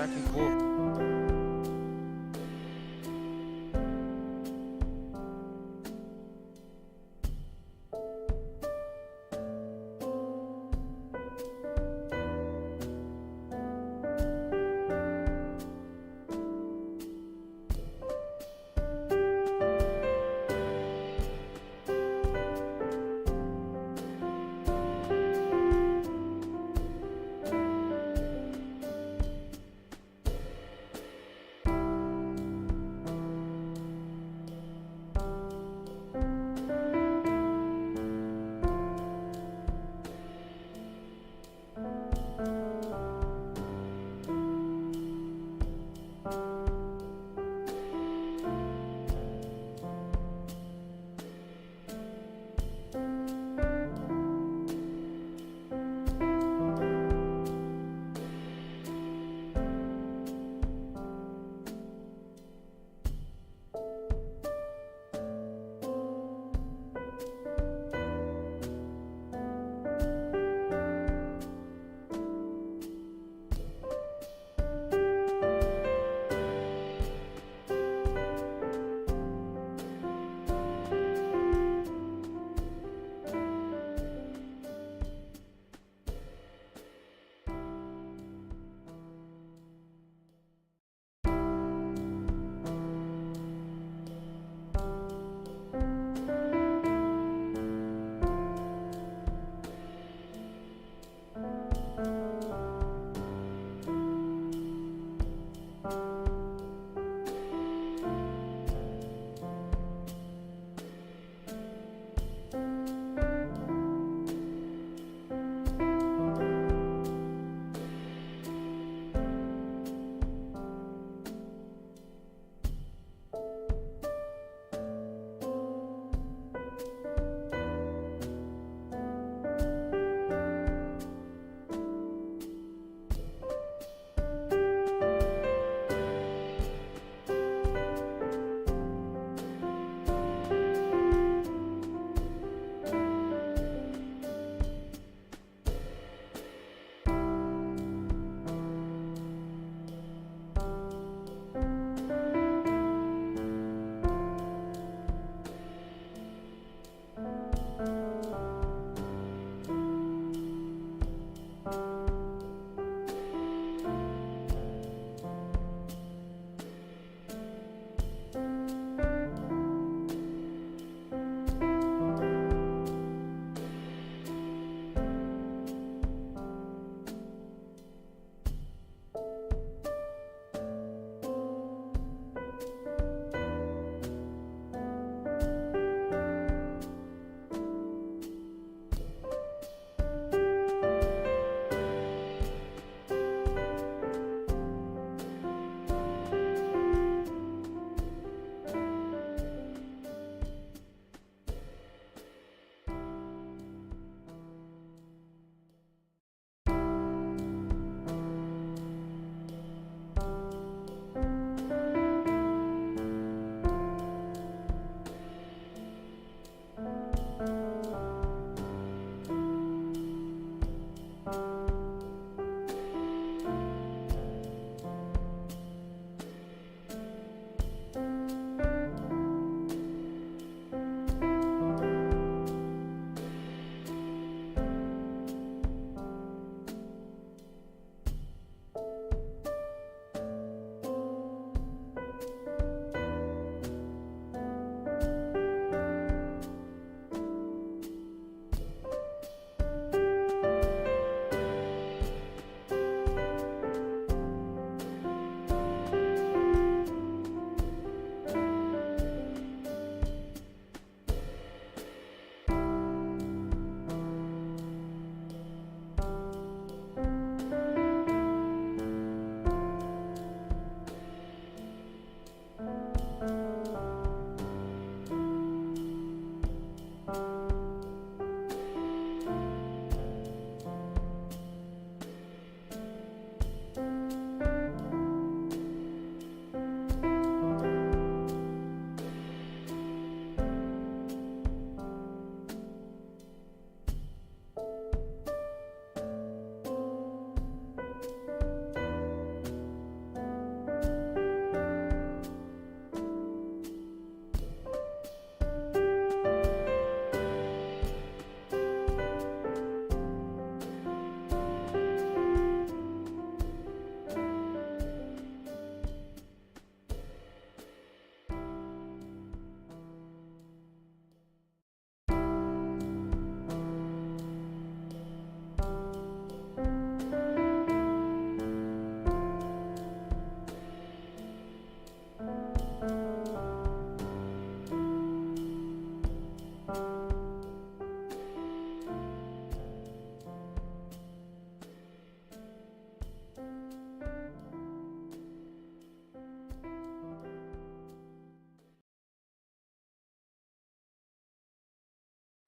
가지고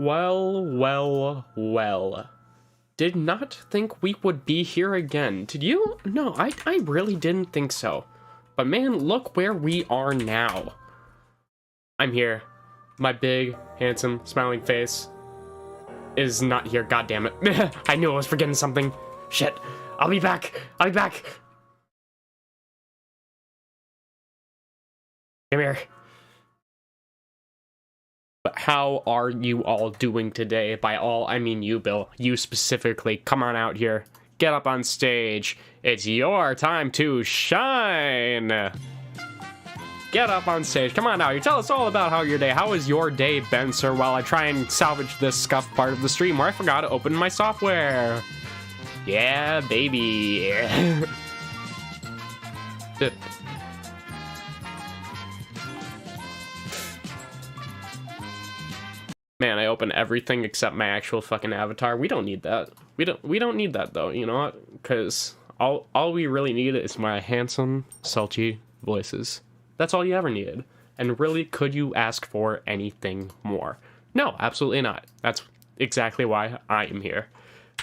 Well, well, well. Did not think we would be here again. Did you? No, I really didn't think so. But man, look where we are now. I'm here. My big, handsome, smiling face is not here. God damn it. I knew I was forgetting something. Shit. I'll be back. I'll be back. Come here. But how are you all doing today? By all, I mean you, Bill. You specifically. Come on out here. Get up on stage. It's your time to shine. Get up on stage. Come on now. You tell us all about how your day. How has your day been, sir? While I try and salvage this scuffed part of the stream where I forgot to open my software. Yeah, baby. Man, I open everything except my actual fucking avatar. We don't need that. We don't need that though, you know what? Because all we really need is my handsome, sultry voices. That's all you ever needed. And really, could you ask for anything more? No, absolutely not. That's exactly why I am here.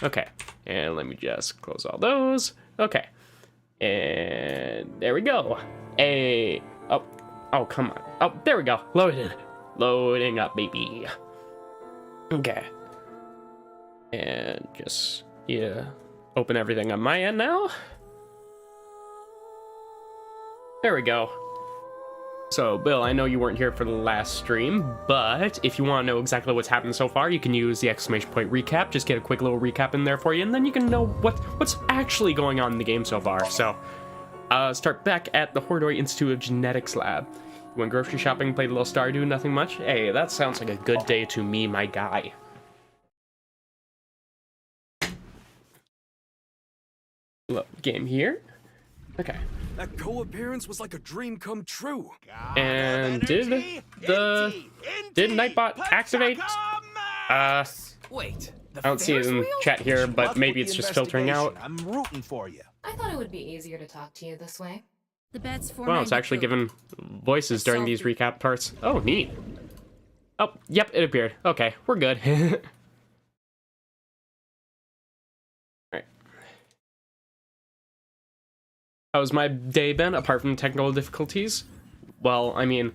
Okay, and let me just close all those. Okay, and there we go. Oh, come on. Oh, there we go. Loading up, baby. Okay. And just, yeah, open everything on my end now. There we go. So, Bill, I know you weren't here for the last stream, but if you want to know exactly what's happened so far, you can use the exclamation point recap. Just get a quick little recap in there for you, and then you can know what's actually going on in the game so far. So, start back at the Hordoi Institute of Genetics lab. Went grocery shopping, played a little Stardew, nothing much. Hey, that sounds like a good day to me, my guy. Look, game here. Okay. That co-appearance was like a dream come true. And did Nightbot activate? Wait, I don't see it in chat here, but maybe it's just filtering out. I'm rooting for you. I thought it would be easier to talk to you this way. The bet's for Well, it's actually given voices during these recap parts. Oh, neat. Oh, yep, it appeared. Okay, we're good. Alright. How's my day been, apart from technical difficulties? Well, I mean,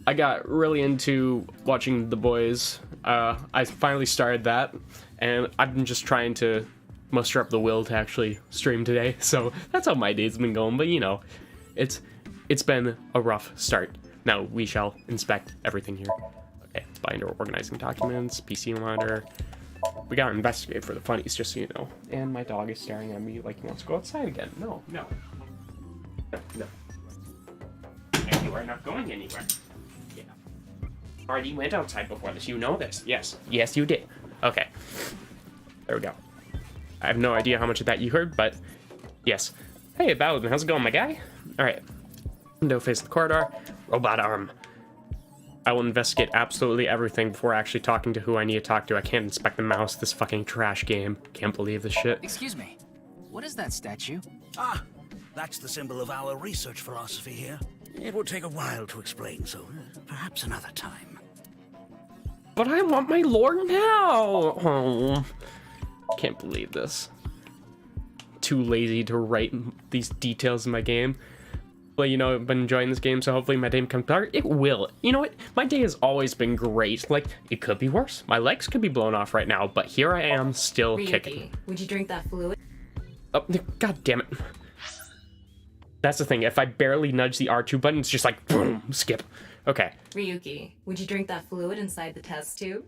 I got really into watching The Boys. I finally started that, and I've been just trying to muster up the will to actually stream today, so that's how my day's been going, but you know, it's been a rough start. Now we shall inspect everything here. Okay, it's binder, organizing documents, PC monitor. We gotta investigate for the funnies, just so you know. And my dog is staring at me like he wants to go outside again. No. And you are not going anywhere. Yeah. Already went outside before this. You know this. Yes, you did. Okay. There we go. I have no idea how much of that you heard, but yes. Hey, Bowden, how's it going, my guy? Alright. Window face the corridor. Robot arm. I will investigate absolutely everything before actually talking to who I need to talk to. I can't inspect the mouse, this fucking trash game. Can't believe this shit. Excuse me. What is that statue? Ah, that's the symbol of our research philosophy here. It will take a while to explain, so perhaps another time. But I want my lore now! Oh, can't believe this. Too lazy to write these details in my game. Well, you know, I've been enjoying this game, so hopefully my day becomes better. It will. You know what? My day has always been great. Like, it could be worse. My legs could be blown off right now, but here I am, still Ryuki, kicking. would you drink that fluid? Oh, god damn it. That's the thing. If I barely nudge the R2 button, it's just like, boom, skip. Okay. Ryuki, would you drink that fluid inside the test tube?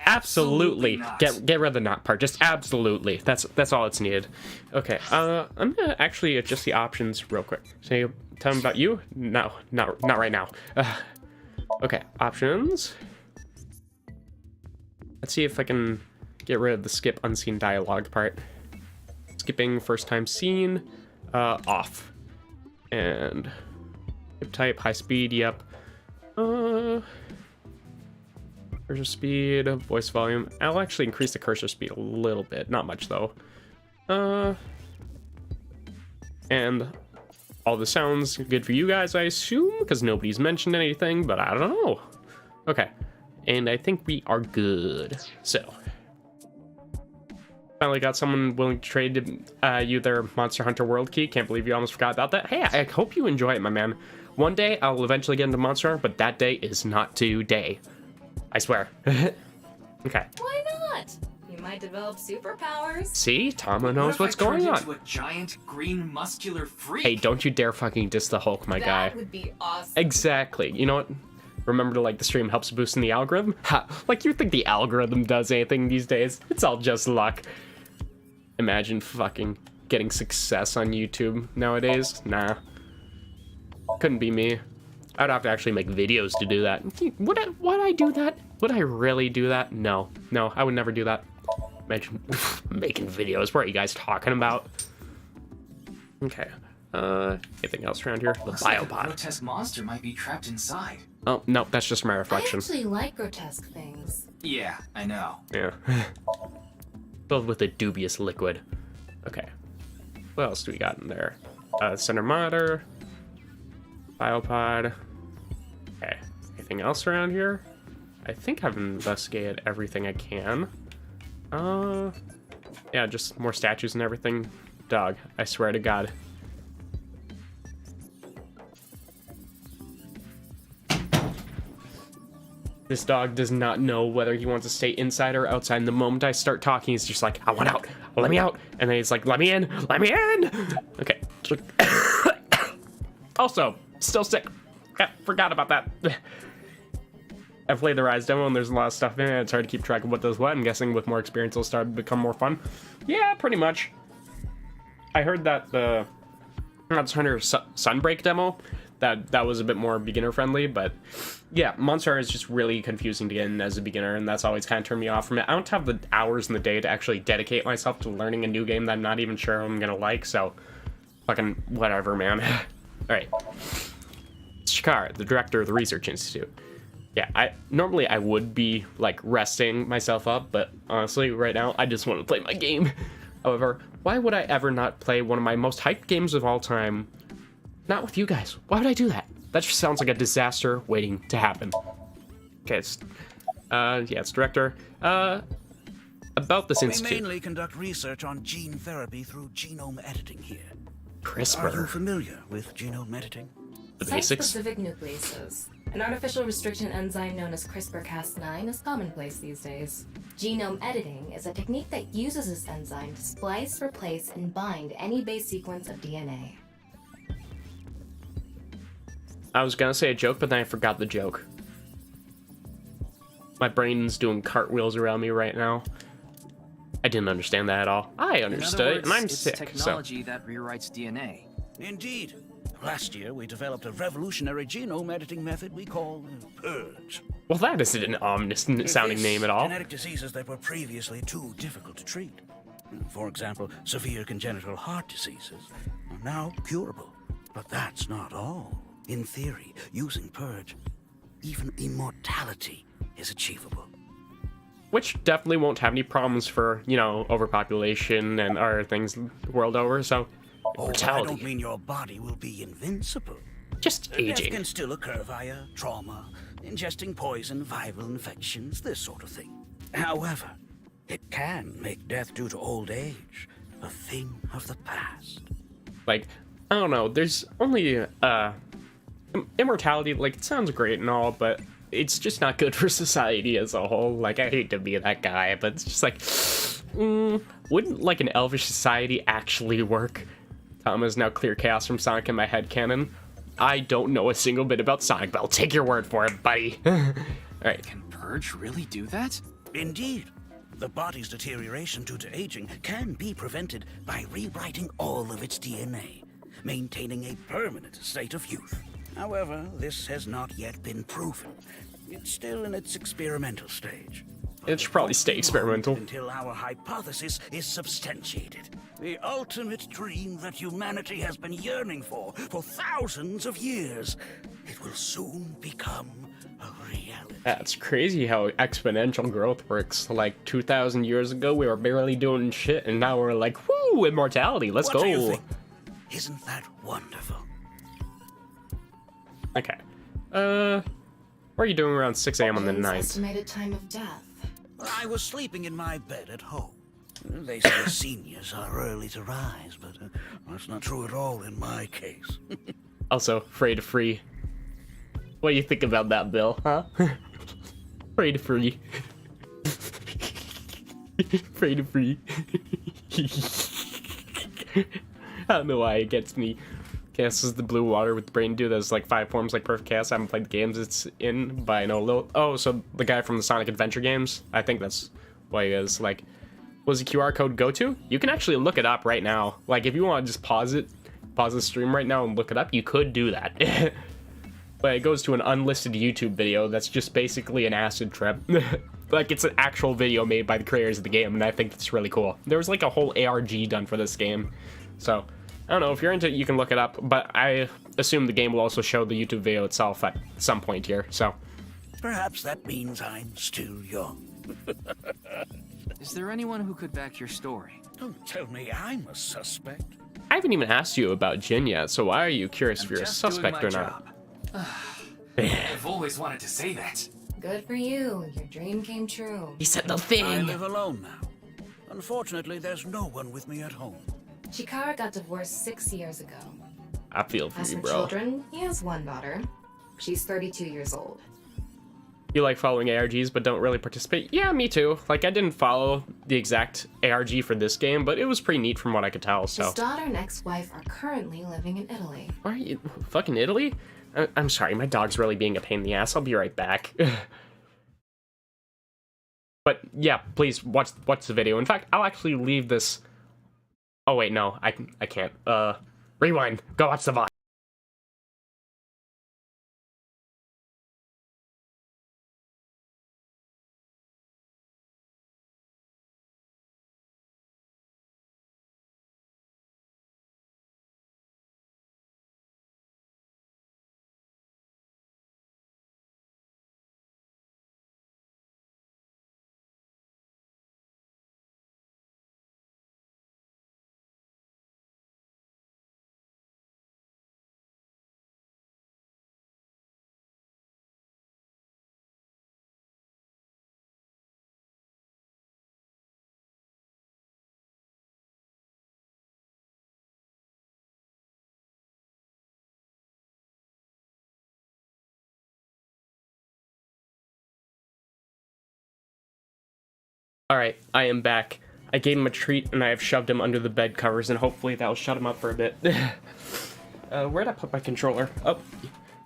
Absolutely. Not. Get rid of the not part. Just absolutely. That's all it's needed. Okay. I'm gonna actually adjust the options real quick. So tell me about you? No, not right now. Okay. Options. Let's see if I can get rid of the skip unseen dialogue part. Skipping first time seen. Off. And type high speed. Yep. Cursor speed, voice volume. I'll actually increase the cursor speed a little bit, not much though. And all the sounds good for you guys, I assume, because nobody's mentioned anything, but I don't know. Okay, And I think we are good. So, finally got someone willing to trade you their Monster Hunter World Key. Can't believe you almost forgot about that. Hey, I hope you enjoy it, my man. One day, I'll eventually get into Monster Hunter, but that day is not today. I swear. Okay. Why not? You might develop superpowers. See? Tama knows what's What if I going turned on. into a giant green muscular freak? Hey, don't you dare fucking diss the Hulk, my guy. That would be awesome. Exactly. You know what? Remember to like the stream helps boost in the algorithm? Ha! Like you think the algorithm does anything these days? It's all just luck. Imagine fucking getting success on YouTube nowadays. Nah. Couldn't be me. I'd have to actually make videos to do that. Would I do that? Would I really do that? No. No, I would never do that. Imagine making videos. What are you guys talking about? Okay. Anything else around here? The Looks like a biopod. grotesque monster might be trapped inside. Oh, no, that's just my I reflection. actually like grotesque things. Yeah, I know. Yeah. Filled with a dubious liquid. Okay. What else do we got in there? Center monitor. Biopod. Okay. Anything else around here? I think I've investigated everything I can. Yeah, just more statues and everything. Dog, I swear to God. This dog does not know whether he wants to stay inside or outside. And the moment I start talking, he's just like, I want out. Let me out. And then he's like, let me in. Let me in. Okay. Also, still sick. Forgot about that. I played the Rise demo and there's a lot of stuff in it. It's hard to keep track of what does what. I'm guessing with more experience it'll start to become more fun. Yeah, pretty much. I heard that the Monster Hunter Sunbreak demo, that was a bit more beginner friendly, but yeah, Monster Hunter is just really confusing to get in as a beginner, and that's always kind of turned me off from it. I don't have the hours in the day to actually dedicate myself to learning a new game that I'm not even sure I'm gonna like, so fucking whatever, man. Alright. Shikara, the director of the Research Institute. Yeah, normally I would be like resting myself up, but honestly, right now I just want to play my game. However, why would I ever not play one of my most hyped games of all time? Not with you guys. Why would I do that? That just sounds like a disaster waiting to happen. Okay, it's director. About this We institute. mainly conduct research on gene therapy through genome editing here. Are you CRISPR. familiar with genome editing? The basics. Site-specific nucleases. An artificial restriction enzyme known as CRISPR-Cas9 is commonplace these days. Genome editing is a technique that uses this enzyme to splice, replace, and bind any base sequence of DNA. I was gonna say a joke, but then I forgot the joke. My brain's doing cartwheels around me right now. I didn't understand that at all. I In understood other it, words, and I'm it's sick, technology that rewrites DNA. Indeed. Last year, we developed a revolutionary genome editing method we call Purge. Well, that isn't an ominous sounding It name fixed at all. Genetic diseases that were previously too difficult to treat. For example, severe congenital heart diseases are now curable. But that's not all. In theory, using Purge, even immortality is achievable. Which definitely won't have any problems for, you know, overpopulation and other things world over, so Oh, but I don't mortality. mean your body will be invincible. Just Death aging. can still occur via trauma, ingesting poison, viral infections, this sort of thing. However, it can make death due to old age a thing of the past. Like, I don't know, there's only, immortality, like, it sounds great and all, but it's just not good for society as a whole. Like, I hate to be that guy, but it's just like, wouldn't, like, an elvish society actually work? Tom is now clear chaos from Sonic in my headcanon. I don't know a single bit about Sonic, but I'll take your word for it, buddy. Alright. Can Purge really do that? Indeed, the body's deterioration due to aging can be prevented by rewriting all of its DNA, maintaining a permanent state of youth. However, this has not yet been proven. It's still in its experimental stage. It should probably stay experimental. Until our hypothesis is substantiated. The ultimate dream that humanity has been yearning for thousands of years. It will soon become a reality. That's crazy how exponential growth works. Like, 2,000 years ago, we were barely doing shit, and now we're like, whoo, immortality, let's What do you go. think? Isn't that wonderful? Okay. What are you doing around 6 a.m. on the Jin's 9th? estimated time of death. I was sleeping in my bed at home. They say seniors are early to rise, but that's not true at all in my case. Also, Free to Free. What do you think about that, Bill, huh? Free to Free. Free to Free. I don't know why it gets me. Chaos is the blue water with the brain dude. There's like 5 forms like Perfect Chaos. I haven't played the games it's in, but I know a little. Oh, so the guy from the Sonic Adventure games? I think that's what he is. Like, what does the QR code go to? You can actually look it up right now. Like, if you want to just pause the stream right now and look it up, you could do that. But it goes to an unlisted YouTube video that's just basically an acid trip. Like, it's an actual video made by the creators of the game, and I think it's really cool. There was like a whole ARG done for this game. So, I don't know, if you're into it, you can look it up, but I assume the game will also show the YouTube video itself at some point here, so. Perhaps that means I'm still young. Is there anyone who could back your story? Don't tell me I'm a suspect. I haven't even asked you about Jin yet, so why are you curious if you're a Just doing suspect my or not? job. I've always wanted to say that. Good for you. Your dream came true. He said the I thing! live alone now. Unfortunately, there's no one with me at home. Chikara got divorced 6 years ago. I feel for As you, for bro. children, he has one daughter. She's 32 years old. You like following ARGs but don't really participate? Yeah, me too. Like, I didn't follow the exact ARG for this game, but it was pretty neat from what I could tell, so. His daughter and ex-wife are currently living in Italy. Why are you fucking Italy? I'm sorry, my dog's really being a pain in the ass. I'll be right back. But yeah, please watch the video. In fact, I'll actually leave this. Oh wait, no, I can't. Rewind. Go watch the VOD. Alright, I am back. I gave him a treat and I have shoved him under the bed covers and hopefully that'll shut him up for a bit. Where'd I put my controller? Oh,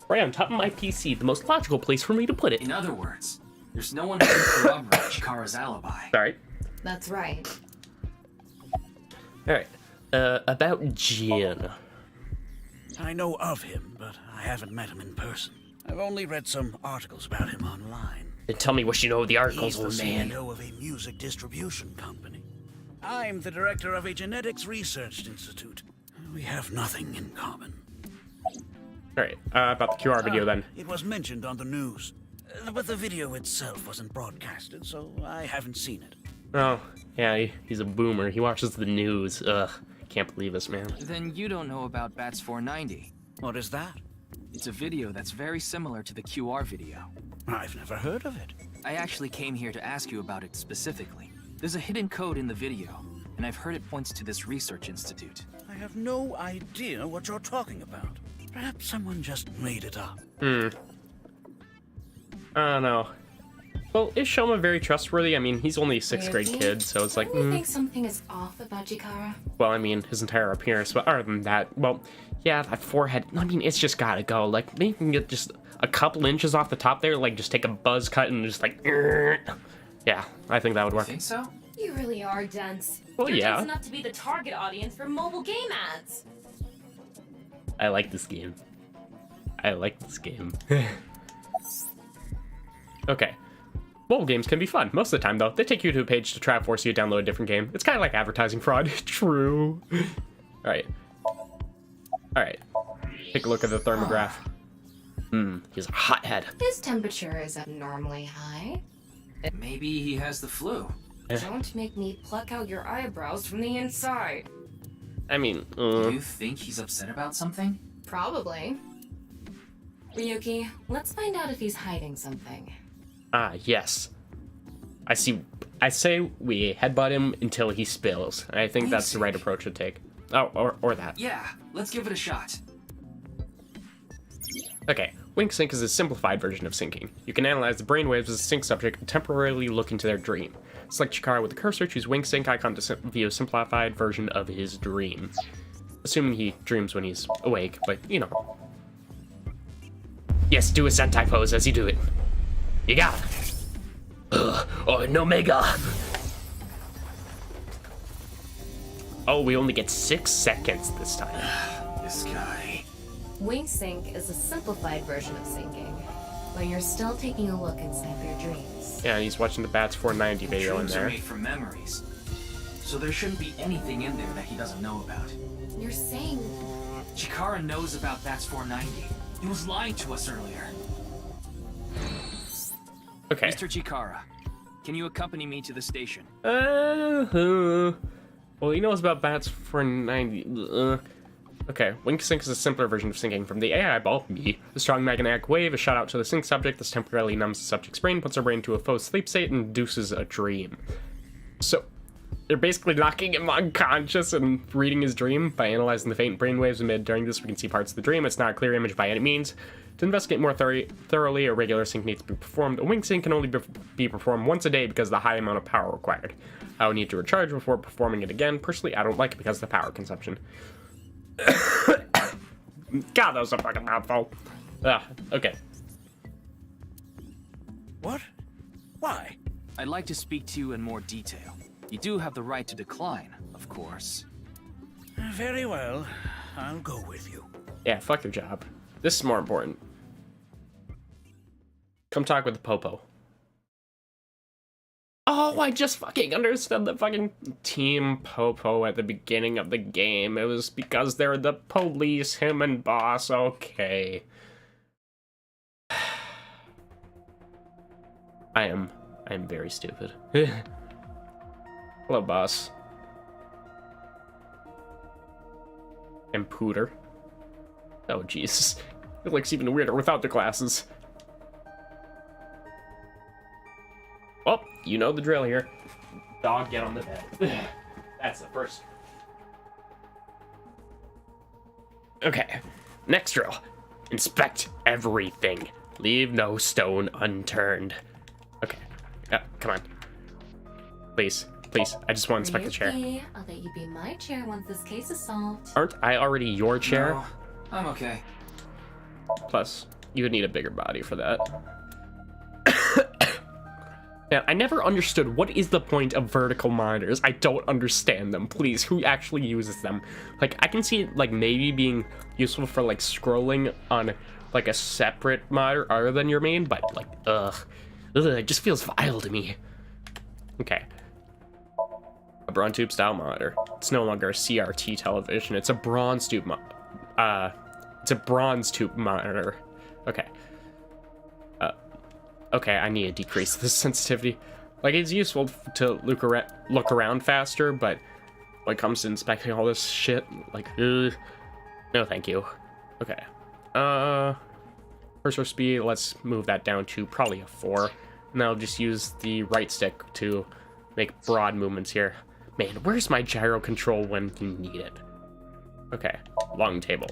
right on top of my PC, the most logical place for me to put it. In other words, there's no one who can corroborate Chikara's alibi. Sorry. That's right. Alright, about Jin. I know of him, but I haven't met him in person. I've only read some articles about him online. Then tell me what you know of the articles, He's the old man. CEO of a music distribution company. I'm the director of a genetics research institute. We have nothing in common. Alright, about the QR video then. It was mentioned on the news, but the video itself wasn't broadcasted, so I haven't seen it. Oh, yeah, he's a boomer. He watches the news. Ugh, can't believe this, man. Then you don't know about Bats 490. What is that? It's a video that's very similar to the QR video. I've never heard of it. I actually came here to ask you about it specifically. There's a hidden code in the video, and I've heard it points to this research institute. I have no idea what you're talking about. Perhaps someone just made it up. I don't know. Well, is Shoma very trustworthy? I mean, he's only a 6th grade Ryuki, kid, so it's like, don't you think something is off about Chikara? Well, I mean, his entire appearance, but other than that, well, yeah, that forehead, I mean, it's just gotta go. Like, maybe you can get just a couple inches off the top there, like, just take a buzz cut and just like, yeah, I think that would You work. think so? You really are dense. Well, You're yeah. dense enough to be the target audience for mobile game ads. I like this game. I like this game. Okay. Mobile games can be fun. Most of the time, though, they take you to a page to try to force you to download a different game. It's kind of like advertising fraud. True. Alright. Alright. Take a look at the thermograph. He's a hothead. His temperature is abnormally high. Maybe he has the flu. Don't make me pluck out your eyebrows from the inside. I mean, Do you think he's upset about something? Probably. Ryuki, let's find out if he's hiding something. Ah, yes. I see. I say we headbutt him until he spills. I think that's the right approach to take. Oh, or that. Yeah, let's give it a shot. Okay, wink sync is a simplified version of syncing. You can analyze the brainwaves as a sync subject and temporarily look into their dream. Select Chikara with the cursor, choose wink sync icon to view a simplified version of his dream. Assuming he dreams when he's awake, but you know. Yes, do a Sentai pose as you do it. You got it. Oh, no mega. Oh, we only get 6 seconds this time. This guy. Wing sync is a simplified version of syncing, where you're still taking a look inside their dreams. Yeah, he's watching the Bats 490 video in Dreams there. are made from memories, so there shouldn't be anything in there that he doesn't know about. You're saying... Chikara knows about Bats 490. He was lying to us earlier. Okay. Mr. Chikara, can you accompany me to the station? Well, he knows about Bats 490. Okay, Wink Sync is a simpler version of syncing from the AI ball. Me. A strong magnetic wave is shot out to the sync subject. This temporarily numbs the subject's brain, puts our brain into a faux sleep state, and induces a dream. So, they're basically knocking him unconscious and reading his dream. By analyzing the faint brainwaves emitted during this, we can see parts of the dream. It's not a clear image by any means. To investigate more thoroughly, a regular sync needs to be performed. A wink sync can only be performed once a day because of the high amount of power required. I would need to recharge before performing it again. Personally, I don't like it because of the power consumption. God, that was a fucking mouthful. Okay. What? Why? I'd like to speak to you in more detail. You do have the right to decline, of course. Very well. I'll go with you. Yeah, fuck your job. This is more important. Come talk with the Popo. Oh, I just fucking understood the fucking Team Popo at the beginning of the game. It was because they're the police, him and Boss. Okay. I am very stupid. Hello, Boss. And Pooter. Oh, Jesus. It looks even weirder without the glasses. Well, you know the drill here. Dog, get on the bed. That's the first. Okay, next drill. Inspect everything. Leave no stone unturned. Okay, come on. Please, I just want to inspect the chair. Ryuki, I'll let you be my chair once this case is solved. Aren't I already your chair? No, I'm okay. Plus, you would need a bigger body for that. Yeah, I never understood what is the point of vertical monitors. I don't understand them. Please, who actually uses them? Like, I can see it, like, maybe being useful for, like, scrolling on, like, a separate monitor other than your main, but, like, it just feels vile to me. Okay. A bronze tube style monitor. It's no longer a CRT television. It's a bronze tube it's a bronze tube monitor. Okay. Okay, I need to decrease the sensitivity. Like, it's useful to look around faster, but when it comes to inspecting all this shit, like, no thank you. Okay. Cursor speed, let's move that down to probably a 4. And I'll just use the right stick to make broad movements here. Man, where's my gyro control when you need it? Okay, long table.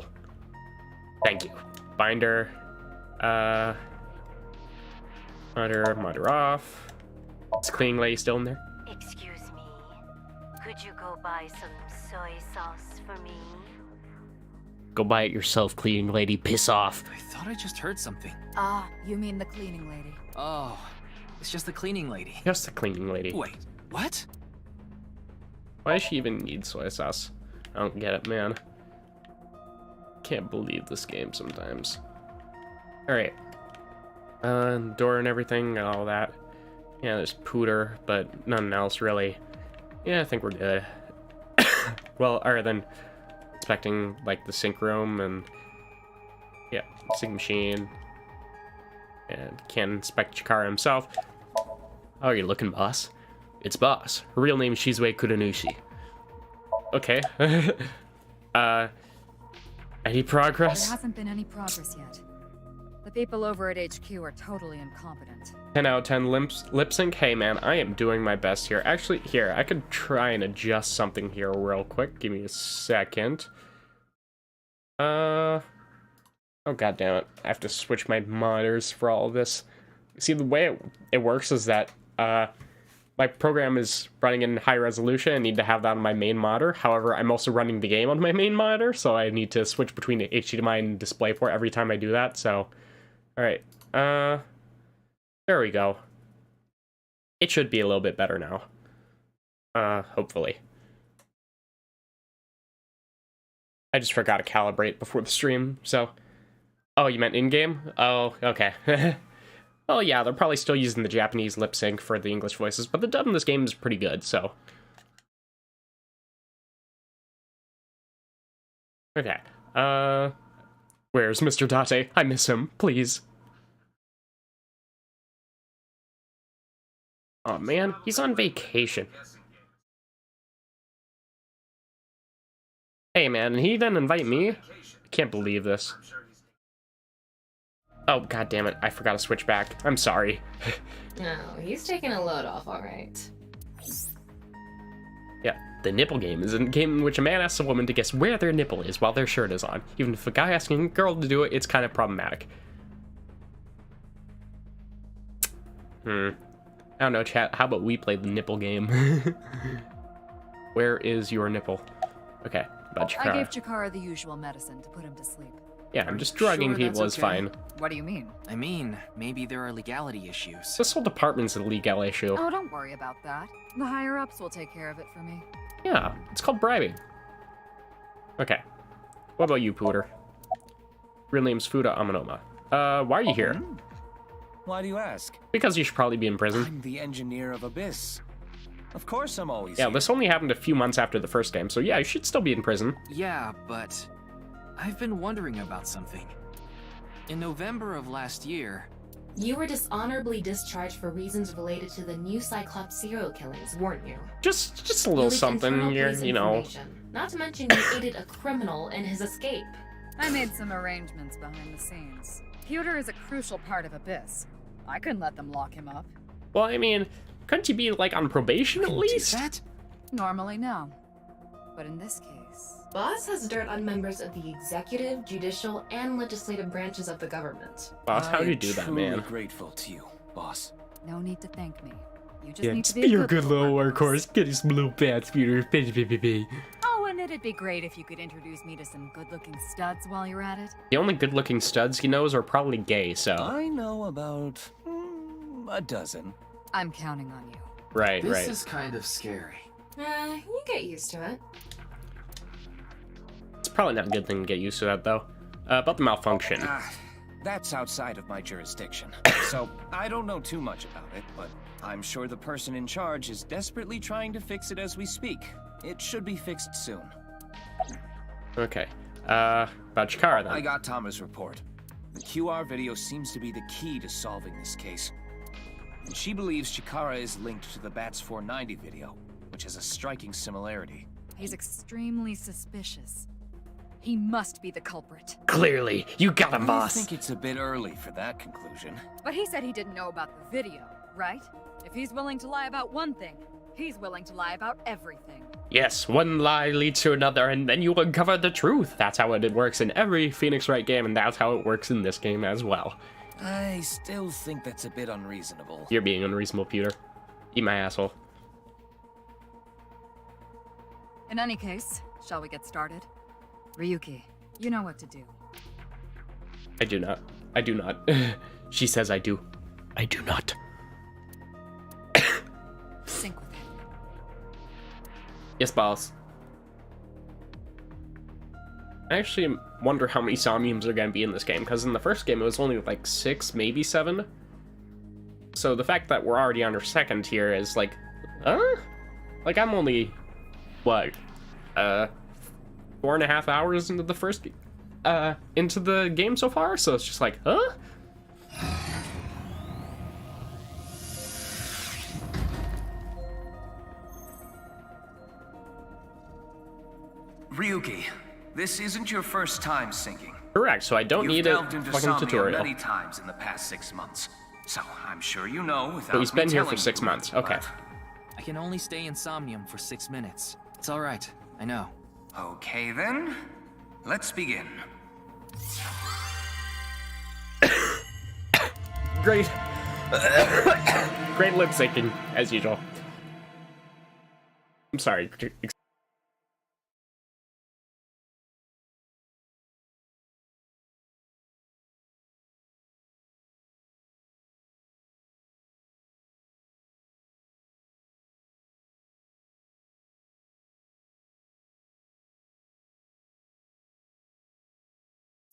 Thank you. Binder, monitor off. Is Cleaning Lady still in there? Excuse me. Could you go buy some soy sauce for me? Go buy it yourself, Cleaning Lady. Piss off. I thought I just heard something. Ah, you mean the cleaning lady. Oh, it's just the cleaning lady. Just the Cleaning Lady. Wait, what? Why does she even need soy sauce? I don't get it, man. Can't believe this game sometimes. Alright. Door and everything and all that. Yeah, there's Pooter, but nothing else really. Yeah, I think we're good. Well, other than inspecting, like, the sync room and... yeah, sync machine. And can inspect Chikara himself. How are you looking, boss? It's Boss. Her real name is Shizue Kudanushi. Okay. Any progress? There hasn't been any progress yet. The people over at HQ are totally incompetent. 10 out of 10 lip sync. Hey man, I am doing my best here. Actually, here, I could try and adjust something here real quick. Give me a second. Oh god damn it. I have to switch my monitors for all of this. See, the way it works is that my program is running in high resolution. I need to have that on my main monitor. However, I'm also running the game on my main monitor, so I need to switch between the HDMI and DisplayPort every time I do that. So, alright. There we go. It should be a little bit better now. Hopefully. I just forgot to calibrate before the stream, so... Oh, you meant in-game? Oh, okay. Oh yeah, they're probably still using the Japanese lip sync for the English voices, but the dub in this game is pretty good, so... Okay. Where's Mr. Date? I miss him, please. Oh man, he's on vacation. Hey man, and he didn't invite me? I can't believe this. Oh, god damn it, I forgot to switch back. I'm sorry. No, he's taking a load off, alright. Yeah, the nipple game is a game in which a man asks a woman to guess where their nipple is while their shirt is on. Even if a guy asking a girl to do it, it's kind of problematic. I don't know, chat, how about we play the nipple game? Where is your nipple? Okay, about Chikara. I gave Chikara the usual medicine to put him to sleep. Yeah, I'm just drugging Sure, people that's is okay. fine. What do you mean? I mean, maybe there are legality issues. This whole department's a legal issue. Oh, don't worry about that. The higher-ups will take care of it for me. Yeah, it's called bribing. Okay. What about you, Pooter? Real name's Fuda Amanoma. Why are you here? Why do you ask? Because you should probably be in prison. I'm the engineer of Abyss. Of course I'm always Yeah, here. this only happened a few months after the first game, so yeah, you should still be in prison. Yeah, but I've been wondering about something. In November of last year, You were dishonorably discharged for reasons related to the new Cyclops serial killings, weren't you? Just a You little leaked something internal here, police you know. information. Not to mention you aided a criminal in his escape. I made some arrangements behind the scenes. Pewter is a crucial part of Abyss. I couldn't let them lock him up. Well, I mean, couldn't you be, like, on probation at couldn't least? do that? Normally, no. But in this case... Boss has dirt on members of the executive, judicial, and legislative branches of the government. Boss, how'd you do that, truly man? Grateful to you, boss. No need to thank me. You just Yeah, need to just be be a your good little workhorse. workhorse. Get his little bad speeder. Oh, and it'd be great if you could introduce me to some good-looking studs while you're at it. The only good-looking studs he knows are probably gay, so... I know about a dozen. I'm counting on you. Right, This right. is kind of scary. You get used to it. It's probably not a good thing to get used to that, though. About the malfunction. That's outside of my jurisdiction, so I don't know too much about it, but I'm sure the person in charge is desperately trying to fix it as we speak. It should be fixed soon. Okay. About Chikara, then. I got Tama's report. The QR video seems to be the key to solving this case. And she believes Chikara is linked to the Bats 490 video, which has a striking similarity. He's extremely suspicious. He must be the culprit. Clearly, you got him, I boss. think it's a bit early for that conclusion. But he said he didn't know about the video, right? If he's willing to lie about one thing, he's willing to lie about everything. Yes, one lie leads to another, and then you uncover the truth. That's how it works in every Phoenix Wright game, and that's how it works in this game as well. I still think that's a bit unreasonable. You're being unreasonable, Peter. Eat my asshole. In any case, shall we get started? Ryuki, you know what to do. I do not. I do not. She says I do. I do not. Sync with him. Yes, boss. I actually wonder how many Somniums are going to be in this game, because in the first game it was only like 6, maybe 7. So the fact that we're already on our second here is like, huh? Like I'm only, what, 4.5 hours into the first, into the game so far, so it's just like, huh? Ryuki, this isn't your first time syncing. Correct, so I don't You've need a delved into fucking Somnia tutorial. many times in the past 6 months, so I'm sure you know without So he's me been here for telling 6 you, months. Okay. but- I can only stay in Somnium for 6 minutes. It's all right. I know. Okay then, let's begin. Great. Great lip syncing, as usual. I'm sorry.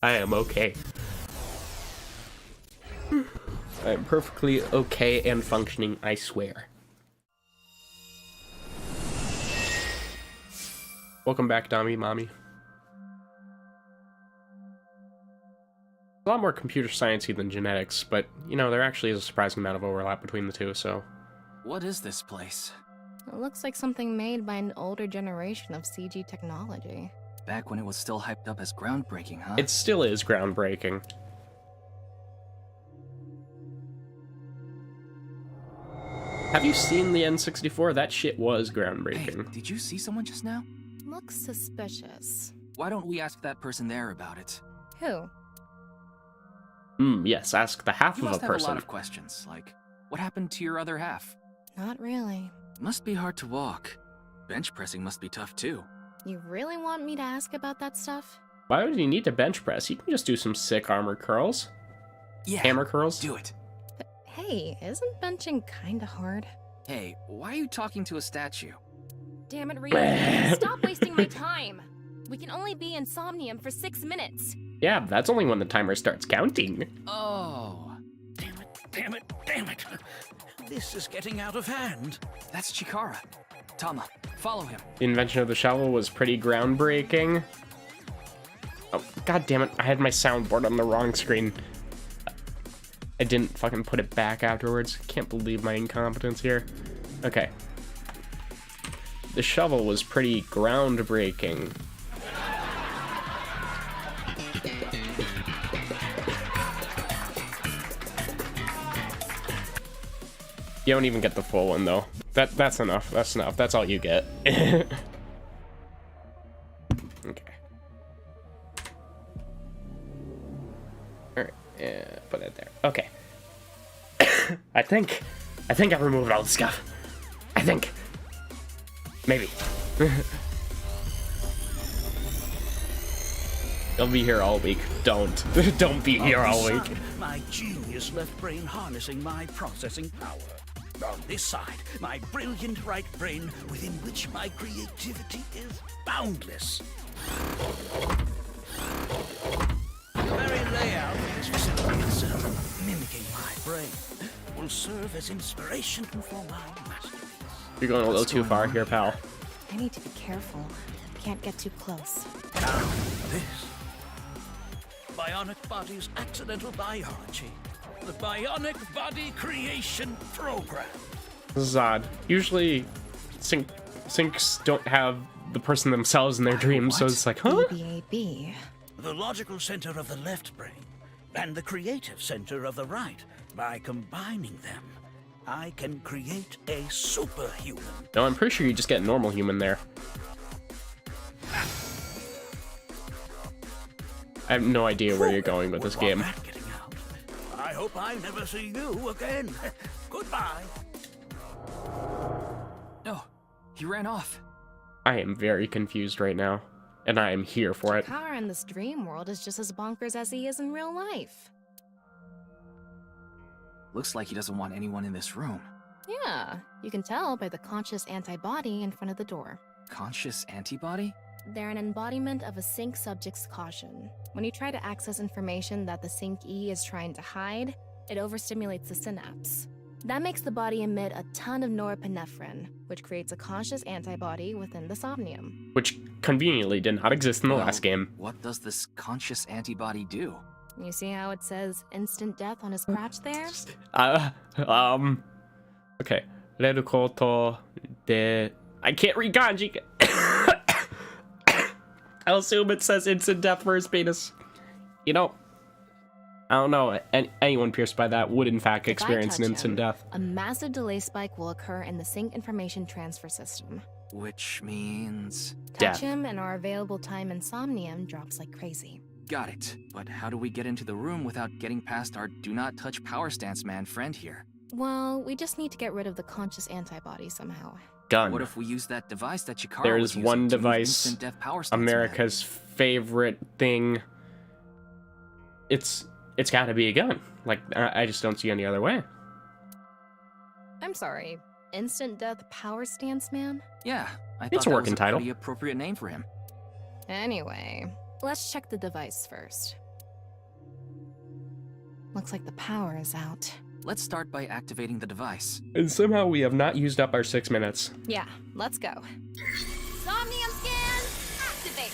I am okay. I am perfectly okay and functioning, I swear. Welcome back, Dami Mommy. A lot more computer sciencey than genetics, but, you know, there actually is a surprising amount of overlap between the two, so... What is this place? It looks like something made by an older generation of CG technology. Back when it was still hyped up as groundbreaking, huh? It still is groundbreaking. Have you seen the N64? That shit was Hey, groundbreaking. did you see someone just now? Looks suspicious. Why don't we ask that person there about it? Who? Yes, ask the half You of a must have a person. lot of questions, like, what happened to your other half? Not really. Must be hard to walk. Bench pressing must be tough too. You really want me to ask about that stuff? Why would you need to bench press? You can just do some sick armor curls. Yeah, Hammer curls. do it. But hey, isn't benching kinda hard? Hey, why are you talking to a statue? Damn it, Ryuki. Stop wasting my time. We can only be in Somnium for 6 minutes. Yeah, that's only when the timer starts counting. Oh, Damn it, damn it, damn it. This is getting out of hand. that's Chikara. Tama, follow him. The invention of the shovel was pretty groundbreaking. Oh, god damn it, I had my soundboard on the wrong screen. I didn't fucking put it back afterwards. Can't believe my incompetence here. Okay. The shovel was pretty groundbreaking. You don't even get the full one though. That's enough. That's enough. That's all you get. Okay. Alright, yeah, put it there. Okay. I think I removed all the stuff. I think. Maybe. You'll be here all week. Don't. Don't be here all week. My genius left brain harnessing my processing power. On this side, my brilliant right brain within which my creativity is boundless. The very layout of this facility itself, mimicking my brain, will serve as inspiration for my masterpiece. You're going a little too far here, pal. I need to be careful. Can't get too close. Now, this. Bionic Body's accidental biology. The Bionic Body Creation Program. This is odd. Usually, syncs don't have the person themselves in their dreams, so it's like, huh? BAB. The logical center of the left brain and the creative center of the right. By combining them, I can create a superhuman. No, I'm pretty sure you just get normal human there. I have no idea where you're going with this game. Getting out. I hope I never see you again. Goodbye. No, he ran off. I am very confused right now, and I am here for it. Chikara in this dream world is just as bonkers as he is in real life. Looks like he doesn't want anyone in this room. Yeah, you can tell by the conscious antibody in front of the door. Conscious antibody? They're an embodiment of a sync subject's caution. When you try to access information that the sync E is trying to hide, it overstimulates the synapse. That makes the body emit a ton of norepinephrine, which creates a conscious antibody within the somnium. Which conveniently did not exist in the last game. What does this conscious antibody do? You see how it says instant death on his crotch there? Okay. Redukoto de... I can't read kanji. I'll assume it says instant death for his penis. You know, I don't know. Anyone pierced by that would, in fact, If I experience an touch instant him, death. A massive delay spike will occur in the sync information transfer system. Which means... Touch Death. him, and our available time in Somnium drops like crazy. Got it. But how do we get into the room without getting past our do not touch power stance man friend here? Well, we just need to get rid of the conscious antibody somehow. Gun. What if we use that device that Chikara There was is using one to move device, instant death power stance man? America's favorite thing. It's gotta be a gun. Like, I just don't see any other way. I'm sorry, instant death power stance man? Yeah, I thought It's a that working was a title. pretty appropriate name for him. Anyway, let's check the device first. Looks like the power is out. Let's start by activating the device. And somehow we have not used up our 6 minutes. Yeah, let's go. Somnium scan, activate.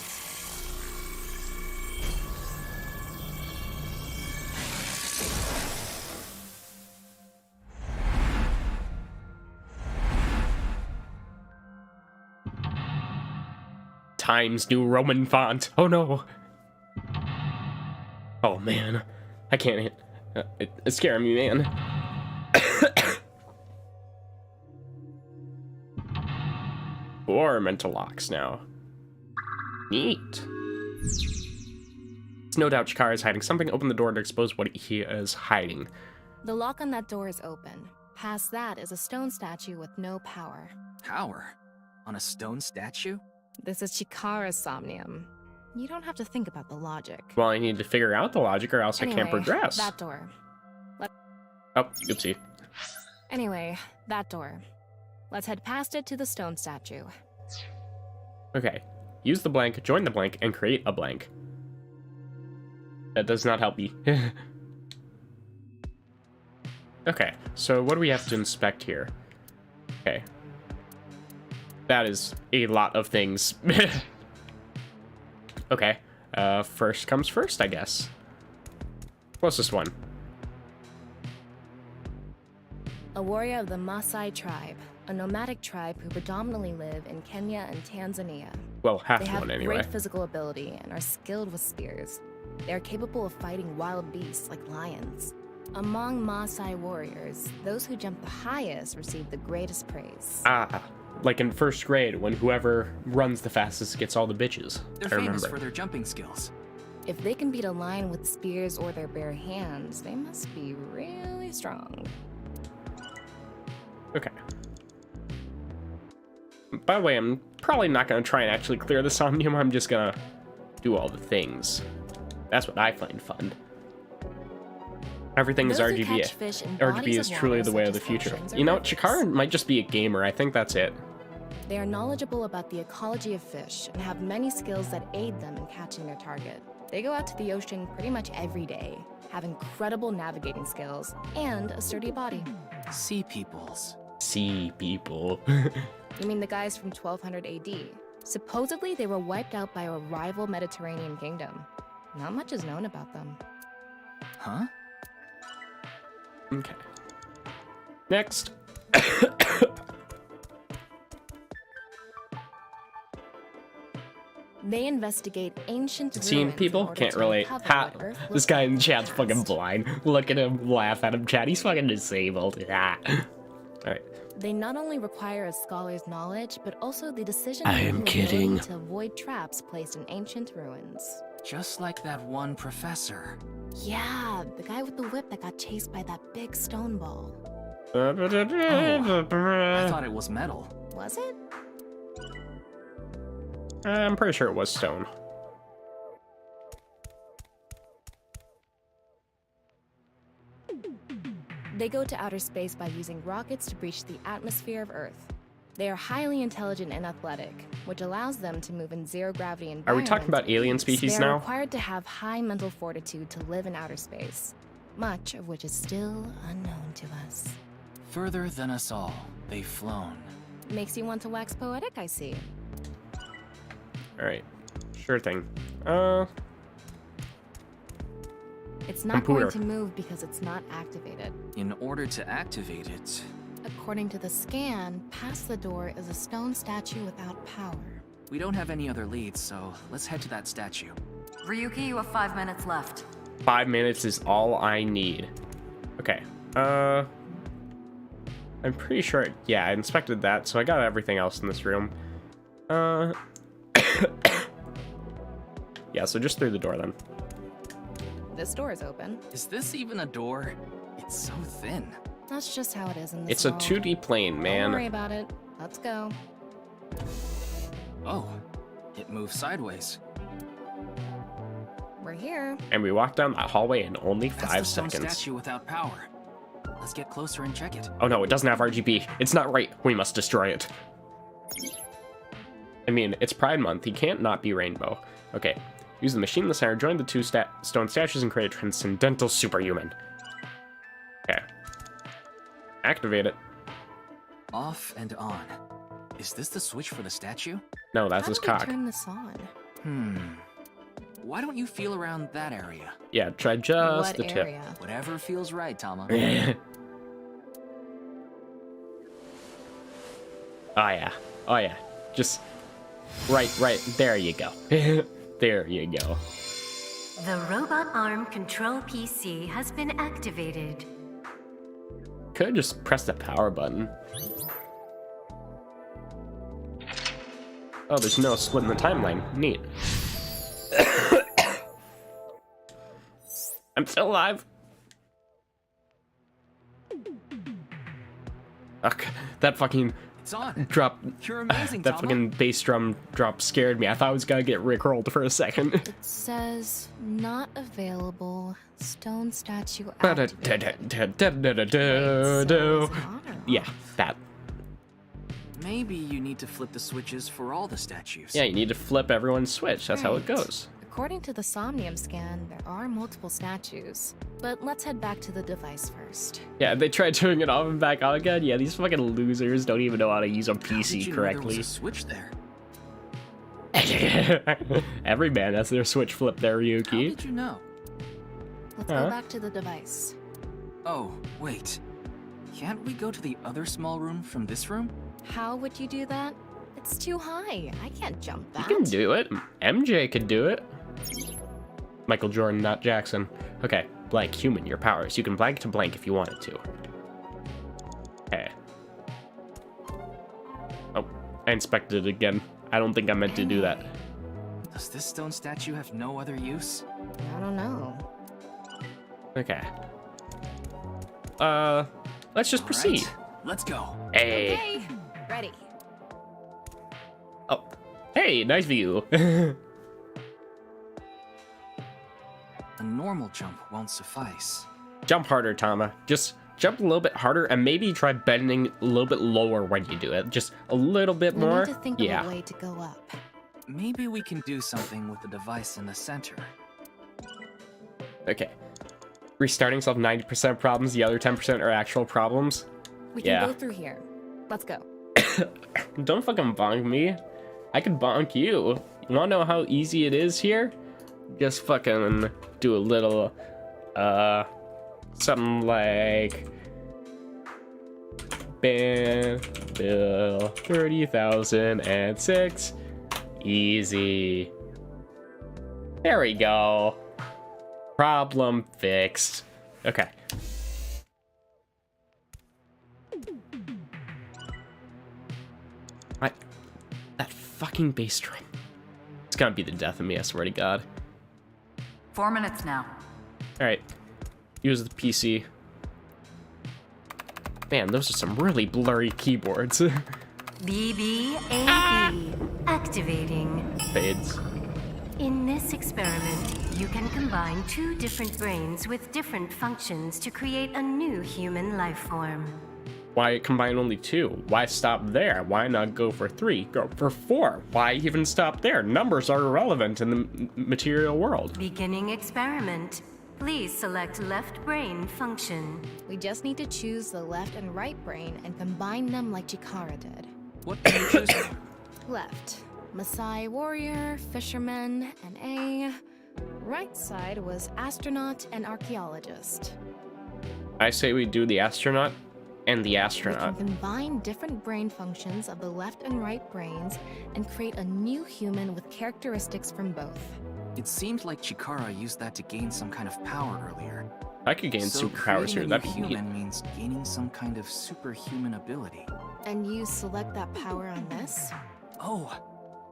Times New Roman font. Oh no. Oh man. I can't hit. It's scaring me, man. Four mental locks now. Neat. It's no doubt Chikara is hiding something. Open the door to expose what he is hiding. The lock on that door is open. Past that is a stone statue with no power. Power? On a stone statue? This is Chikara's Somnium. You don't have to think about the logic. Well, I need to figure out the logic or else I can't progress. That door. Oh, oopsie. Anyway, that door. Let's head past it to the stone statue. Okay. Use the blank, join the blank, and create a blank. That does not help me. Okay, so what do we have to inspect here? Okay. That is a lot of things. Okay. First comes first, I guess. Closest one. A warrior of the Maasai tribe, a nomadic tribe who predominantly live in Kenya and Tanzania. Well, half They have one anyway. great physical ability and are skilled with spears. They are capable of fighting wild beasts like lions. Among Maasai warriors, those who jump the highest receive the greatest praise. Ah, like in first grade when whoever runs the fastest gets all the bitches. They're I famous remember. for their jumping skills. If they can beat a lion with spears or their bare hands, they must be really strong. Okay. By the way, I'm probably not going to try and actually clear the Somnium. I'm just going to do all the things. That's what I find fun. Everything is Those who RGB. catch fish in RGB bodies is of truly water the way of such the as future. oceans or You know, rivers. Chikara might just be a gamer. I think that's it. They are knowledgeable about the ecology of fish and have many skills that aid them in catching their target. They go out to the ocean pretty much every day, have incredible navigating skills, and a sturdy body. Sea peoples. Sea people. You mean the guys from 1200 AD? Supposedly, they were wiped out by a rival Mediterranean kingdom. Not much is known about them. Huh? Okay. Next. They investigate ancient Seeing ruins in people order can't to relate. uncover Ha! what Earth This was guy in the like chat's the fucking past. blind. Look at him, laugh at him, chat. He's fucking disabled. Ah. Alright. They not only require a scholar's knowledge, but also the decision I am kidding. to avoid traps placed in ancient ruins. Just like that one professor. Yeah, the guy with the whip that got chased by that big stone ball. I thought it was metal. Was it? I'm pretty sure it was stone. They go to outer space by using rockets to breach the atmosphere of Earth. They are highly intelligent and athletic, which allows them to move in zero-gravity Are we environments. talking about alien species They are now? required to have high mental fortitude to live in outer space, much of which is still unknown to us. Further than us all, they've flown. Makes you want to wax poetic, I see. Alright. Sure thing. It's not going Computer. to move because it's not activated. In order to activate it, According to the scan, past the door is a stone statue without power. we don't have any other leads, so let's head to that statue. Ryuki, you have 5 minutes left. 5 minutes is all I need. Okay. I'm pretty sure. Yeah, I inspected that, so I got everything else in this room. Yeah, so just through the door then. This door is open. Is this even a door? It's so thin. That's just how it is in this It's a world. 2D plane, man. Don't worry about it. Let's go. Oh, it moves sideways. We're here. And we walked down that hallway in only That's 5 the stone seconds. statue without power. Let's get closer and check it. Oh no, it doesn't have RGB. It's not right. We must destroy it. I mean, it's Pride Month. He can't not be rainbow. Okay. Use the machine in the center, join the two stone statues, and create a transcendental superhuman. Okay. Activate it. Off and on. Is this the switch for the statue? No, that's How his do we cock. turn this on? Why don't you feel around that area? Yeah, try just What the tip. area? Whatever feels right, Tama. Oh yeah. Oh yeah. Just right. There you go. There you go. The robot arm control PC has been activated. Could just press the power button. Oh, there's no split in the timeline. Neat. I'm still alive. Ugh, that fucking It's on. drop. You're amazing, That Tama. fucking bass drum drop scared me. I thought I was gonna get rickrolled for a second. It says not available. Stone statue activated. Yeah, that. Maybe you need to flip the switches for all the statues. Yeah, you need to flip everyone's switch. That's how it Right. goes. According to the Somnium scan, there are multiple statues. But let's head back to the device first. Yeah, they tried turning it off and back on again. Yeah, these fucking losers don't even know how to use a How did PC you know correctly. there was a switch there? Every man has their switch flipped there, How Ryuki. did you know? Let's Huh? go back to the device. Oh, wait. Can't we go to the other small room from this room? How would you do that? It's too high. I can't jump You that. can do it. MJ could do it. Michael Jordan, not Jackson. Okay, blank, human, your powers. You can blank to blank if you wanted to. Okay. Oh, I inspected it again. I don't think I meant to do that. Does this stone statue have no other use? I don't know. Okay. Let's just All proceed. right, let's go. Hey. Okay, ready. Oh, hey, nice view. A normal jump won't suffice. Jump harder, Tama. Just jump a little bit harder and maybe try bending a little bit lower when you do it. Just a little bit We more. need to think Yeah. of a way to go up. Maybe we can do something with the device in the center. Okay. Restarting solve 90% of problems. The other 10% are actual problems. We can Yeah. go through here. Let's go. Don't fucking bonk me. I could bonk you. You wanna know how easy it is here? Just fucking do a little, something like bill 30,006. Easy. There we go. Problem fixed. Okay. That fucking bass drum. It's gonna be the death of me, I swear to God. 4 minutes now. Alright. Use the PC. Man, those are some really blurry keyboards. BBAB activating. Fades. In this experiment, you can combine two different brains with different functions to create a new human life form. Why combine only 2? Why stop there? Why not go for 3? Go for 4? Why even stop there? Numbers are irrelevant in the material world. Beginning experiment. Please select left brain function. We just need to choose the left and right brain and combine them like Chikara did. What do you choose from? Left, Maasai warrior, fisherman, and A. Right side was astronaut and archaeologist. I say we do the astronaut and the We can astronaut. combine different brain functions of the left and right brains and create a new human with characteristics from both. It seemed like Chikara used that to gain some kind of power earlier. I could gain So superpowers here. creating a That'd new be neat. human means gaining some kind of superhuman ability. And you select that power on this? Oh,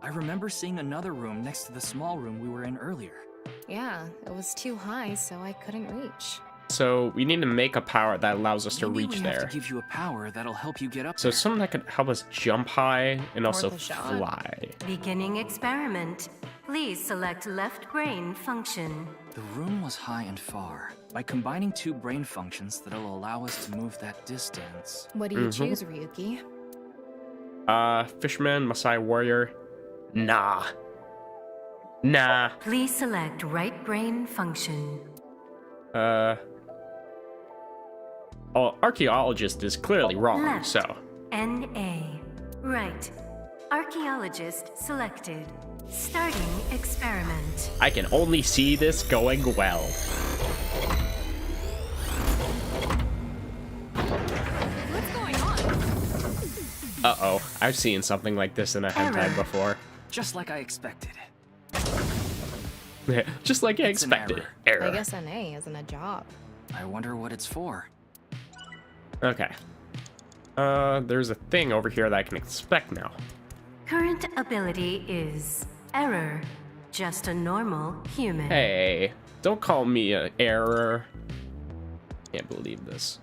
I remember seeing another room next to the small room we were in earlier. Yeah, it was too high, so I couldn't reach. So we need to make a power that allows us to Maybe reach we have there. to give you a power that'll help you get up So there. something that could help us jump high and also Worth a shot. fly. Beginning experiment. Please select left brain function. The room was high and far. By combining two brain functions that'll allow us to move that distance. What do you choose, Ryuki? Fisherman, Maasai warrior. Nah. Nah. Please select right brain function. Oh, archaeologist is clearly wrong, Left. so. NA. Right. Archaeologist selected. Starting experiment. I can only see this going well. What's going on? Uh-oh, I've seen something like this in a hentai Error. before. Just like I expected. Just like I It's an expected. error. I guess NA isn't a job. I wonder what it's for. Okay. There's a thing over here that I can expect now. Current ability is error. Just a normal human. Hey, don't call me an error. Can't believe this.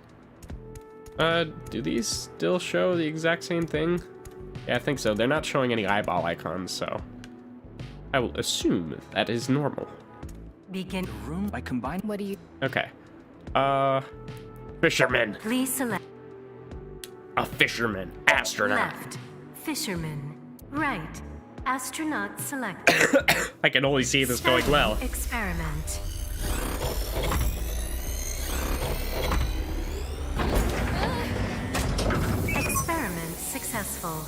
Do these still show the exact same thing? Yeah, I think so. They're not showing any eyeball icons, so I will assume that is normal. Begin. The room by combining. What do you... Okay. Fisherman. Please select A fisherman. Astronaut. left. Fisherman. Right. Astronaut selected. I can only see this going well. Experiment. Experiment successful.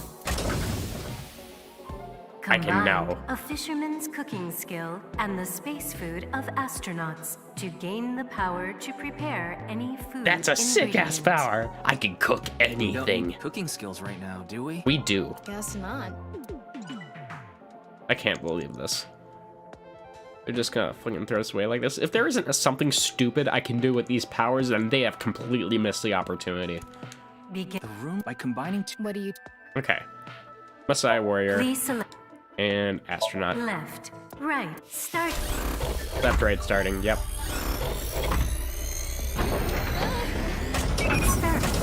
I can now- Combine a fisherman's cooking skill and the space food of astronauts to gain the power to prepare any food. That's a sick-ass ingredient. power. I can cook We don't anything. need cooking skills right now, do we? We do. Guess not. I can't believe this. They're just gonna fucking throw us away like this. If there isn't something stupid I can do with these powers, then they have completely missed the opportunity. Begin. The room by combining two. What do you... Okay. Maasai warrior Please select and astronaut. left. Right. Start. Left, right, starting. Yep. Experiment.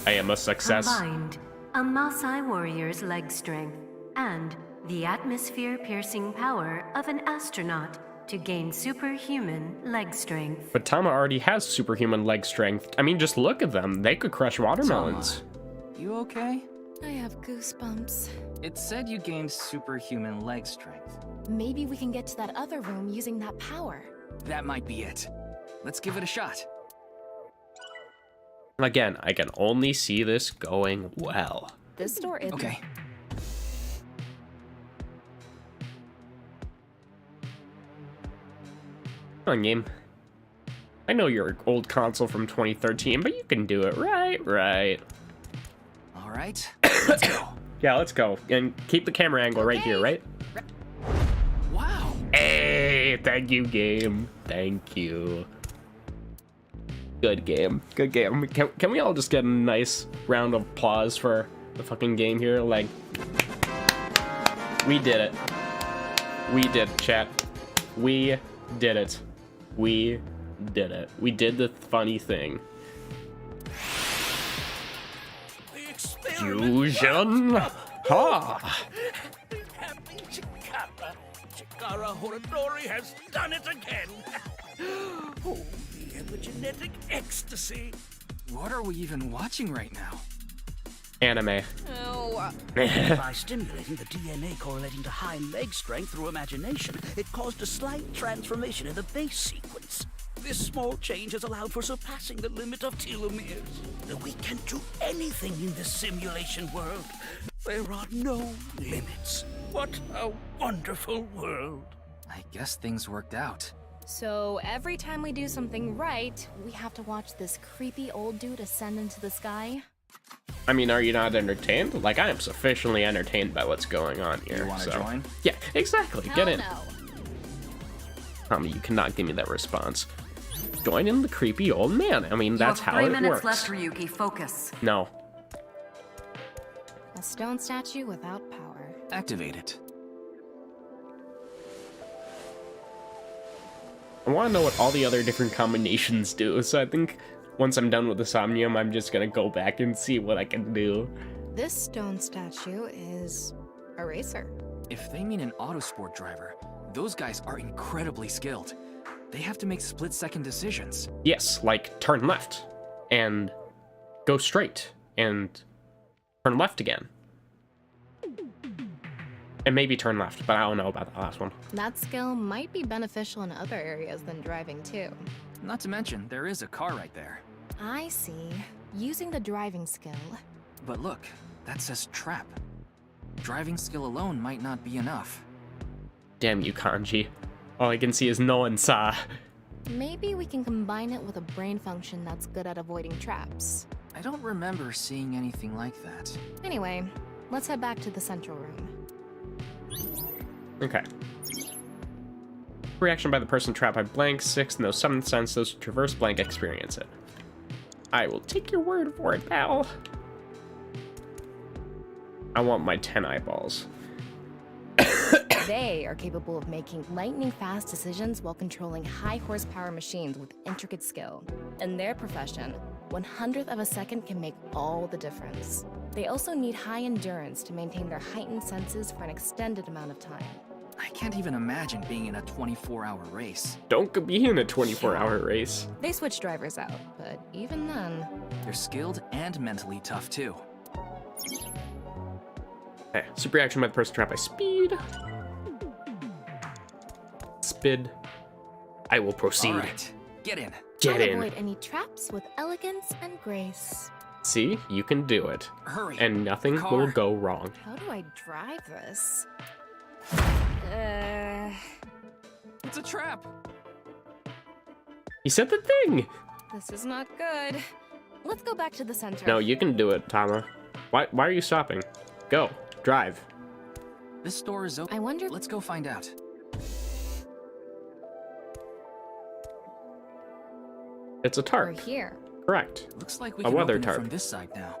I am a success. Combined. A Maasai warrior's leg strength and the atmosphere-piercing power of an astronaut to gain superhuman leg strength. But Tama already has superhuman leg strength. I mean, just look at them. They could crush watermelons. You okay? I have goosebumps. It said you gained superhuman leg strength. Maybe we can get to that other room using that power. That might be it. Let's give it a shot. Again, I can only see this going well. This door is... Okay. Come on, game. I know you're an old console from 2013, but you can do it. Right. All right. Let's go. Yeah, let's go. And keep the camera angle right here, right? Wow. Hey, thank you, game. Thank you. Good game. Good game. Can we all just get a nice round of applause for the fucking game here? Like, we did it. We did it, chat. We did it. We did it. We did the funny thing. Fusion! Ha! Happy Chikara. Chikara Horadori has done it again. Oh, the epigenetic ecstasy. What are we even watching right now? Anime. Oh, By stimulating the DNA correlating to high leg strength through imagination, it caused a slight transformation in the base sequence. This small change has allowed for surpassing the limit of telomeres. We can do anything in this simulation world. There are no limits. What a wonderful world. I guess things worked out. so every time we do something right, we have to watch this creepy old dude ascend into the sky? I mean, are you not entertained? Like, I am sufficiently entertained by what's going on here. You wanna so. join? Yeah, exactly. Get in. No. Tommy, you cannot give me that response. Join in the creepy old man. I mean, that's how it works. You have 3 minutes left, Ryuki. Focus. No. A stone statue without power. Activate it. I want to know what all the other different combinations do, so I think once I'm done with the Somnium, I'm just gonna go back and see what I can do. This stone statue is a racer. If they mean an autosport driver, those guys are incredibly skilled. They have to make split-second decisions. Yes, like turn left, and go straight, and turn left again. And maybe turn left, but I don't know about the last one. That skill might be beneficial in other areas than driving too. Not to mention, there is a car right there. I see. Using the driving skill. But look, that says trap. Driving skill alone might not be enough. Damn you, Kanji. All I can see is no one saw. Maybe we can combine it with a brain function that's good at avoiding traps. I don't remember seeing anything like that. Anyway, let's head back to the central room. Okay. Reaction by the person trapped by blank. 6. No 7th sense. Those who traverse blank experience it. I will take your word for it, pal. I want my 10 eyeballs. They are capable of making lightning-fast decisions while controlling high-horsepower machines with intricate skill. In their profession, 1/100th of a second can make all the difference. They also need high endurance to maintain their heightened senses for an extended amount of time. I can't even imagine being in a 24-hour race. Don't be in a 24-hour race. They switch drivers out, but even then... They're skilled and mentally tough, too. Okay, super reaction by the person trapped by speed. Spid. I will proceed. All right, get in. Get I'll in. avoid any traps with elegance and grace. See, you can do it. Hurry. And nothing Car. will go wrong. How do I drive this? It's a trap. He said the thing. This is not good. Let's go back to the center. No, you can do it, Tama. Why are you stopping? Go. Drive. This door is open. I wonder... Let's go find out. It's a We're tarp. here. Correct. Looks like we A can weather open it tarp. from this side now.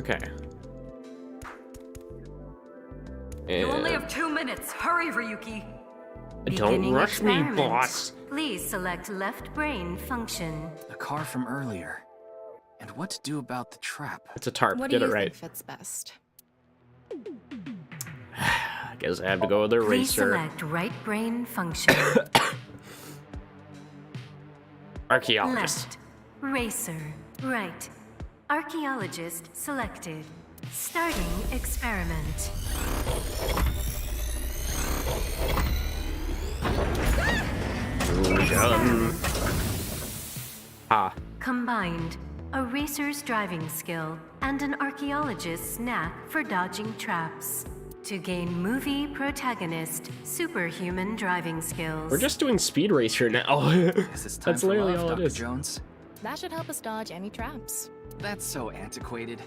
Okay. You only have 2 minutes. Hurry, Ryuki. Don't Beginning rush me, experiment. boss. Please select left brain function. The car from earlier. And what to do about the trap? It's a tarp. What do Get you it right. think fits best? I guess I have to go with the Please racer. select right brain function. Archaeologist. Left. Racer. Right. Archaeologist selected. Starting experiment. Done. Ah. Combined. A racer's driving skill and an archaeologist's knack for dodging traps. To gain movie protagonist superhuman driving skills. We're just doing Speed Racer now. Guess it's time That's for literally love, all it Dr. is. Jones. That should help us dodge any traps. That's so antiquated.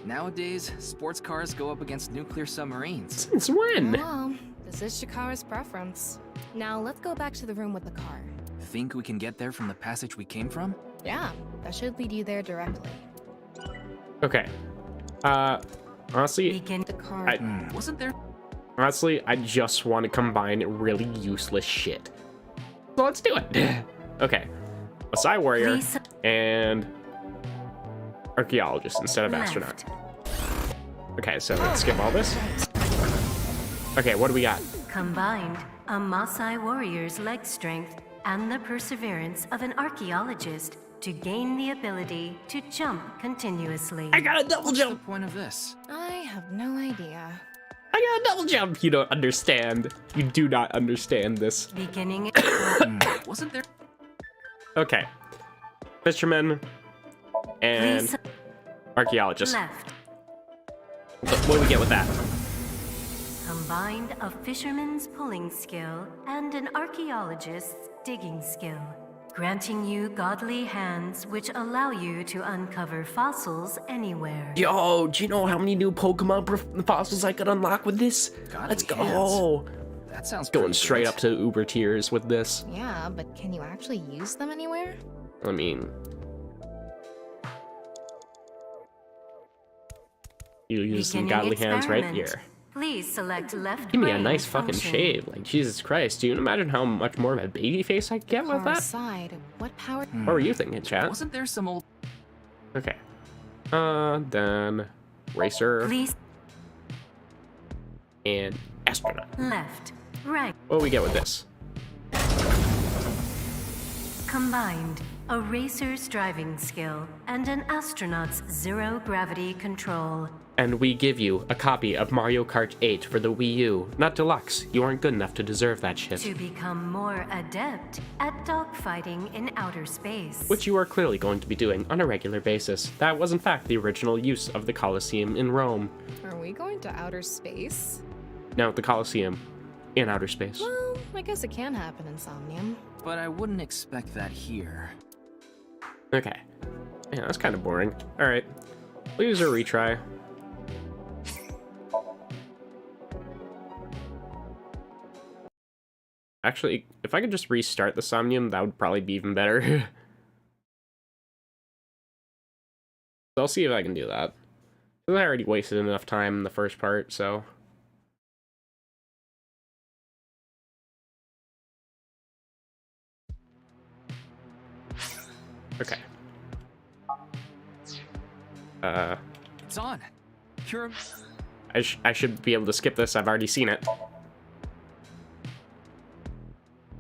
Nowadays, sports cars go up against nuclear submarines. Since when? Well, this is Shikara's preference. Now let's go back to the room with the car. Think we can get there from the passage we came from? Yeah, that should lead you there directly. Okay. Honestly, Begin The car... Wasn't there? honestly, I just want to combine really useless shit. So let's do it. Okay. A Psy Warrior Please- and Archaeologist instead of Astronaut. left. Okay, so let's skip all this. Okay, what do we got? Combined, a Maasai warrior's leg strength and the perseverance of an archaeologist to gain the ability to jump continuously. I got a double What's the jump! point of this? I have no idea. I got a double jump! You don't understand. You do not understand this. Beginning. Wasn't there? Okay. Fisherman and Please Archaeologist. left. What do we get with that? Combined a fisherman's pulling skill and an archaeologist's digging skill, granting you godly hands which allow you to uncover fossils anywhere. Yo, do you know how many new Pokemon fossils I could unlock with this? Godly Let's go. hands. That sounds Going pretty straight great. up to Uber tiers with this. Yeah, but can you actually use them anywhere? I mean, you use some Beginning godly hands right experiment. here. Please select left Give me a brain nice fucking function. shave. Like, Jesus Christ. Do you imagine how much more of a baby face I could get with Power that? side. What power? What were you thinking, chat? Wasn't there some old... Okay. Then racer Please and astronaut. left, right. What do we get with this? Combined, a racer's driving skill and an astronaut's zero gravity control. And we give you a copy of Mario Kart 8 for the Wii U. Not deluxe. You aren't good enough to deserve that shit. To become more adept at dogfighting in outer space. Which you are clearly going to be doing on a regular basis. That was in fact the original use of the Colosseum in Rome. Are we going to outer space? Now the Colosseum in outer space. Well, I guess it can happen in Somnium. But I wouldn't expect that here. Okay. Yeah, that's kind of boring. Alright. We'll use a retry. Actually, if I could just restart the Somnium, that would probably be even better. So I'll see if I can do that. 'Cause I already wasted enough time in the first part, so... Okay. It's on. You're... I should be able to skip this. I've already seen it.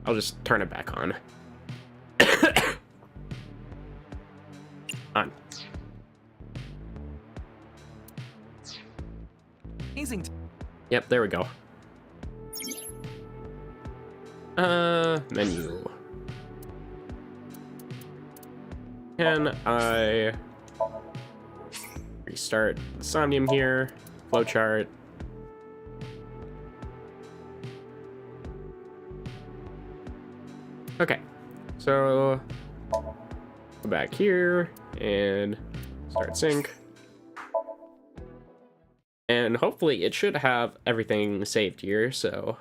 I'll just turn it back on. On. Amazing. Yep, there we go. Menu. Can I restart the Somnium here? Flowchart. Okay, so go back here and start sync. And hopefully it should have everything saved here, so...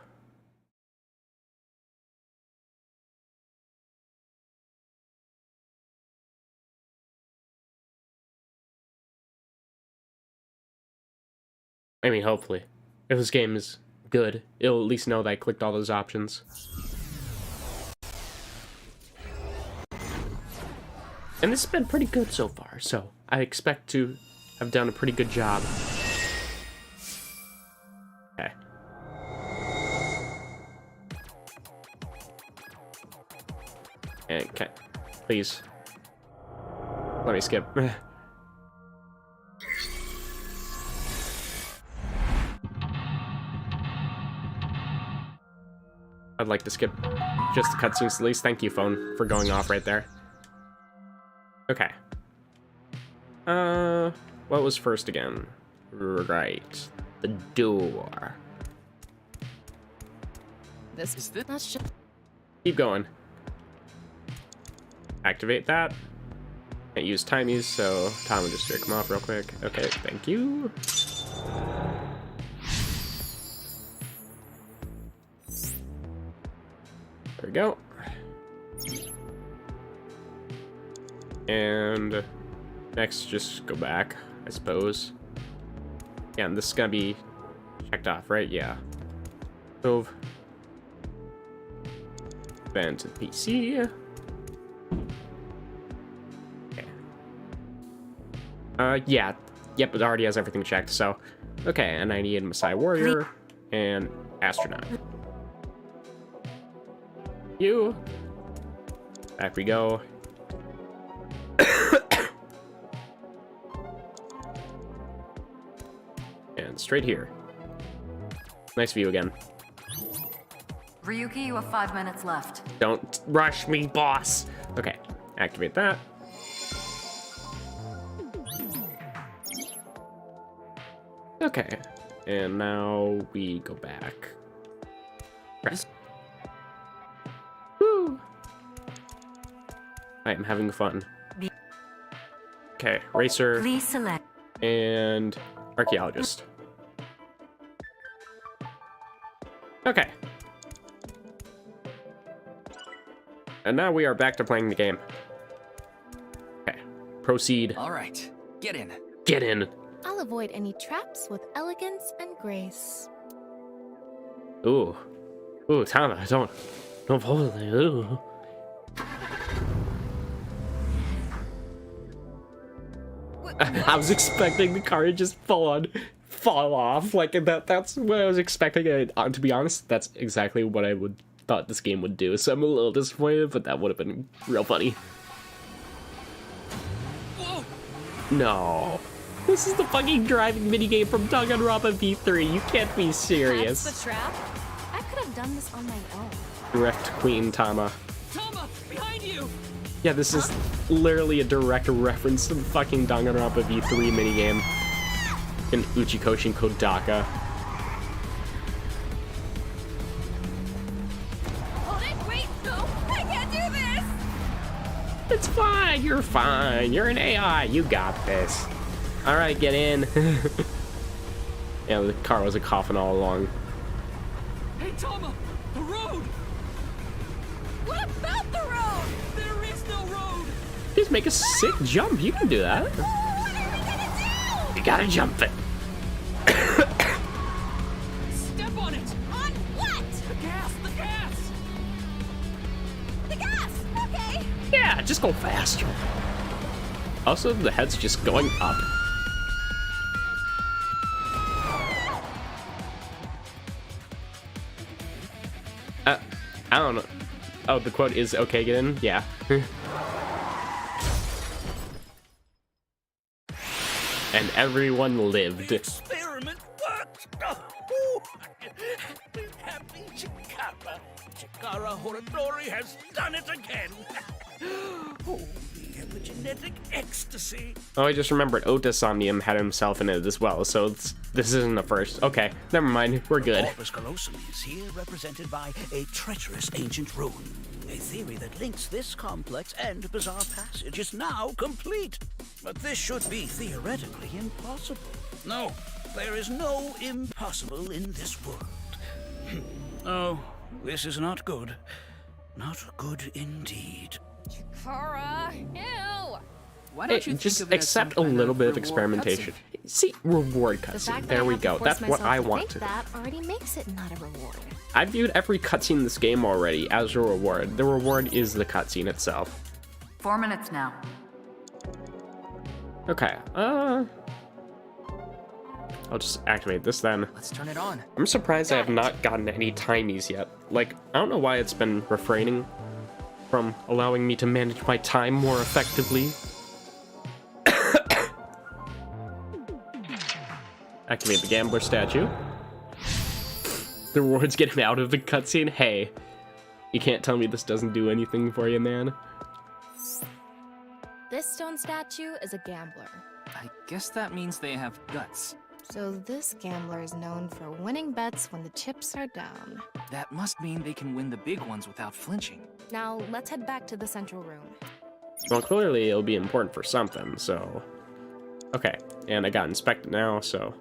I mean, hopefully. If this game is good, it'll at least know that I clicked all those options. And this has been pretty good so far, so I expect to have done a pretty good job. Okay. And okay, please. Let me skip. I'd like to skip just the cutscenes at least. Thank you, phone, for going off right there. Okay. What was first again? Right. The door. This Is this... that's just Keep going. Activate that. Can't use timies, so Tom will just come off real quick. Okay, thank you. There we go. And next, just go back, I suppose. Yeah, and this is gonna be checked off, right? Yeah. Move. Then to the PC. Okay. Yeah. Yep, it already has everything checked, so... Okay, and I need Messiah Warrior and Astronaut. You. Back we go. And straight here. Nice view again. Ryuki, you have 5 minutes left. Don't rush me, boss. Okay, activate that. Okay, and now we go back. Press. Woo! I am having fun. Okay, racer Please select. and archaeologist. Okay, and now we are back to playing the game. Okay, proceed. All right, get in. Get in. I'll avoid any traps with elegance and grace. Ooh. Ooh, Tama, don't hold it. Ooh. I was expecting the car to just fall off. Like that's what I was expecting. To be honest, that's exactly what I thought this game would do. So I'm a little disappointed, but that would have been real funny. Whoa. No. This is the fucking driving minigame from Danganronpa V3. You can't be serious. That's the trap? I could have done this on my own. Direct Queen Tama. Tama, behind you! Yeah, this is literally a direct reference to the fucking Danganronpa V3 minigame in Uchikoshin Kodaka. Hold it! Wait! No! I can't do this! It's fine, you're fine. You're an AI, you got this. Alright, get in. Yeah, the car was a coffin all along. Hey, Tama! The road! What about the road? There is no road! Just make a sick jump, you can do that. What are we gonna do? You gotta jump it. Step on it! On what? The gas! The gas! The gas! Okay. Yeah, just go faster. Also, the head's just going up. I don't know. Oh, the quote is okay, get in? Yeah. And everyone lived. The experiment worked. Oh, happy Chikara. Chikara Horadori has done it again. Oh, the epigenetic ecstasy. Oh, I just remembered Otis Omnium had himself in it as well, so this isn't the first. Okay, never mind, we're good. Corpus callosum is here represented by a treacherous ancient rune. A theory that links this complex and bizarre passage is now complete. But this should be theoretically impossible. No, there is no impossible in this world. Oh, this is not good. Not good indeed. Chikara, ew. Why Hey, don't you just think of it as accept a some kind little of bit of reward experimentation. cutscene? See, reward The cutscene. fact that There I we have to go. force That's what myself I to want think that already makes it not a reward. I viewed every cutscene in this game already as a reward. The reward is the cutscene itself. 4 minutes now. Okay, I'll just activate this then. Let's turn it on. I'm surprised I have not gotten any timies yet. Like, I don't know why it's been refraining from allowing me to manage my time more effectively. Activate the gambler statue. The reward's getting out of the cutscene. Hey, you can't tell me this doesn't do anything for you, man. This stone statue is a gambler. I guess that means they have guts. So this gambler is known for winning bets when the chips are down. That must mean they can win the big ones without flinching. Now, let's head back to the central room. Well, clearly it'll be important for something, so... Okay, and I got inspected now, so...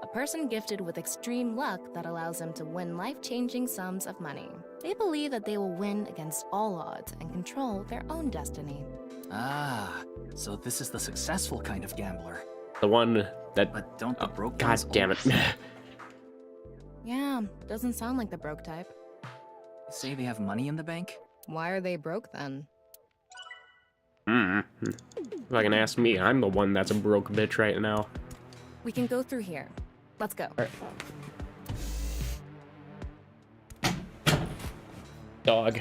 A person gifted with extreme luck that allows them to win life-changing sums of money. They believe that they will win against all odds and control their own destiny. Ah, so this is the successful kind of gambler. The one that... But don't the broke God ones damn it. always- Yeah, doesn't sound like the broke type. Say they have money in the bank? Why are they broke then? If I can ask me, I'm the one that's a broke bitch right now. We can go through here. Let's go. Alright. Dog.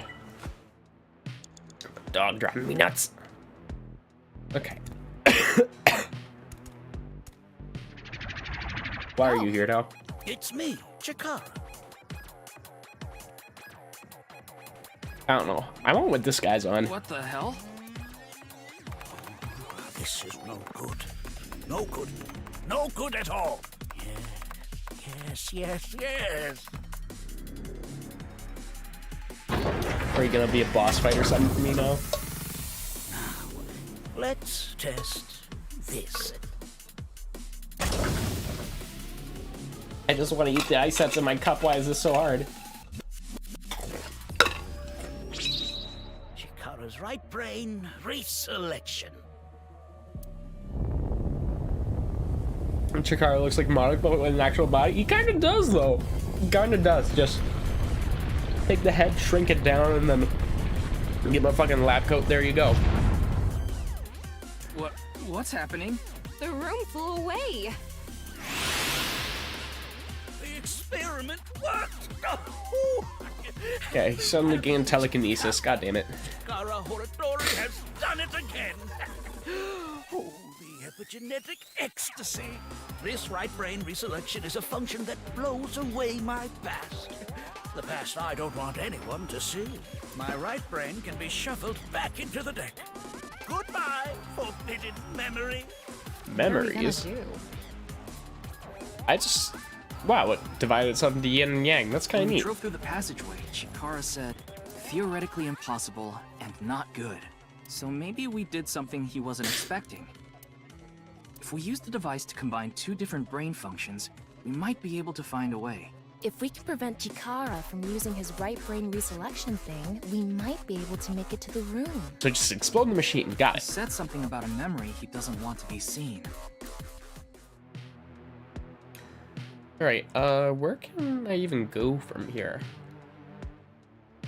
Dog driving me nuts. Okay. Why are you here now? It's me, Chikara. I don't know. I want what this guy's on. What the hell? This is no good. No good. No good at all. Yes. Are you gonna be a boss fight or something for me now? Let's test this. I just want to eat the ice that's in my cup. Why is this so hard? right brain reselection. Chikara looks like Monarch, but with an actual body. He kind of does, though. He kind of does. Just take the head, shrink it down, and then get my fucking lab coat. There you go. What's happening? The room flew away. The experiment worked! Okay, he suddenly gained telekinesis. God damn it. Chikara Horatori has done it again! Oh, the epigenetic ecstasy! This right brain reselection is a function that blows away my past. The past I don't want anyone to see. My right brain can be shuffled back into the deck. Goodbye, forbidden memory. Memories? I just... Wow, it divided itself into yin and yang. That's kind of When we neat. drove through the passageway, Chikara said, theoretically impossible and not good. So maybe we did something he wasn't expecting. If we use the device to combine two different brain functions, we might be able to find a way. If we can prevent Chikara from using his right brain reselection thing, we might be able to make it to the room. So just explode the machine. Got He it. said something about a memory he doesn't want to be seen. Alright, where can I even go from here?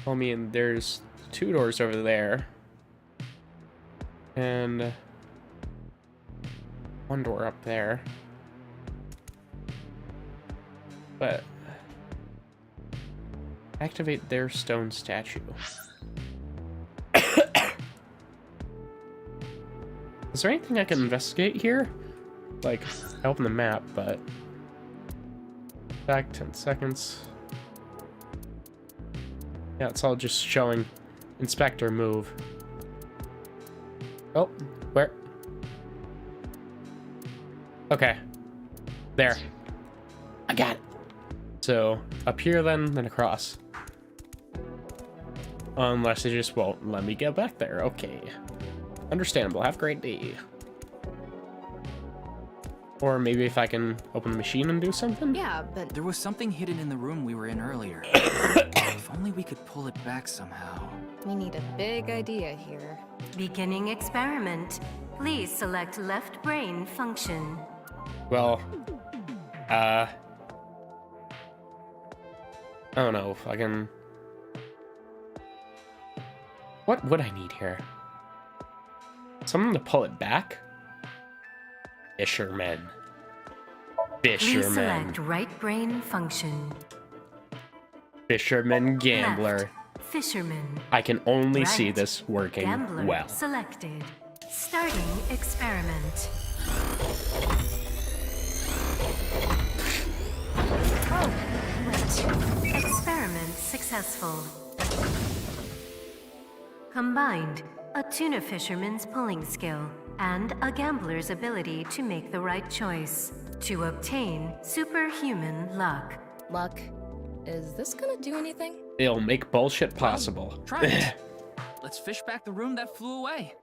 I mean, there's 2 doors over there. And 1 door up there. But activate their stone statue. Is there anything I can investigate here? Like, I open the map, but back 10 seconds. Yeah, it's all just showing inspector move. Oh, where? Okay. There. I got it. So, up here then across. Unless they just won't let me get back there. Okay. Understandable. Have a great day. Or maybe if I can open the machine and do something? Yeah, but There was something hidden in the room we were in earlier. If only we could pull it back somehow. We need a big idea here. Beginning experiment. Please select left brain function. Well, I don't know if I can... What would I need here? Something to pull it back? Fisherman. Please Fisherman. select right brain function. Fisherman gambler. Left. Fisherman. I can only Right. see this working Gambler well. selected. Starting experiment. Oh, wait. Experiment successful. Combined, a tuna fisherman's pulling skill and a gambler's ability to make the right choice to obtain superhuman luck. luck. Is this gonna do anything? It'll make bullshit possible. Try it. Let's fish back the room that flew away.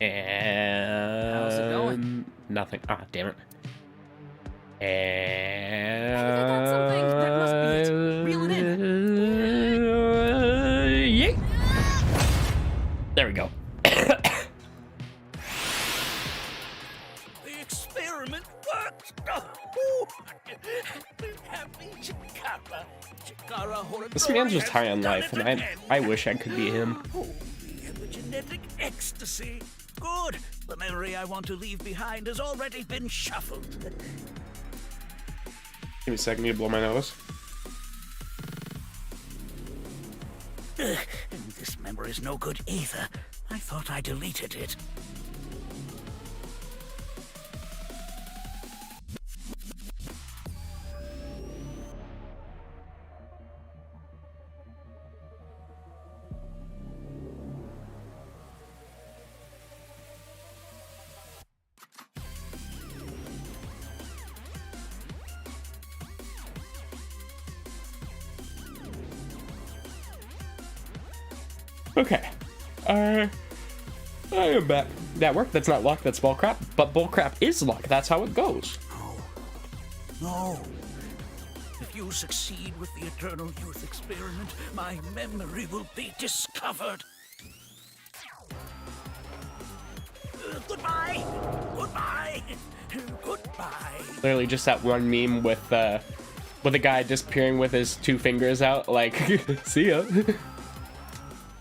And How's it going? Nothing. Ah, damn it. I got something. That must be it. Reel it in. Yeet. There we go. The experiment worked! Oh, happy Chikara. Chikara Horatori This man's just has high on done life, it and again. I wish I could be him. Oh, the epigenetic ecstasy. Good. The memory I want to leave behind has already been shuffled. Give me a second, I need to blow my nose. This memory's no good either. I thought I deleted it. Okay. I am back. That worked. That's not luck. That's bullcrap. But bullcrap is luck. That's how it goes. No. If If you succeed with the Eternal Youth experiment, my memory will be discovered. Goodbye! Goodbye! Goodbye! Literally just that one meme with a guy disappearing with his 2 fingers out, like, see ya.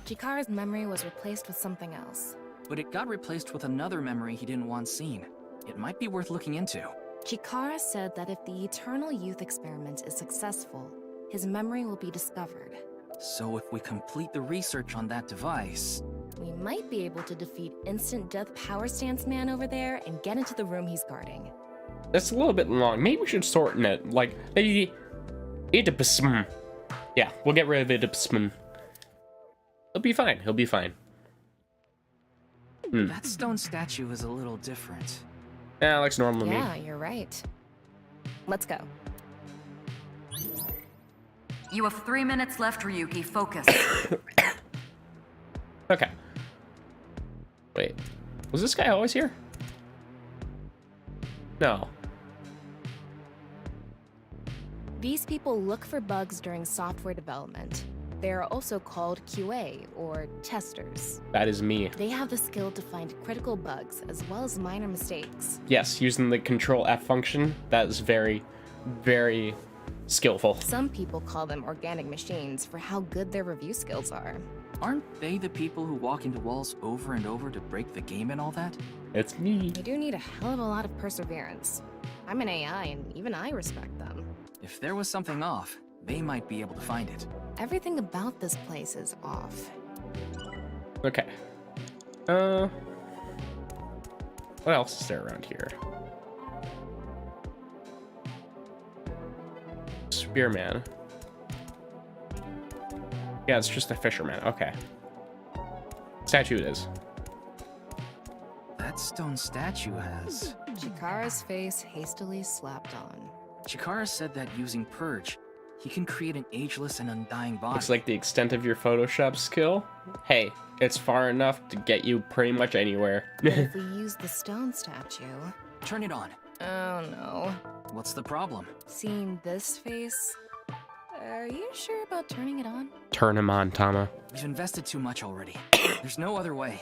Chikara's memory was replaced with something else. But it got replaced with another memory he didn't want seen. It might be worth looking into. Chikara said that if the Eternal Youth experiment is successful, his memory will be discovered. So if we complete the research on that device... we might be able to defeat Instant Death Power Stance Man over there and get into the room he's guarding. That's a little bit long. Maybe we should shorten it. Like, maybe... Yeah, we'll get rid of Idipsman. He'll be fine. He'll be fine. That stone statue is a little different. Yeah, looks normal to me. Yeah, you're right. Let's go. You have 3 minutes left, Ryuki. Focus. Okay. Wait. Was this guy always here? No. These people look for bugs during software development. They are also called QA, or testers. That is me. They have the skill to find critical bugs, as well as minor mistakes. Yes, using the Control F function, that is very, very skillful. Some people call them organic machines for how good their review skills are. Aren't they the people who walk into walls over and over to break the game and all that? It's me. You do need a hell of a lot of perseverance. I'm an AI, and even I respect them. If there was something off, they might be able to find it. Everything about this place is off. Okay. What else is there around here? Spearman. Yeah, it's just a fisherman. Okay. Statue it is. That stone statue has... Chikara's face hastily slapped on. Chikara said that using Purge, he can create an ageless and undying body. Looks like the extent of your Photoshop skill. Hey, it's far enough to get you pretty much anywhere. But if we use the stone statue... Turn it on. Oh no. What's the problem? Seeing this face... Are you sure about turning it on? Turn him on, Tama. We've invested too much already. There's no other way.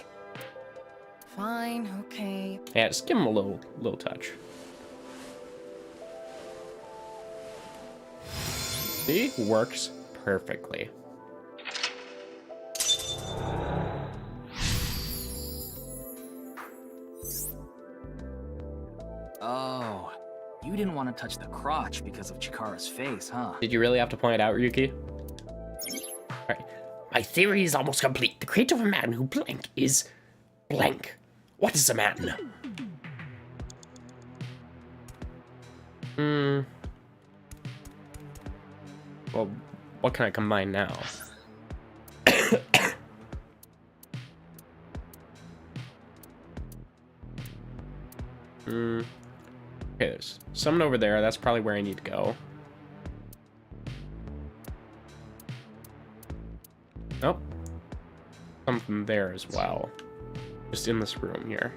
Fine, okay. Yeah, just give him a little touch. See? Works perfectly. Oh, you didn't want to touch the crotch because of Chikara's face, huh? Did you really have to point it out, Ryuki? Alright. My theory is almost complete. The creator of a man who blank is blank. What is a man? Well, what can I combine now? Okay, there's someone over there. That's probably where I need to go. Nope. Something there as well. Just in this room here.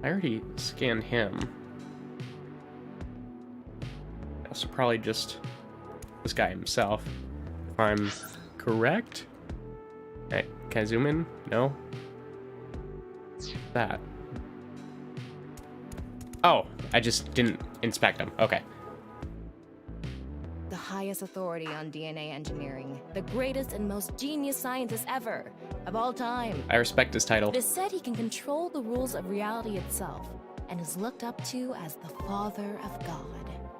I already scanned him. So probably just this guy himself, if I'm correct. Okay, can I zoom in? No. That. Oh, I just didn't inspect him. Okay. The highest authority on DNA engineering. The greatest and most genius scientist ever, of all time. I respect his title. It is said he can control the rules of reality itself, and is looked up to as the Father of God.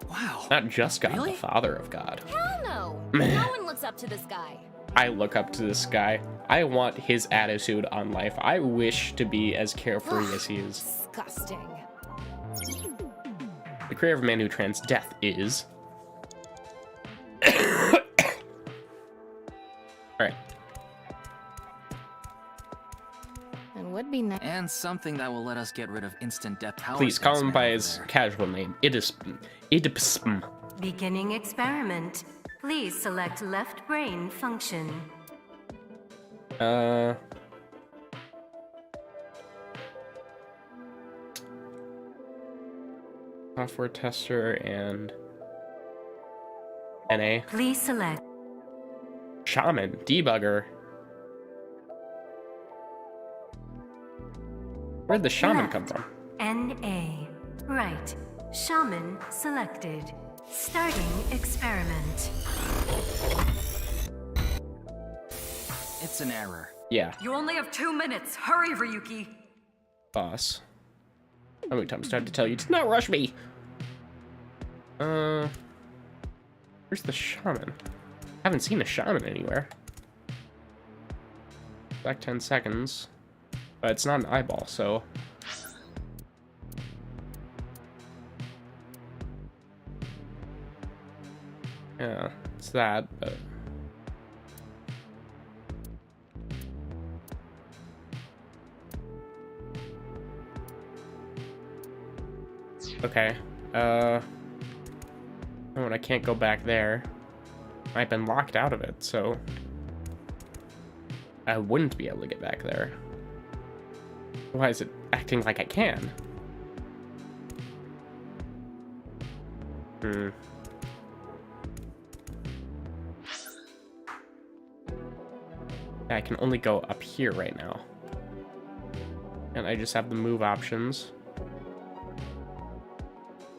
Wow. Not just God, Really? the Father of God. Hell no! No one looks up to this guy. I look up to this guy. I want his attitude on life. I wish to be as carefree as he is. Disgusting. The creator of man who trans death is... Alright. And would be nice. And something that will let us get rid of instant death power. Please call him stance by man his over there. casual name. Idipsm. Beginning experiment. Please select left brain function. Software tester and NA. Please select. Shaman. Debugger. Where'd the shaman Left. come from? NA. Right. Shaman selected. Starting experiment. It's an error. Yeah. You only have 2 minutes. Hurry, Ryuki. Boss. How many times do I have to tell you to not rush me? Where's the shaman? I haven't seen a shaman anywhere. Back 10 seconds. But it's not an eyeball, so... Yeah, it's that, but... Okay, oh, and I can't go back there. I've been locked out of it, so... I wouldn't be able to get back there. Why is it acting like I can? I can only go up here right now. And I just have the move options.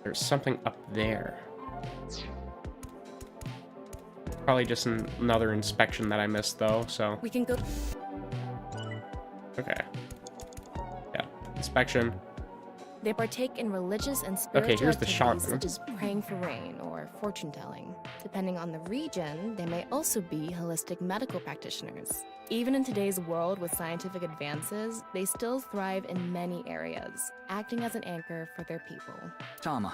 There's something up there. Probably just another inspection that I missed though, so... We can go. Okay. Yeah, inspection. They partake in religious and spiritual here's the activities shaman. such as praying for rain or fortune telling. Depending on the region, they may also be holistic medical practitioners. Even in today's world with scientific advances, they still thrive in many areas, acting as an anchor for their people. Tama,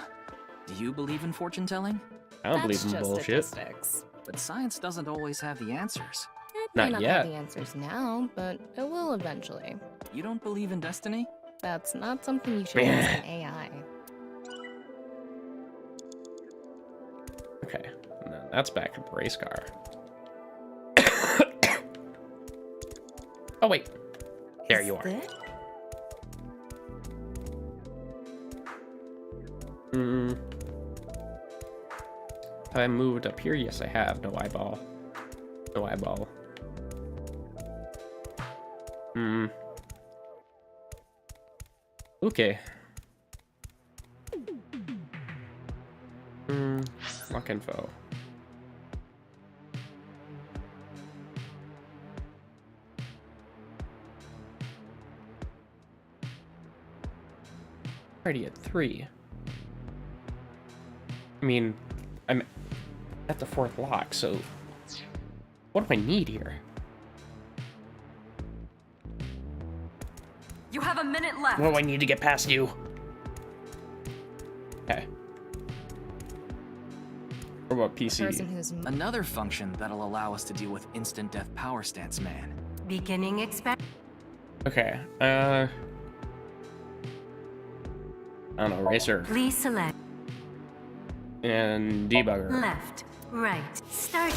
do you believe in fortune telling? I don't That's believe in just bullshit. statistics. But science doesn't always have the answers. It Not may not yet. have the answers now, but it will eventually. You don't believe in destiny? That's not something you should ask an AI. Okay, and then that's back to race car. Oh wait, there you are. This? Have I moved up here? Yes, I have. No eyeball. No eyeball. Okay. Lock info. Already at 3. I mean, I'm at the 4th lock, so what do I need here? You have a minute left. What do I need to get past you? Okay. What about Person PC? who's Another function that'll allow us to deal with instant death power stance man. Beginning experiment. Okay, I don't know, racer Please select. and debugger. Left. Right. Start.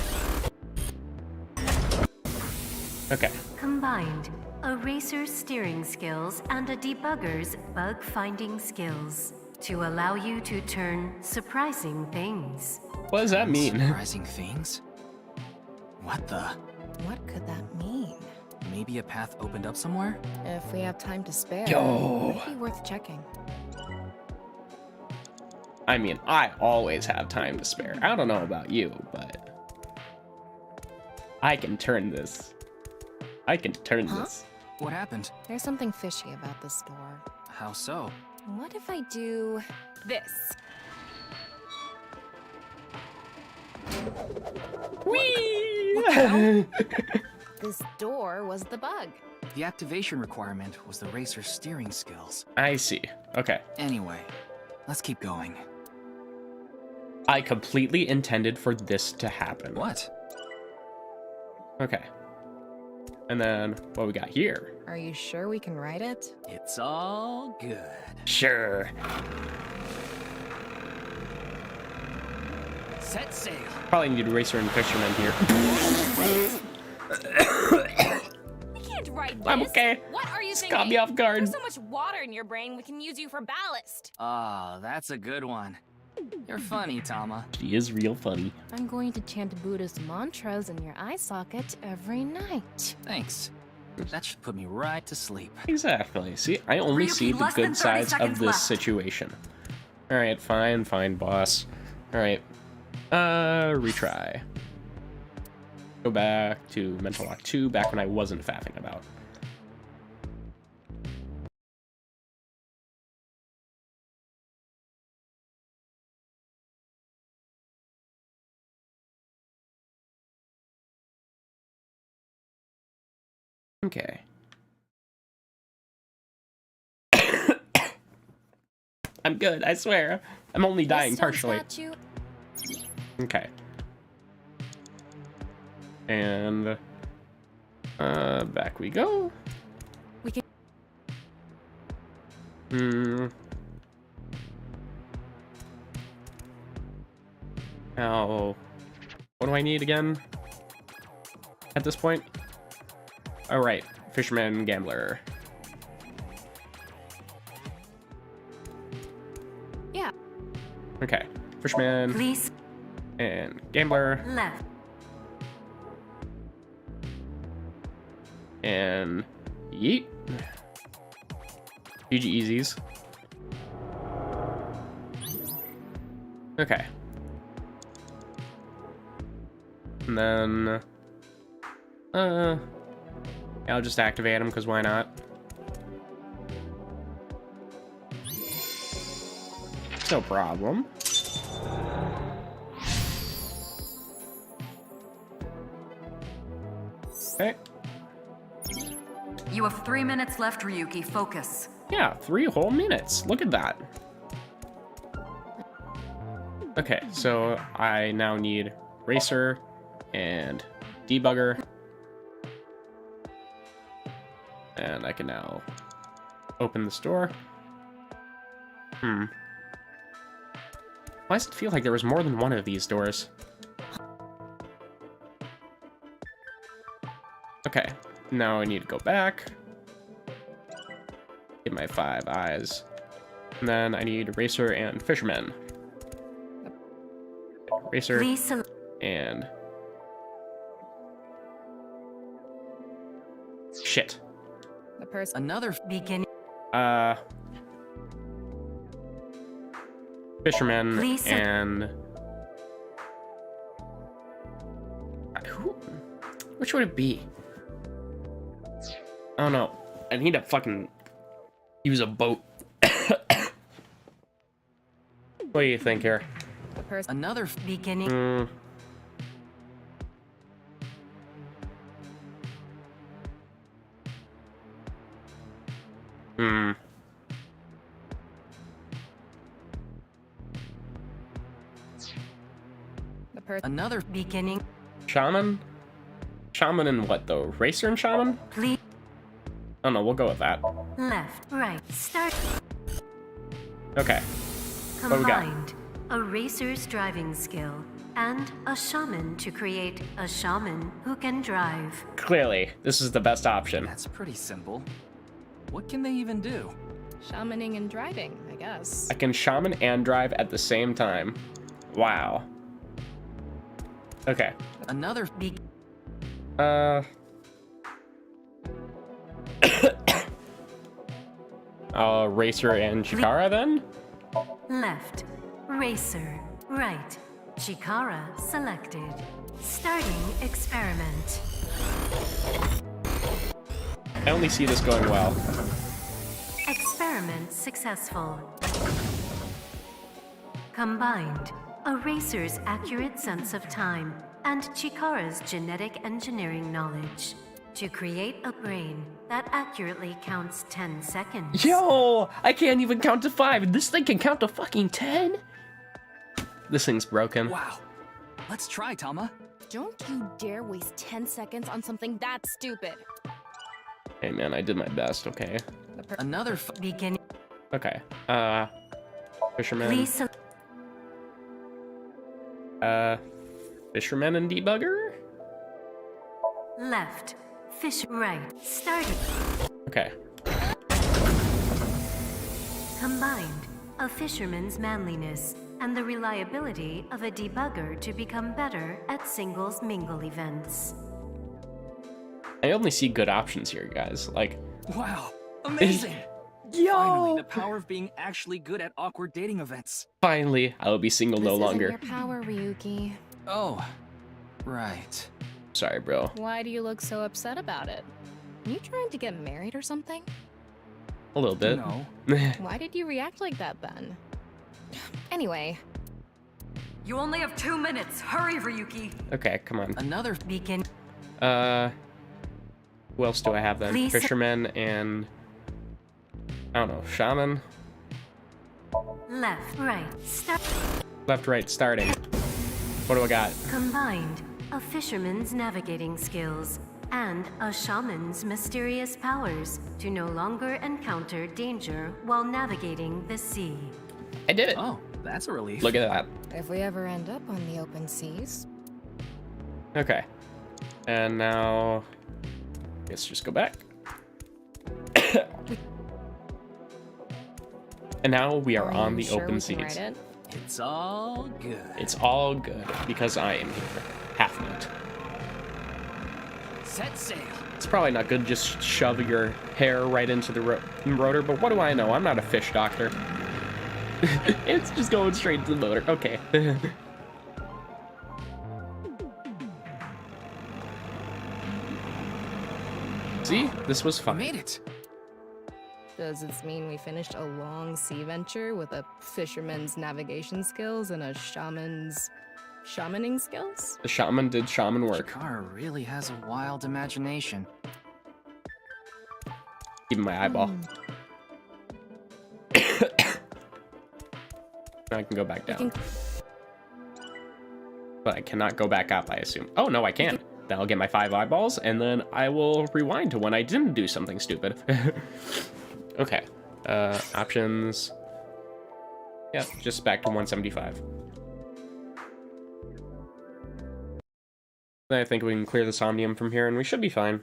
Okay, Combined. A racer's steering skills and a debugger's bug-finding skills to allow you to turn surprising things. what does that mean? Surprising things? What the? What could that mean? Maybe a path opened up somewhere? If we have time to spare, Yo. it might be worth checking. I mean, I always have time to spare. I don't know about you, but I can turn this. I can turn this. What happened? There's something fishy about this door. How so? What if I do this? Whee! This door was the bug. The activation requirement was the racer's steering skills. I see. Okay. Anyway, let's keep going. I completely intended for this to happen. What? Okay. And then what we got here? Are you sure we can ride it? It's all good. Sure. Set sail. Probably need a racer and fisherman here. We can't ride this. I'm okay. What are you Just thinking? caught me off guard. There's so much water in your brain, we can use you for ballast. Ah, that's a good one. You're funny, Tama. She is real funny. I'm going to chant Buddhist mantras in your eye socket every night. Thanks. That should put me right to sleep. Exactly. See, I only Ryuki, see the less than good 30 sides of seconds this left. situation. Alright, fine, boss. Alright. Retry. Go back to Mental Lock 2, back when I wasn't faffing about. Okay. I'm good, I swear. I'm only dying This stone partially. statue- Okay. And back we go. We can- Now, what do I need again? At this point? All right, fisherman, gambler. Yeah. Okay, fisherman Please, and gambler left. and yeet. GG easies. Okay. And then, I'll just activate him because why not? No problem. Okay. You have 3 minutes left, Ryuki. Focus. Yeah, 3 whole minutes. Look at that. Okay, so I now need Racer and Debugger. And I can now open this door. Why does it feel like there was more than one of these doors? Okay, now I need to go back. Get my 5 eyes. And then I need Racer and Fisherman. Racer Please select. and... Shit. The person. Another Begin. Fisherman Please, sir. and... Which would it be? I don't know. I need to fucking use a boat. What do you think here? The person. Another Beginning. The person. another Beginning. Shaman? Shaman and what though? Racer and Shaman? Please. I don't know, we'll go with that. Left. Right. Start. Okay. What we got? Combined. A racer's driving skill and a shaman to create a shaman who can drive. Clearly, this is the best option. That's pretty simple. What can they even do? Shamaning and driving, I guess. I can Shaman and drive at the same time. Wow. Okay. Another Racer and Chikara then? Left. Racer. Right. Chikara selected. Starting experiment. I only see this going well. Experiment successful. Combined, a racer's accurate sense of time and Chikara's genetic engineering knowledge to create a brain that accurately counts 10 seconds. Yo! I can't even count to 5. This thing can count to fucking 10? This thing's broken. Wow. Let's try, Tama. Don't you dare waste 10 seconds on something that stupid. Hey man, I did my best, okay? Another Beginning. Okay. Fisherman. Please Fisherman and Debugger? left. Fish right. Starting. Okay. Combined, a fisherman's manliness and the reliability of a debugger to become better at singles mingle events. I only see good options here, guys. Like, Wow, amazing! yo! Finally, the power of being actually good at awkward dating events. Finally, I will be single no This longer. isn't your power, Ryuki. Oh, right. Sorry, bro. Why do you look so upset about it? You trying to get married or something? A little bit. No. Why did you react like that then? Anyway, You only have 2 minutes. Hurry, Ryuki. Okay, come on. Another Begin. Who else do I have then? Please. Fisherman and... I don't know, shaman? Left, right, start. Left, right, starting. What do I got? Combined, a fisherman's navigating skills and a shaman's mysterious powers to no longer encounter danger while navigating the sea. I did it! Oh, that's a relief. Look at that. if we ever end up on the open seas, Okay. And now... Let's just go back. And now we are on the sure open we can seas. ride it? It's all good. It's all good because I am here. Half nut. Set sail. It's probably not good to just shove your hair right into the rotor, but what do I know? I'm not a fish doctor. It's just going straight to the motor. Okay. See? This was We fun. made it. Does this mean we finished a long sea venture with a fisherman's navigation skills and a shaman's shamaning skills? The shaman did shaman work. Chikara really has a wild imagination. Even my eyeball. Now I can go back down. But I cannot go back up, I assume. Oh, no, I can. Then I'll get my 5 eyeballs, and then I will rewind to when I didn't do something stupid. Okay. Options. Yeah, just back to 175. Then I think we can clear the somnium from here, and we should be fine.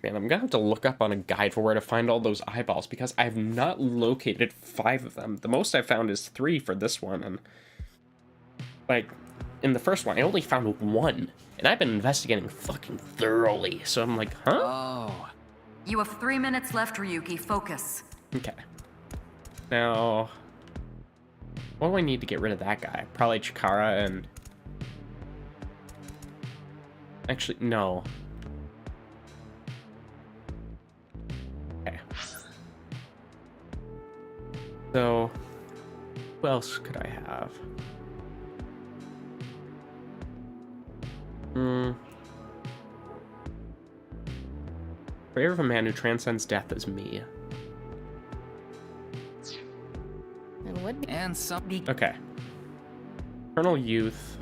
Man, I'm gonna have to look up on a guide for where to find all those eyeballs because I've not located 5 of them. The most I found is 3 for this one, and like in the first one, I only found 1, and I've been investigating fucking thoroughly. So I'm like, huh? Oh. You have 3 minutes left, Ryuki. Focus. Okay. Now, what do I need to get rid of that guy? Probably Chikara and... Actually, no. Okay. So, who else could I have? Prayer of a man who transcends death is me. And would be And some. Okay. Eternal Youth.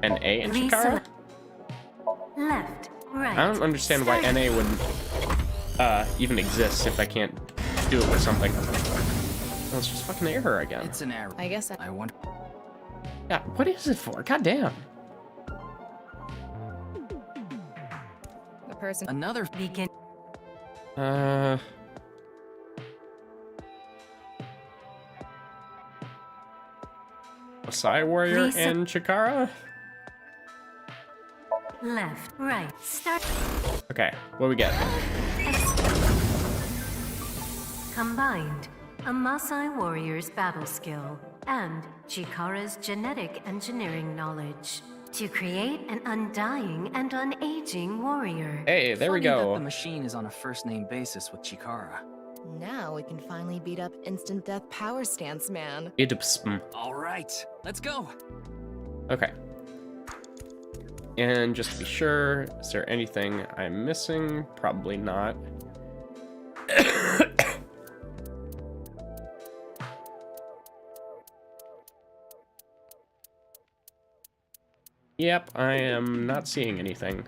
NA and Chikara? Left, right. I don't understand why NA would even exist if I can't do it with something. Let's just fucking air her again. It's an error. I guess I want. Yeah, what is it for? God damn. the person. Another. Begin. Masai Warrior Lisa. and Chikara? Left, right, start. Okay, what do we get? Combined, a Maasai warrior's battle skill and Chikara's genetic engineering knowledge to create an undying and unaging warrior. Hey, there we Funny that go. the machine is on a first-name basis with Chikara. Now we can finally beat up instant death power stance man. All right, let's go. Okay. And just to be sure, is there anything I'm missing? Probably not. Yep, I am not seeing anything.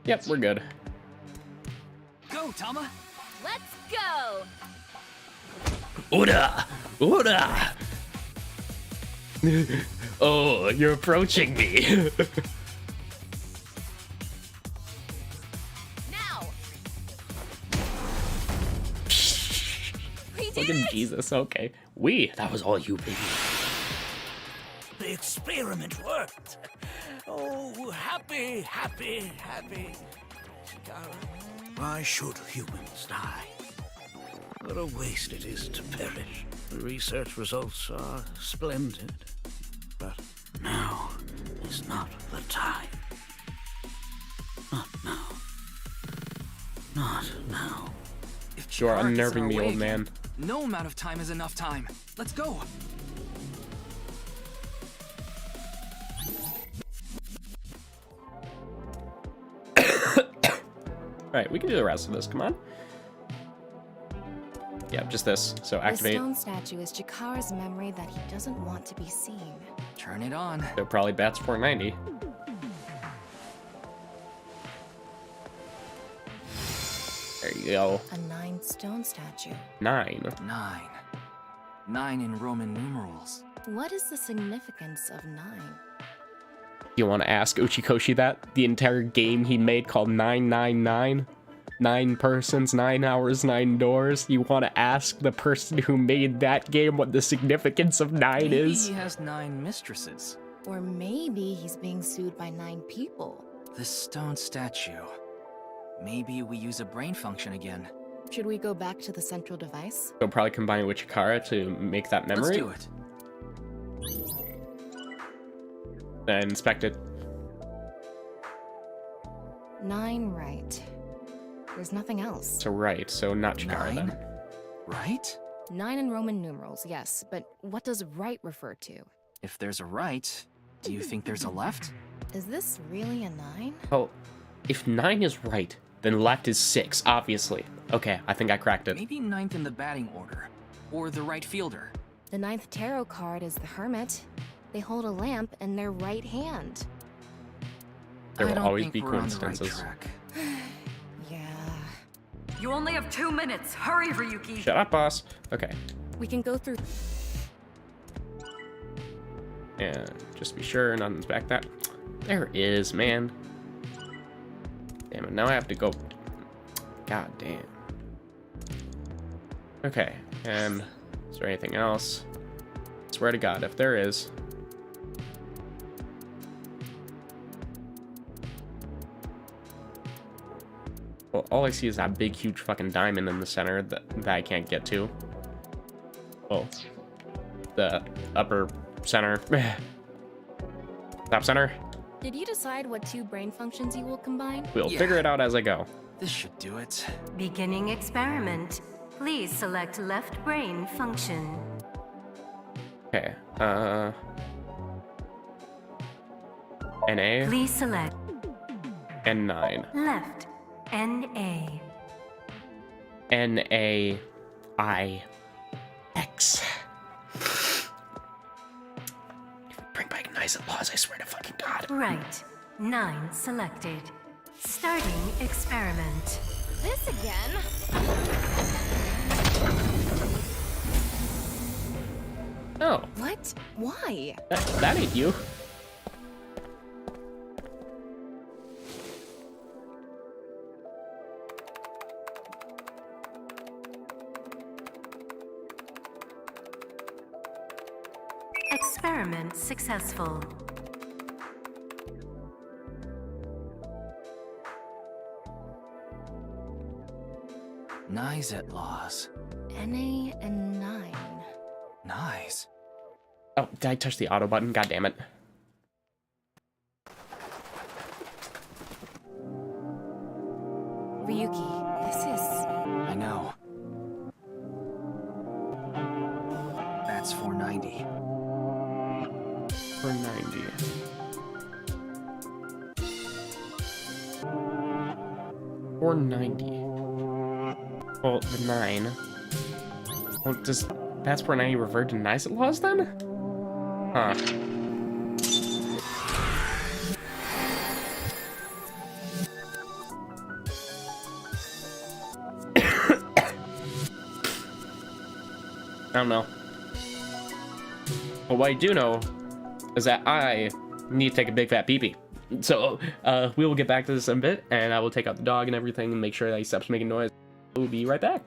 Yep, we're good. go, Tama. Let's go! Oda! Oda! Oh, you're approaching me. Now! We did Fucking it! Jesus, okay. That was all you, baby. The experiment worked. Oh, happy, happy, happy. Chikara, why should humans die? What a waste it is to perish. The research results are splendid. But now is not the time. Not now. Not now. If You are Chikara gets in unnerving our me, way old again, man. No amount of time is enough time. Let's go. Alright, we can do the rest of this, come on. Yeah, just this. So The activate. stone statue is Chikara's memory that he doesn't want to be seen. Turn it on. So probably bats 490. There you go. A 9 stone statue. 9. 9. 9 in Roman numerals. What is the significance of 9? You want to ask Uchikoshi that? The entire game he made called 999? 9 persons, 9 hours, 9 doors? You want to ask the person who made that game what the significance of 9 Maybe is? he has 9 mistresses. Or maybe he's being sued by 9 people. This stone statue. Maybe we use a brain function again. Should we go back to the central device? So probably combine it with Chikara to make that memory. Let's do it. Then inspect it. 9 right. There's nothing else. So right, so not Chikara 9? then. Right? 9 in Roman numerals, yes, but what does right refer to? If there's a right, do you think there's a left? Is this really a 9? Well, if 9 is right, then left is 6, obviously. Okay, I think I cracked it. Maybe 9th in the batting order. Or the right fielder. The 9th tarot card is the Hermit. They hold a lamp in their right hand. There I will don't always think be we're on the right coincidences. track. Yeah. You only have 2 minutes. Hurry, Ryuki. Shut up, boss. Okay. We can go through. And just be sure not to inspect that. There is, man. Damn it, now I have to go. God damn. Okay, and is there anything else? Swear to God, if there is. Well, all I see is that big, huge fucking diamond in the center that I can't get to. Oh. The upper center. Top center. Did you decide what 2 brain functions you will combine? We'll Yeah. figure it out as I go. This should do it. Beginning experiment. Please select left brain function. Okay, NA, Please select N9, left. NA. NAIX. Bring back nice laws, I swear to fucking God. Right. 9 selected. Starting experiment. This again? Oh, What? Why? that ain't you. Experiment successful. Nice at laws. NA and 9. Nice. Oh, did I touch the auto button? God damn it. Ryuki, this is. I know. That's 490. 490. 490. Well, the 9. Well, does that's 490 revert to nice laws then? Huh. I don't know. But what I do know is that I need to take a big fat pee-pee. So, we will get back to this in a bit, and I will take out the dog and everything and make sure that he stops making noise. We'll be right back.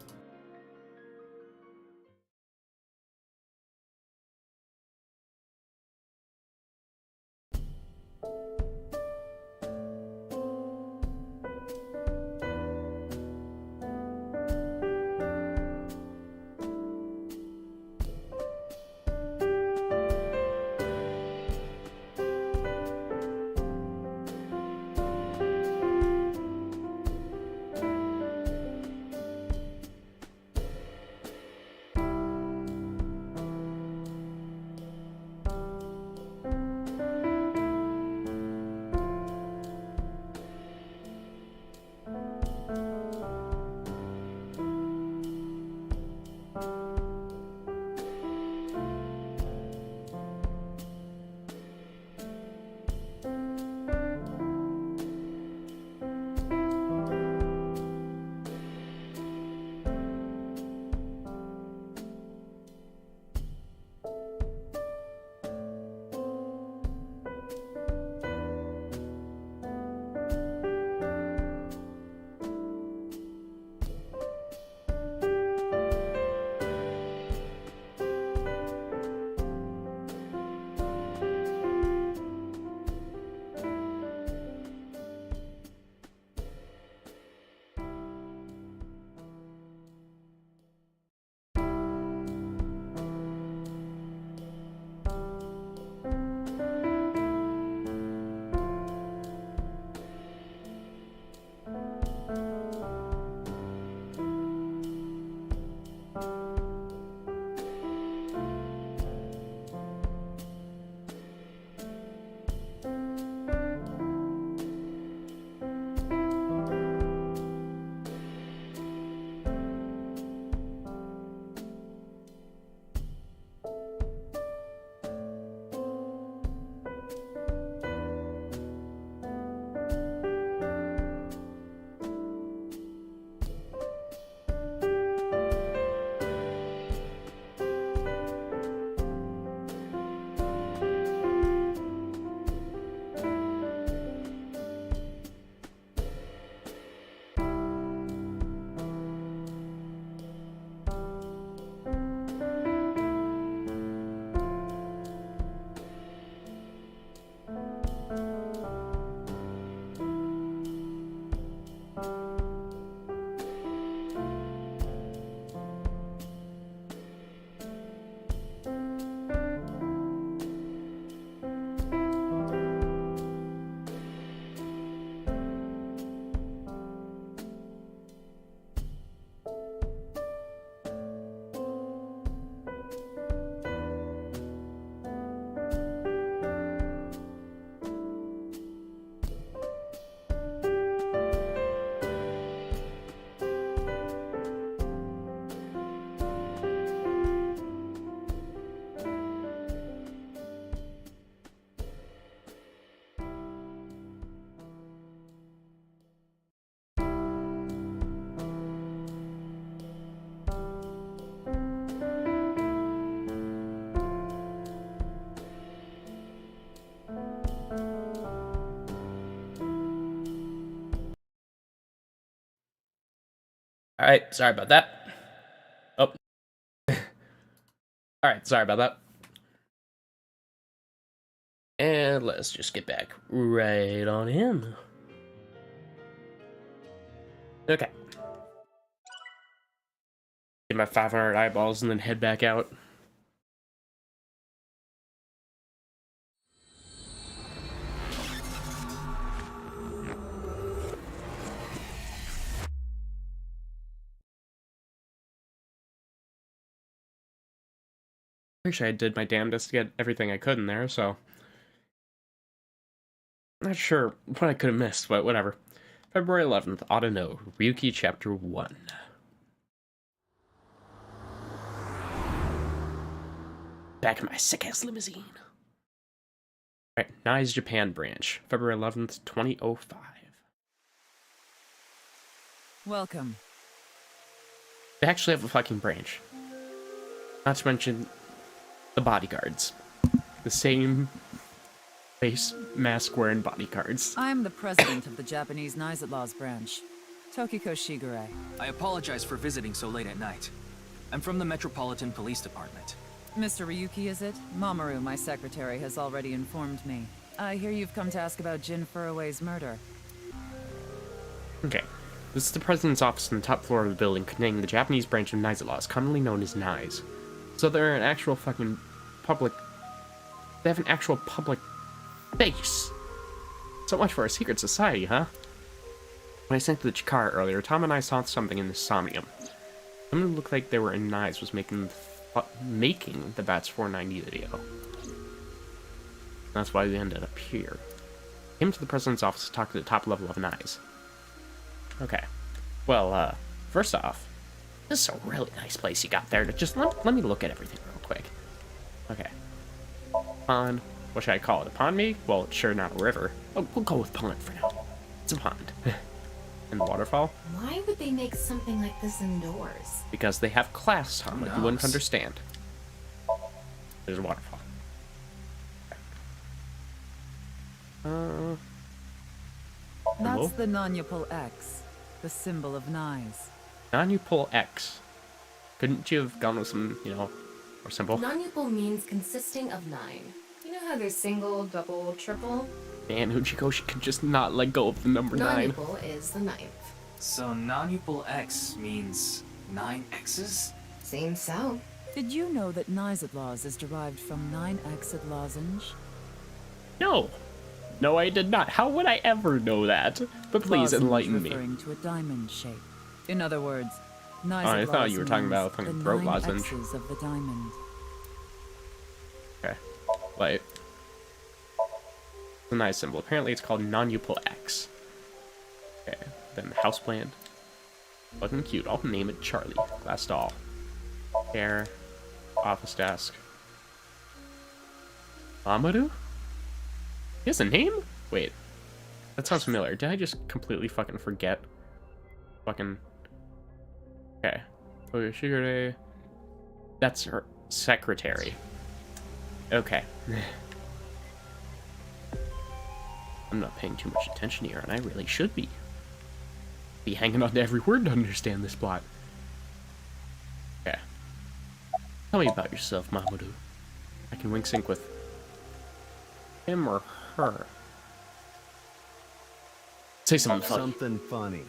All right, sorry about that. Oh. All right, sorry about that. And let's just get back right on in. Okay. Get my 500 eyeballs and then head back out. Actually, I did my damnedest to get everything I could in there, so... Not sure what I could have missed, but whatever. February 11th, ought to know. Ryuki Chapter 1. Back in my sick-ass limousine. Alright, Nai's Japan branch. February 11th, 2005. Welcome. They actually have a fucking branch. Not to mention the bodyguards. The same face mask wearing bodyguards. I'm the president of the Japanese Knives Outlaws branch, Tokiko Shigure. I apologize for visiting so late at night. I'm from the Metropolitan Police Department. Mr. Ryuki, is it? Mamoru, my secretary, has already informed me. I hear you've come to ask about Jin Furue's murder. Okay. This is the president's office on the top floor of the building containing the Japanese branch of Knives Outlaws, commonly known as NICE. So they're an actual fucking public... They have an actual public face. So much for a secret society, huh? When I sent to the Chikara earlier, Tom and I saw something in the Somnium. Someone who looked like they were in Knives was making the Bats 490 video. That's why we ended up here. Came to the president's office to talk to the top level of Knives. Okay. Well, first off, this is a really nice place you got there. To just let me look at everything real quick. Okay. Pond. What should I call it? A pond, me? Well, it's sure not a river. Oh, we'll go with pond for now. It's a pond. And waterfall? Why would they make something like this indoors? Because they have class, Tom, like you wouldn't understand. There's a waterfall. That's the non-upal X, the symbol of Knives. Non-upal X. Couldn't you have gone with some, more simple? Non-upal means consisting of 9. You know how there's single, double, triple? Man, Uchikoshi could just not let go of the number 9. Non-upal is the 9th. So non-upal X means 9 X's? Seems so. Did you know that Knives Outlaws is derived from 9-exed lozenge? No. No, I did not. How would I ever know that? But please Lozenge enlighten me. referring to a diamond shape. In other words, Knives I Outlaws thought you were talking means about fucking the throat 9 lozenge. X's of the diamond. Okay. Wait. It's a nice symbol. Apparently it's called non-upal X. Okay. Then houseplant. Looking cute. I'll name it Charlie. Glass doll. Hair. Office desk. Mamoru? He has a name? Wait. That sounds familiar. Did I just completely fucking forget? Fucking... Okay. Shigure. That's her secretary. Okay. I'm not paying too much attention here, and I really should be. Be hanging on to every word to understand this plot. Okay. Tell me about yourself, Mamoru. I can wink sync with him or her. Say something funny. Something funny.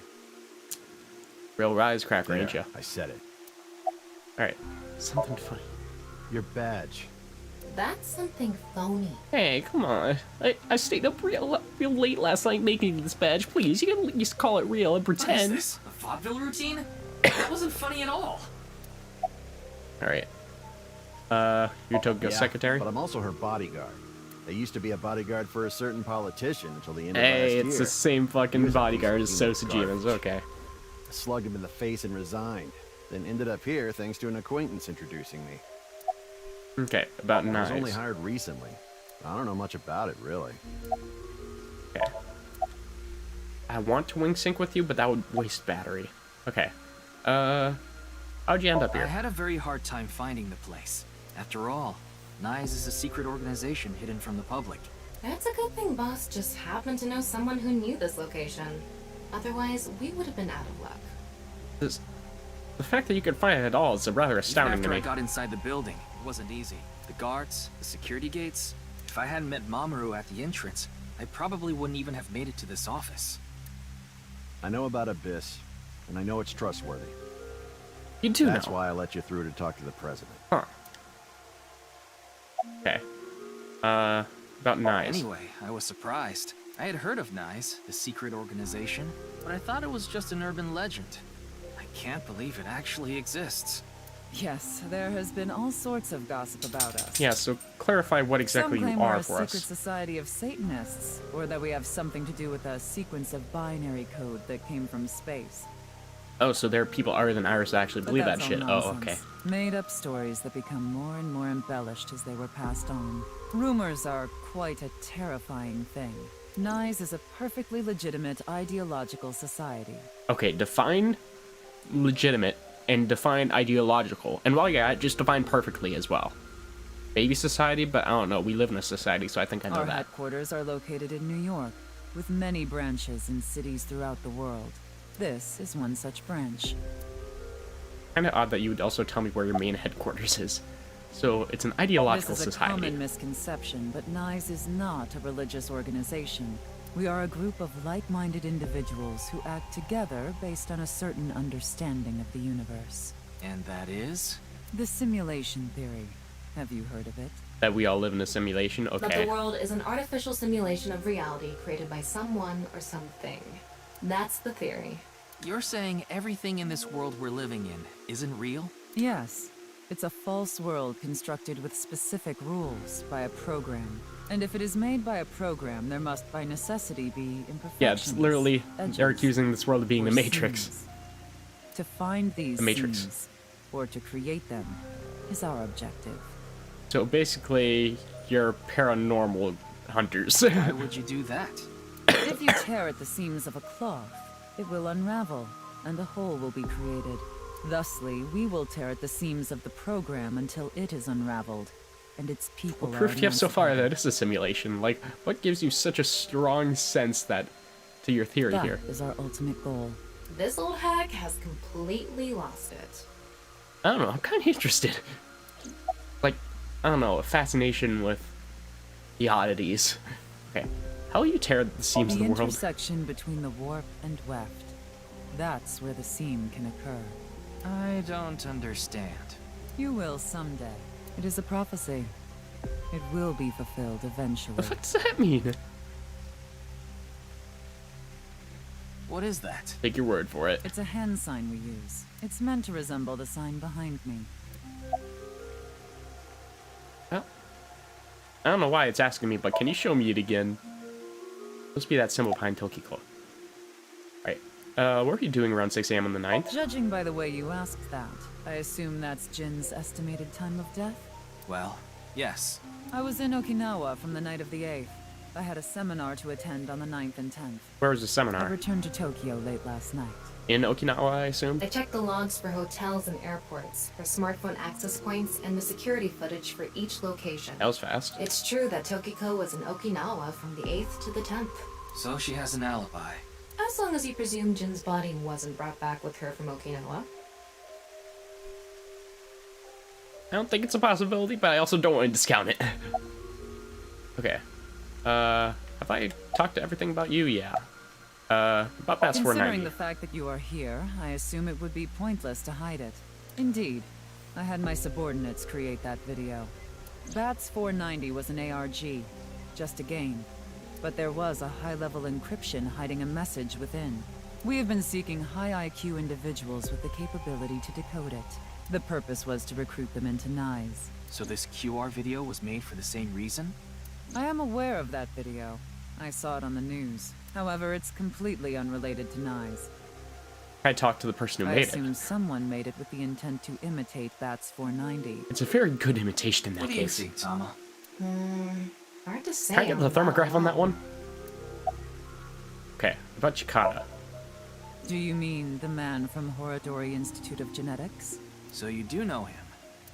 Real wisecracker, ain't ya? I said it. Alright. Something funny. Your badge. That's something phony. Hey, come on. I stayed up real late last night making this badge. Please, you can at least call it real and pretend. What is this? A vaudeville routine? That wasn't funny at all. Alright. You're Tokyo's secretary? But I'm also her bodyguard. I used to be a bodyguard for a certain politician until the end of Hey, last year. it's the same fucking bodyguard as Sosajima's, garbage. okay. I slugged him in the face and resigned. Then ended up here thanks to an acquaintance introducing me. Okay, about I was knives. only hired recently. I don't know much about it, really. Okay. I want to wing sync with you, but that would waste battery. Okay. How'd you end up I here? had a very hard time finding the place. After all, Knives is a secret organization hidden from the public. That's a good thing Boss just happened to know someone who knew this location. Otherwise, we would have been out of luck. The fact that you could find it at all is rather astounding Even to after me. I got inside the building, it wasn't easy. The guards, the security gates. If I hadn't met Mamoru at the entrance, I probably wouldn't even have made it to this office. I know about Abyss, and I know it's trustworthy. You do That's know. why I let you through to talk to the president. Huh. Okay. About knives. Anyway, I was surprised. I had heard of Knives, the secret organization, but I thought it was just an urban legend. I can't believe it actually exists. Yes, there has been all sorts of gossip about us. Yeah, so clarify what exactly Some claim you we're are a for secret us. society of Satanists, or that we have something to do with a sequence of binary code that came from space. Oh, so there are people other than Iris that actually believe that That's shit. all Oh, okay. nonsense. Made up stories that become more and more embellished as they were passed on. Rumors are quite a terrifying thing. Knives is a perfectly legitimate ideological society. Okay, define legitimate and defined ideological. And while you're at it, just define perfectly as well. Baby society, but I don't know. We live in a society, so I think I know Our that. headquarters are located in New York, with many branches in cities throughout the world. This is one such branch. Kind of odd that you would also tell me where your main headquarters is. So it's an ideological This is a society. common misconception, but NICE is not a religious organization. We are a group of like-minded individuals who act together based on a certain understanding of the universe. And that is? The simulation theory. Have you heard of it? That we all live in a simulation? That Okay. the world is an artificial simulation of reality created by someone or something. That's the theory. You're saying everything in this world we're living in isn't real? Yes. It's a false world constructed with specific rules by a program. And if it is made by a program, there must by necessity be imperfections. Yeah, it's literally, they're edges, accusing this world of being or the Matrix. seams. To find these The Matrix. seams, or to create them, is our objective. So basically, you're paranormal hunters. Why would you do that? If you tear at the seams of a cloth, it will unravel, and a hole will be created. Thusly, we will tear at the seams of the program until it is unraveled, and its people What are proof do you have so far that emancipated. it's a simulation? Like, what gives you such a strong sense that to your theory That here? is our ultimate goal. This old hack has completely lost it. I don't know, I'm kind of interested. Like, I don't know, a fascination with the oddities. Okay, how will you tear the seams The of the world? intersection between the warp and weft. That's where the seam can occur. I don't understand. You will someday. It is a prophecy. It will be fulfilled eventually. The fuck does that mean? What is that? Take your word for it. It's a hand sign we use. It's meant to resemble the sign behind me. Well, I don't know why it's asking me, but can you show me it again? Supposed to be that symbol behind Tokiko. Right. What are you doing around 6 a.m. on the 9th? Judging by the way you asked that, I assume that's Jin's estimated time of death? Well, yes. I was in Okinawa from the night of the 8th. I had a seminar to attend on the 9th and 10th. Where was the I seminar? returned to Tokyo late last night. In Okinawa, I assume? They checked the logs for hotels and airports, for smartphone access points, and the security footage for each location. That was fast. It's true that Tokiko was in Okinawa from the 8th to the 10th. So she has an alibi. As long as you presume Jin's body wasn't brought back with her from Okinawa. I don't think it's a possibility, but I also don't want to discount it. Okay. Have I talked to everything about you? Yeah. About Bats Considering 490. the fact that you are here, I assume it would be pointless to hide it. Indeed. I had my subordinates create that video. Bats 490 was an ARG, just a game. But there was a high-level encryption hiding a message within. We have been seeking high IQ individuals with the capability to decode it. The purpose was to recruit them into NICE. So this QR video was made for the same reason? I am aware of that video. I saw it on the news. However, it's completely unrelated to NICE. I talked to the person who I made assume it. someone made it with the intent to imitate Bats 490. It's a very good imitation in that What do you case. think, Tama? Hard to say. Can I get the on thermograph on that one. one? Okay, about Chikara. Do you mean the man from Horadori Institute of Genetics? So you do know him.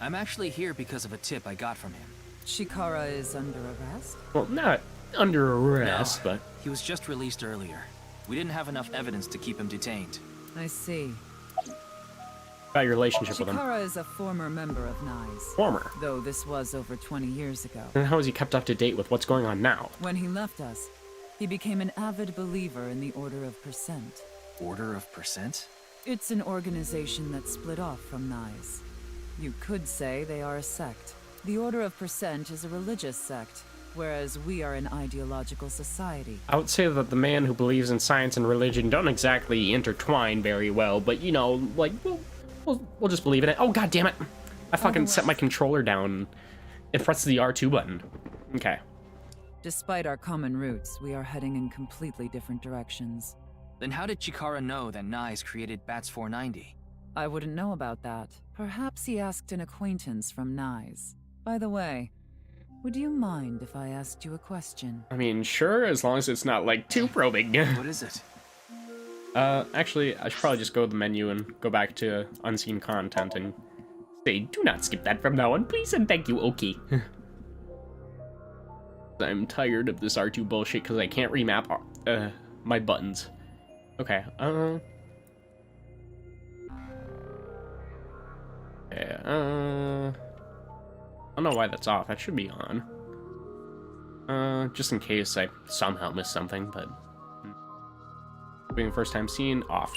I'm actually here because of a tip I got from him. Shikara is under arrest? Well, not under arrest, No, but he was just released earlier. We didn't have enough evidence to keep him detained. I see. about your relationship with him. Shikara is a former member of NICE. Former? Though this was over 20 years ago. And how is he kept up to date with what's going on now? When he left us, he became an avid believer in the Order of Percent. Order of Percent? It's an organization that split off from NICE. You could say they are a sect. The Order of Percent is a religious sect, whereas we are an ideological society. I would say that the man who believes in science and religion don't exactly intertwine very well, but you know, like, we'll just believe in it. Oh, god damn it! I fucking set my controller down and pressed the R2 button. Okay. Despite our common roots, we are heading in completely different directions. Then how did Chikara know that NICE created Bats 490? I wouldn't know about that. Perhaps he asked an acquaintance from NICE. By the way, would you mind if I asked you a question? I mean, sure, as long as it's not, like, too probing. What is it? Actually, I should probably just go to the menu and go back to unseen content and say, do not skip that from now on, please and thank you, okay. I'm tired of this R2 bullshit because I can't remap my buttons. Okay, yeah, I don't know why that's off. That should be on. Just in case I somehow missed something, but... Being first time seen, off.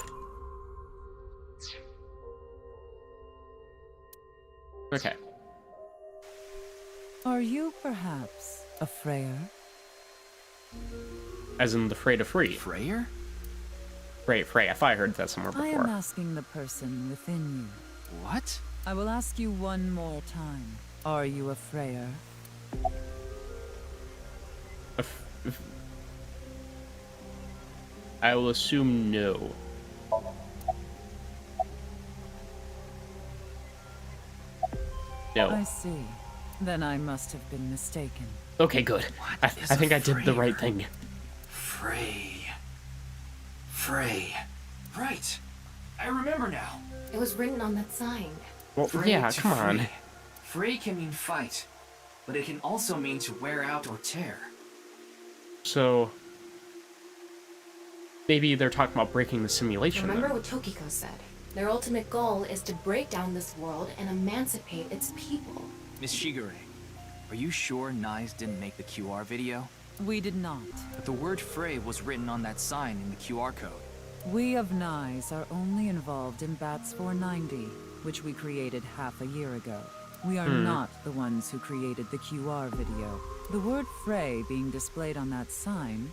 Okay. Are you perhaps a Freyer? As in the Frey to Free. Freyer? Frey. I thought I heard that somewhere before. I am asking the person within you. What? I will ask you one more time. Are you a Freyer? I will assume no. No. I see. Then I must have been mistaken. Okay, good. I think I did the right thing. Frey. Right. I remember now. It was written on that sign. Well, Frey yeah, to come on. free. Frey can mean fight, but it can also mean to wear out or tear. So... maybe they're talking about breaking the simulation. Remember then. what Tokiko said. Their ultimate goal is to break down this world and emancipate its people. Miss Shigure, are you sure Nyes didn't make the QR video? We did not. But the word Frey was written on that sign in the QR code. We of Nyes are only involved in Bats 490, which we created half a year ago. We are not the ones who created the QR video. The word Frey being displayed on that sign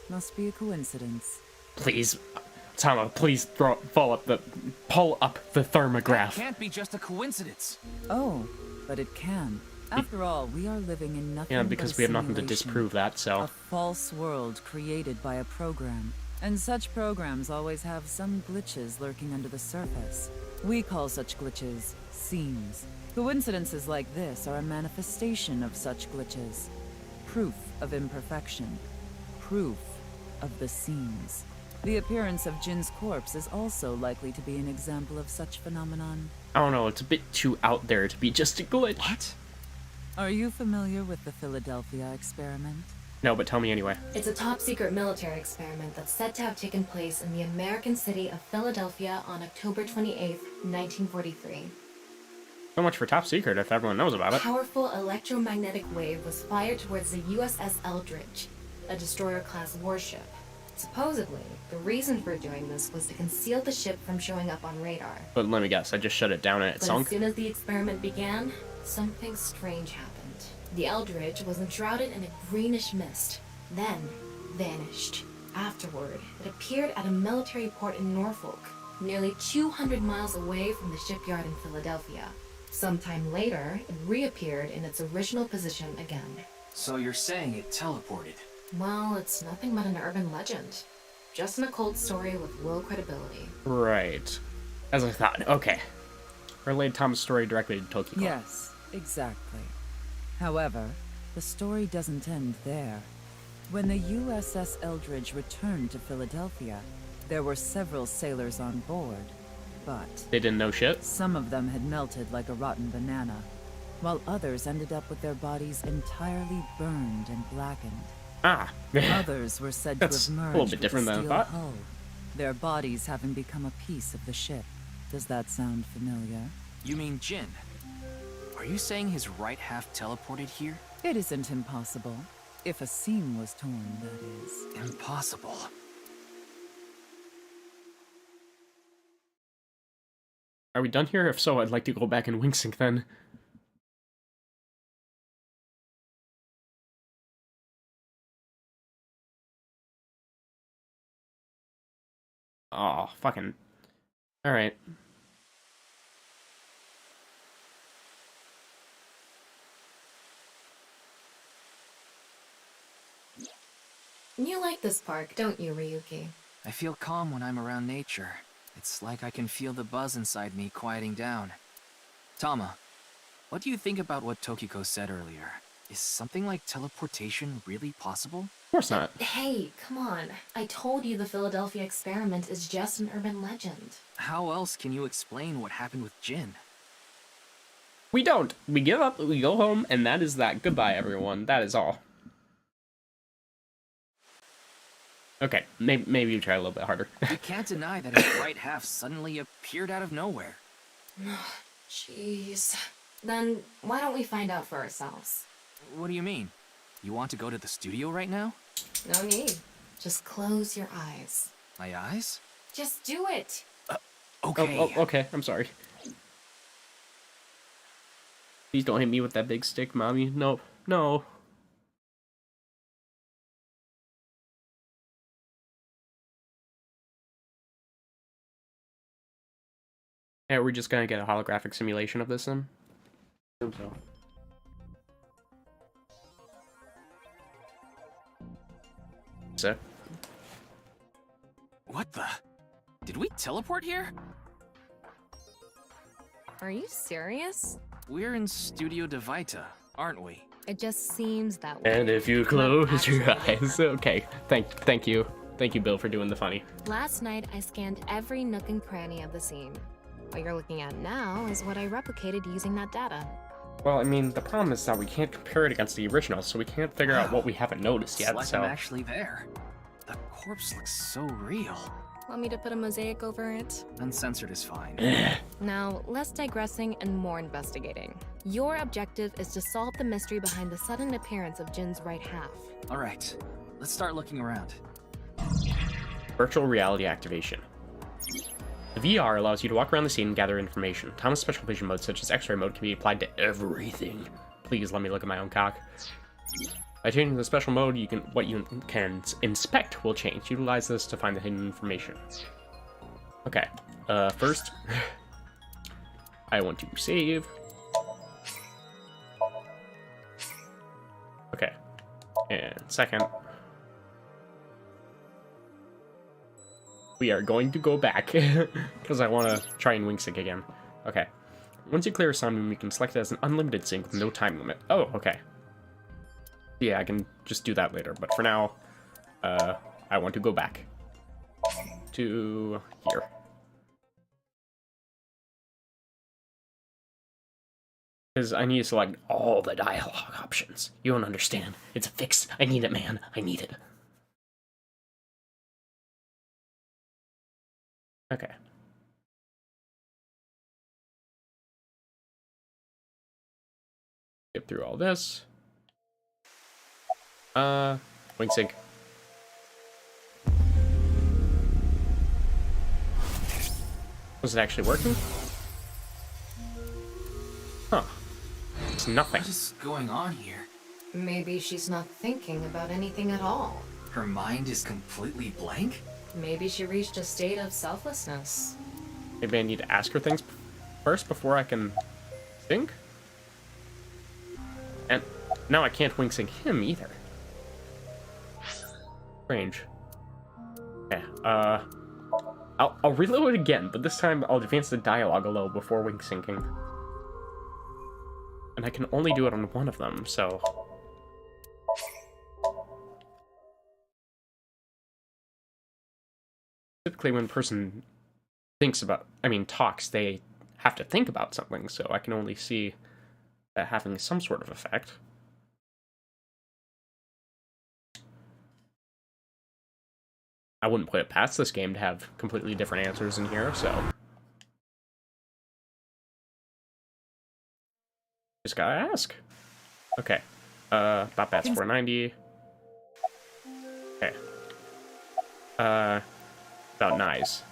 must be a coincidence. Please, Tama, please pull up the thermograph. That can't be just a coincidence. Oh, but it can. After all, we are living in nothing Yeah, because but a we have nothing to simulation. disprove that, so... A false world created by a program. And such programs always have some glitches lurking under the surface. We call such glitches seams. Coincidences like this are a manifestation of such glitches. Proof of imperfection. Proof of the seams. The appearance of Jin's corpse is also likely to be an example of such phenomenon. I don't know, it's a bit too out there to be just a glitch. What? Are you familiar with the Philadelphia experiment? No, but tell me anyway. It's a top-secret military experiment that's said to have taken place in the American city of Philadelphia on October 28th, 1943. So much for top secret if everyone knows about A it. powerful electromagnetic wave was fired towards the USS Eldridge, a destroyer-class warship. Supposedly, the reason for doing this was to conceal the ship from showing up on radar. But let me guess, I just shut it down and it But sunk? as soon as the experiment began, something strange happened. The Eldridge was enshrouded in a greenish mist, then vanished. Afterward, it appeared at a military port in Norfolk, nearly 200 miles away from the shipyard in Philadelphia. Sometime later, it reappeared in its original position again. So you're saying it teleported? Well, it's nothing but an urban legend. Just an occult story with low credibility. Right. As I thought. Okay. Relayed Tom's story directly to Tokiko. Yes, exactly. However, the story doesn't end there. When the USS Eldridge returned to Philadelphia, there were several sailors on board, but They didn't know shit? some of them had melted like a rotten banana, while others ended up with their bodies entirely burned and blackened. Ah. Others were said to That's have a merged little bit with different the than I steel thought. hull, their bodies having become a piece of the ship. Does that sound familiar? You mean Jin? Are you saying his right half teleported here? It isn't impossible. If a seam was torn, that is. Impossible. Are we done here? If so, I'd like to go back and wing sync then. Oh, fucking... Alright. You like this park, don't you, Ryuki? I feel calm when I'm around nature. It's like I can feel the buzz inside me quieting down. Tama, what do you think about what Tokiko said earlier? Is something like teleportation really possible? Of course not. Hey, come on. I told you the Philadelphia experiment is just an urban legend. How else can you explain what happened with Jin? We don't. We give up, we go home, and that is that. Goodbye, everyone. That is all. Okay, maybe you try a little bit harder. You can't deny that his right half suddenly appeared out of nowhere. Jeez. Then why don't we find out for ourselves? What do you mean? You want to go to the studio right now? No need. Just close your eyes. My eyes? Just do it. Okay. Oh, okay, I'm sorry. Please don't hit me with that big stick, Mommy. No, no. Yeah, we're just gonna get a holographic simulation of this then? I hope so. So. What the? Did we teleport here? Are you serious? We're in Studio Devita, aren't we? It just seems that way. And if you close your eyes, okay. Thank you, Bill, for doing the funny. Last night, I scanned every nook and cranny of the scene. What you're looking at now is what I replicated using that data. Well, I mean, the problem is that we can't compare it against the original, so we can't figure out what we haven't noticed yet. It's like So I'm actually there. The corpse looks so real. Want me to put a mosaic over it? Uncensored is fine. Now, less digressing and more investigating. Your objective is to solve the mystery behind the sudden appearance of Jin's right half. All right, let's start looking around. Virtual reality activation. The VR allows you to walk around the scene and gather information. Thomas' special vision mode, such as X-ray mode, can be applied to everything. Please let me look at my own cock. By changing the special mode, what you can inspect will change. Utilize this to find the hidden information. Okay. First, I want to save. Okay. And second, we are going to go back because I want to try and wing sync again. Okay. Once you clear a sound room, you can select it as an unlimited sync with no time limit. Oh, okay. Yeah, I can just do that later, but for now, I want to go back to here. Because I need to select all the dialogue options. You don't understand. It's a fix. I need it, man. I need it. Okay. Skip through all this. Wing sync. Was it actually working? Huh. It's nothing. What is going on here? Maybe she's not thinking about anything at all. Her mind is completely blank? Maybe she reached a state of selflessness. Maybe I need to ask her things first before I can think? And now I can't wing sync him either. Strange. Okay, I'll reload it again, but this time I'll advance the dialogue a little before wing syncing. And I can only do it on one of them, so... Typically when a person talks, they have to think about something, so I can only see that having some sort of effect. I wouldn't put it past this game to have completely different answers in here, so... Just gotta ask. Okay. About Bats 490. Okay. About Nyes.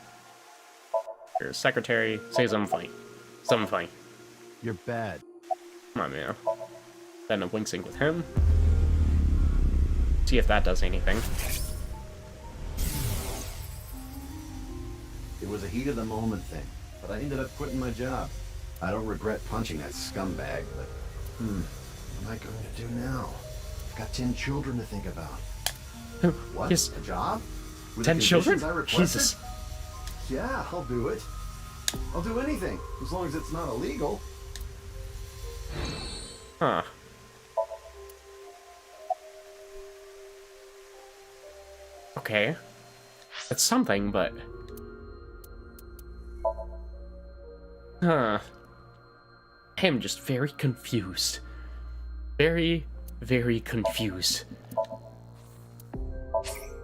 Your secretary, say something funny. Something funny. You're bad. Come on, man. Then a wing sync with him. See if that does anything. It was a heat of the moment thing, but I ended up quitting my job. I don't regret punching that scumbag, but what am I going to do now? I've got 10 children to think about. What? Yes. A job? With 10 the children? conditions I requested? Jesus. Yeah, I'll do it. I'll do anything, as long as it's not illegal. Huh. Okay. That's something, but... Huh. I am just very confused. Very, very confused.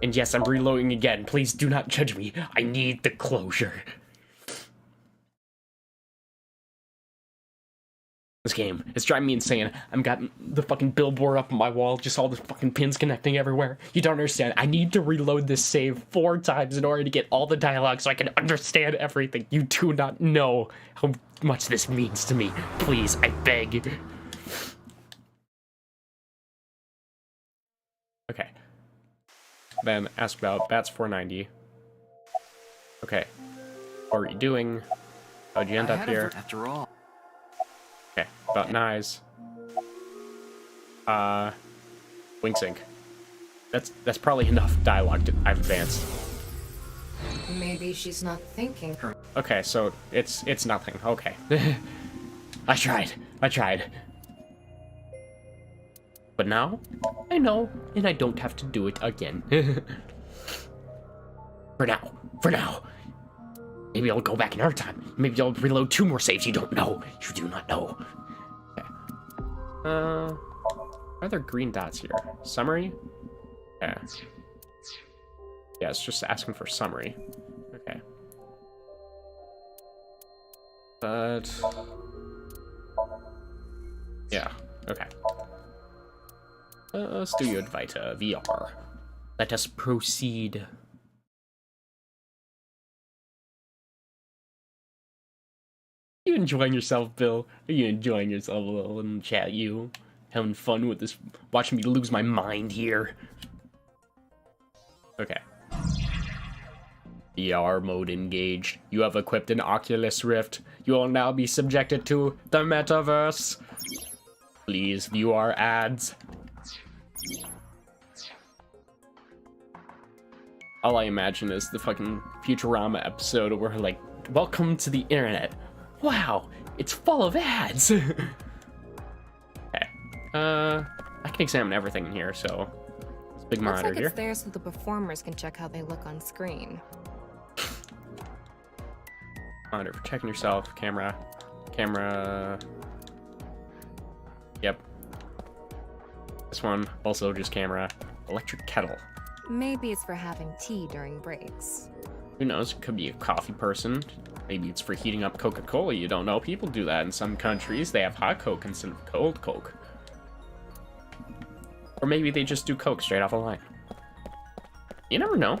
And yes, I'm reloading again. Please do not judge me. I need the closure. This game, it's driving me insane. I've got the fucking billboard up on my wall, just all the fucking pins connecting everywhere. You don't understand. I need to reload this save 4 times in order to get all the dialogue so I can understand everything. You do not know how much this means to me. Please, I beg. Okay. Then ask about Bats 490. Okay. What are you doing? How'd you end up here? After all. Okay, about Nyes. Wing sync. That's probably enough dialogue I've advanced. Maybe she's not thinking. Okay, so it's nothing. Okay. I tried. But now, I know, and I don't have to do it again. For now. Maybe I'll go back another time. Maybe I'll reload 2 more saves. You don't know. You do not know. Okay. Are there green dots here? Summary? Yeah. Yeah, it's just asking for summary. Okay. But... yeah, okay. Studio Advaita VR. Let us proceed. You enjoying yourself, Bill? Are you enjoying yourself a little in the chat, you? Having fun with this, watching me lose my mind here? Okay. VR mode engaged. You have equipped an Oculus Rift. You will now be subjected to the metaverse. Please view our ads. All I imagine is the fucking Futurama episode where, like, welcome to the internet. Wow, it's full of ads. Okay. I can examine everything in here, so it's a big monitor like here. It's there so the performers can check how they look on screen. Monitor for checking yourself. Camera. Yep. This one, also just camera. Electric kettle. Maybe it's for having tea during breaks. Who knows? It could be a coffee person. Maybe it's for heating up Coca-Cola. You don't know. People do that in some countries. They have hot Coke instead of cold Coke. Or maybe they just do Coke straight off a line. You never know.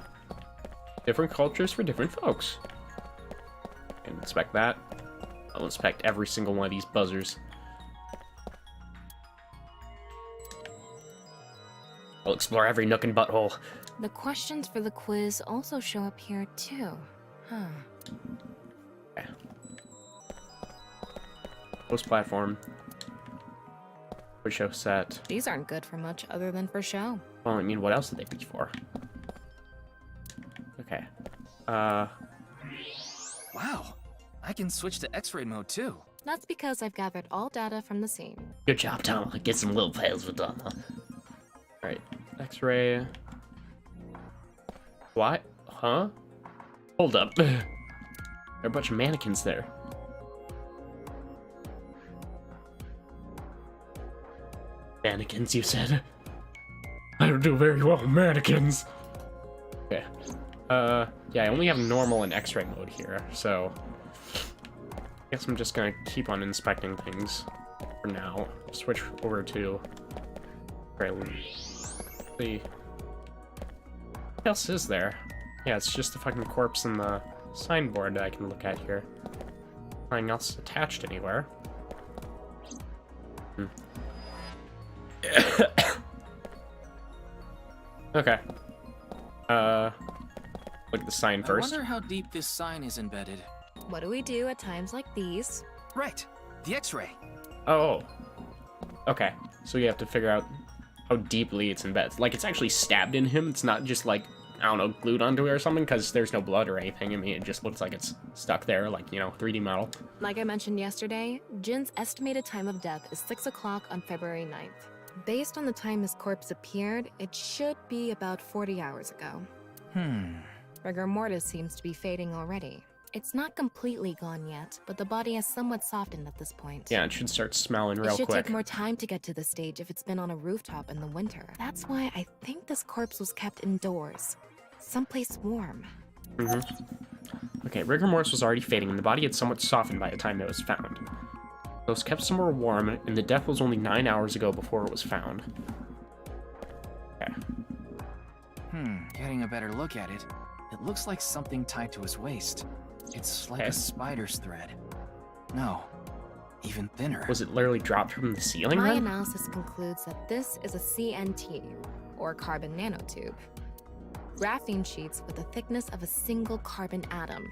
Different cultures for different folks. And inspect that. I'll inspect every single one of these buzzers. I'll explore every nook and butthole. The questions for the quiz also show up here too. Huh. Okay. Post platform. Quiz show set. These aren't good for much other than for show. Well, I mean, what else did they be for? Okay. Wow. I can switch to X-ray mode too. That's because I've gathered all data from the scene. Good job, Tom. Get some little pals with Donna. Alright. X-ray. What? Huh? Hold up. There are a bunch of mannequins there. Mannequins, you said? I don't do very well with mannequins. Okay. Yeah, I only have normal and X-ray mode here, so... I guess I'm just gonna keep on inspecting things for now. Switch over to... See. What else is there? Yeah, it's just the fucking corpse and the signboard that I can look at here. Nothing else attached anywhere. Okay. Look at the sign first. I wonder how deep this sign is embedded. What do we do at times like these? Right, the X-ray. Oh. Okay, so you have to figure out how deeply it's embedded. Like, it's actually stabbed in him. It's not just, like, I don't know, glued onto it or something, because there's no blood or anything. I mean, it just looks like it's stuck there, like, you know, 3D model. Like I mentioned yesterday, Jin's estimated time of death is 6 o'clock on February 9th. Based on the time his corpse appeared, it should be about 40 hours ago. Rigor mortis seems to be fading already. It's not completely gone yet, but the body has somewhat softened at this point. Yeah, it should start smelling real It should quick. take more time to get to this stage if it's been on a rooftop in the winter. That's why I think this corpse was kept indoors. Someplace warm. Okay, rigor mortis was already fading, and the body had somewhat softened by the time it was found. It was kept somewhere warm, and the death was only 9 hours ago before it was found. Okay. Getting a better look at it. It looks like something tied to his waist. It's like a spider's thread. No, even thinner. Was it literally dropped from the ceiling My then? analysis concludes that this is a CNT, or carbon nanotube. Graphene sheets with the thickness of a single carbon atom.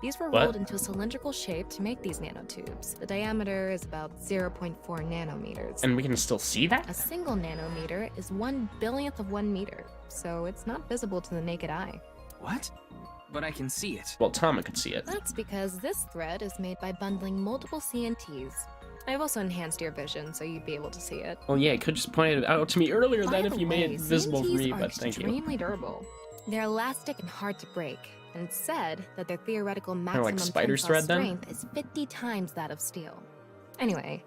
These were rolled into a cylindrical shape to make these nanotubes. The diameter is about 0.4 nanometers. And we can still see that? A single nanometer is 1/1000th of 1 meter, so it's not visible to the naked eye. What? But I can see it. Well, Tama could see it. That's because this thread is made by bundling multiple CNTs. I've also enhanced your vision so you'd be able to see it. Well, yeah, you could just point it out to me earlier By then the if you made way, it visible for CNTs me, are but thank you. extremely durable. They're elastic and hard to break, and it's said that their theoretical maximum like spider's tensile thread, then? strength is 50 times that of steel. Anyway,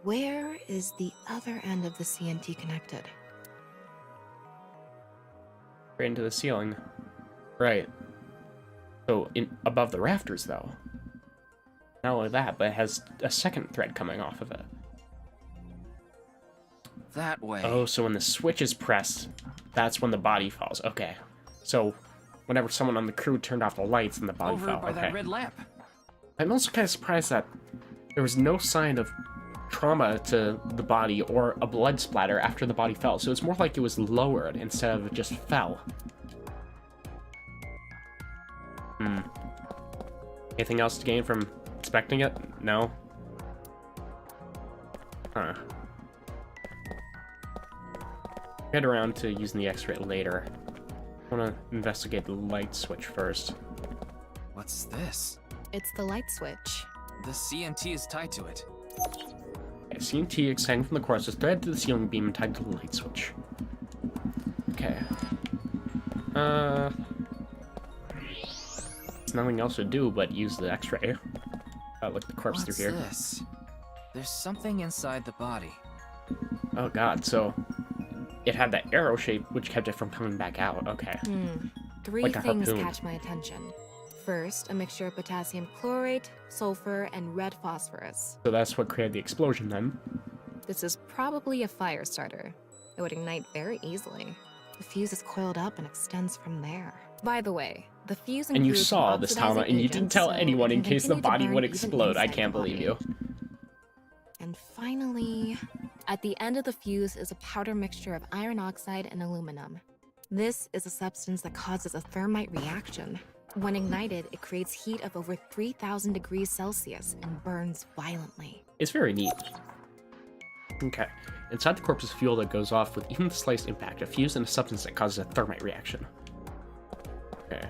where is the other end of the CNT connected? Right into the ceiling. Right. So, above the rafters, though. Not only that, but it has a second thread coming off of it. That way. Oh, so when the switch is pressed, that's when the body falls. Okay. So, whenever someone on the crew turned off the lights, and the body Over fell. by Okay. that red lamp. I'm also kind of surprised that there was no sign of trauma to the body or a blood splatter after the body fell. So it's more like it was lowered instead of it just fell. Anything else to gain from inspecting it? No? Huh. Head around to using the X-ray later. I want to investigate the light switch first. What's this? It's the light switch. The CNT is tied to it. Okay, CNT extending from the corpse is threaded to the ceiling beam and tied to the light switch. Okay. There's nothing else to do but use the X-ray. Look the corpse What's through here. This? There's something inside the body. Oh god, so it had that arrow shape which kept it from coming back out. Okay. Three Like a things harpoon. catch my attention. First, a mixture of potassium chlorate, sulfur, and red phosphorus. So that's what created the explosion then. This is probably a fire starter. It would ignite very easily. The fuse is coiled up and extends from there. By the way, the fuse And you includes saw an this, Tama, oxidizing and you didn't agent, tell so anyone it in can case the continue to body burn would even explode. I inside can't the believe body. you. And finally, at the end of the fuse is a powder mixture of iron oxide and aluminum. This is a substance that causes a thermite reaction. When ignited, it creates heat of over 3,000 degrees Celsius and burns violently. It's very neat. Okay. Inside the corpse is fuel that goes off with even the slightest impact, a fuse and a substance that causes a thermite reaction. Okay.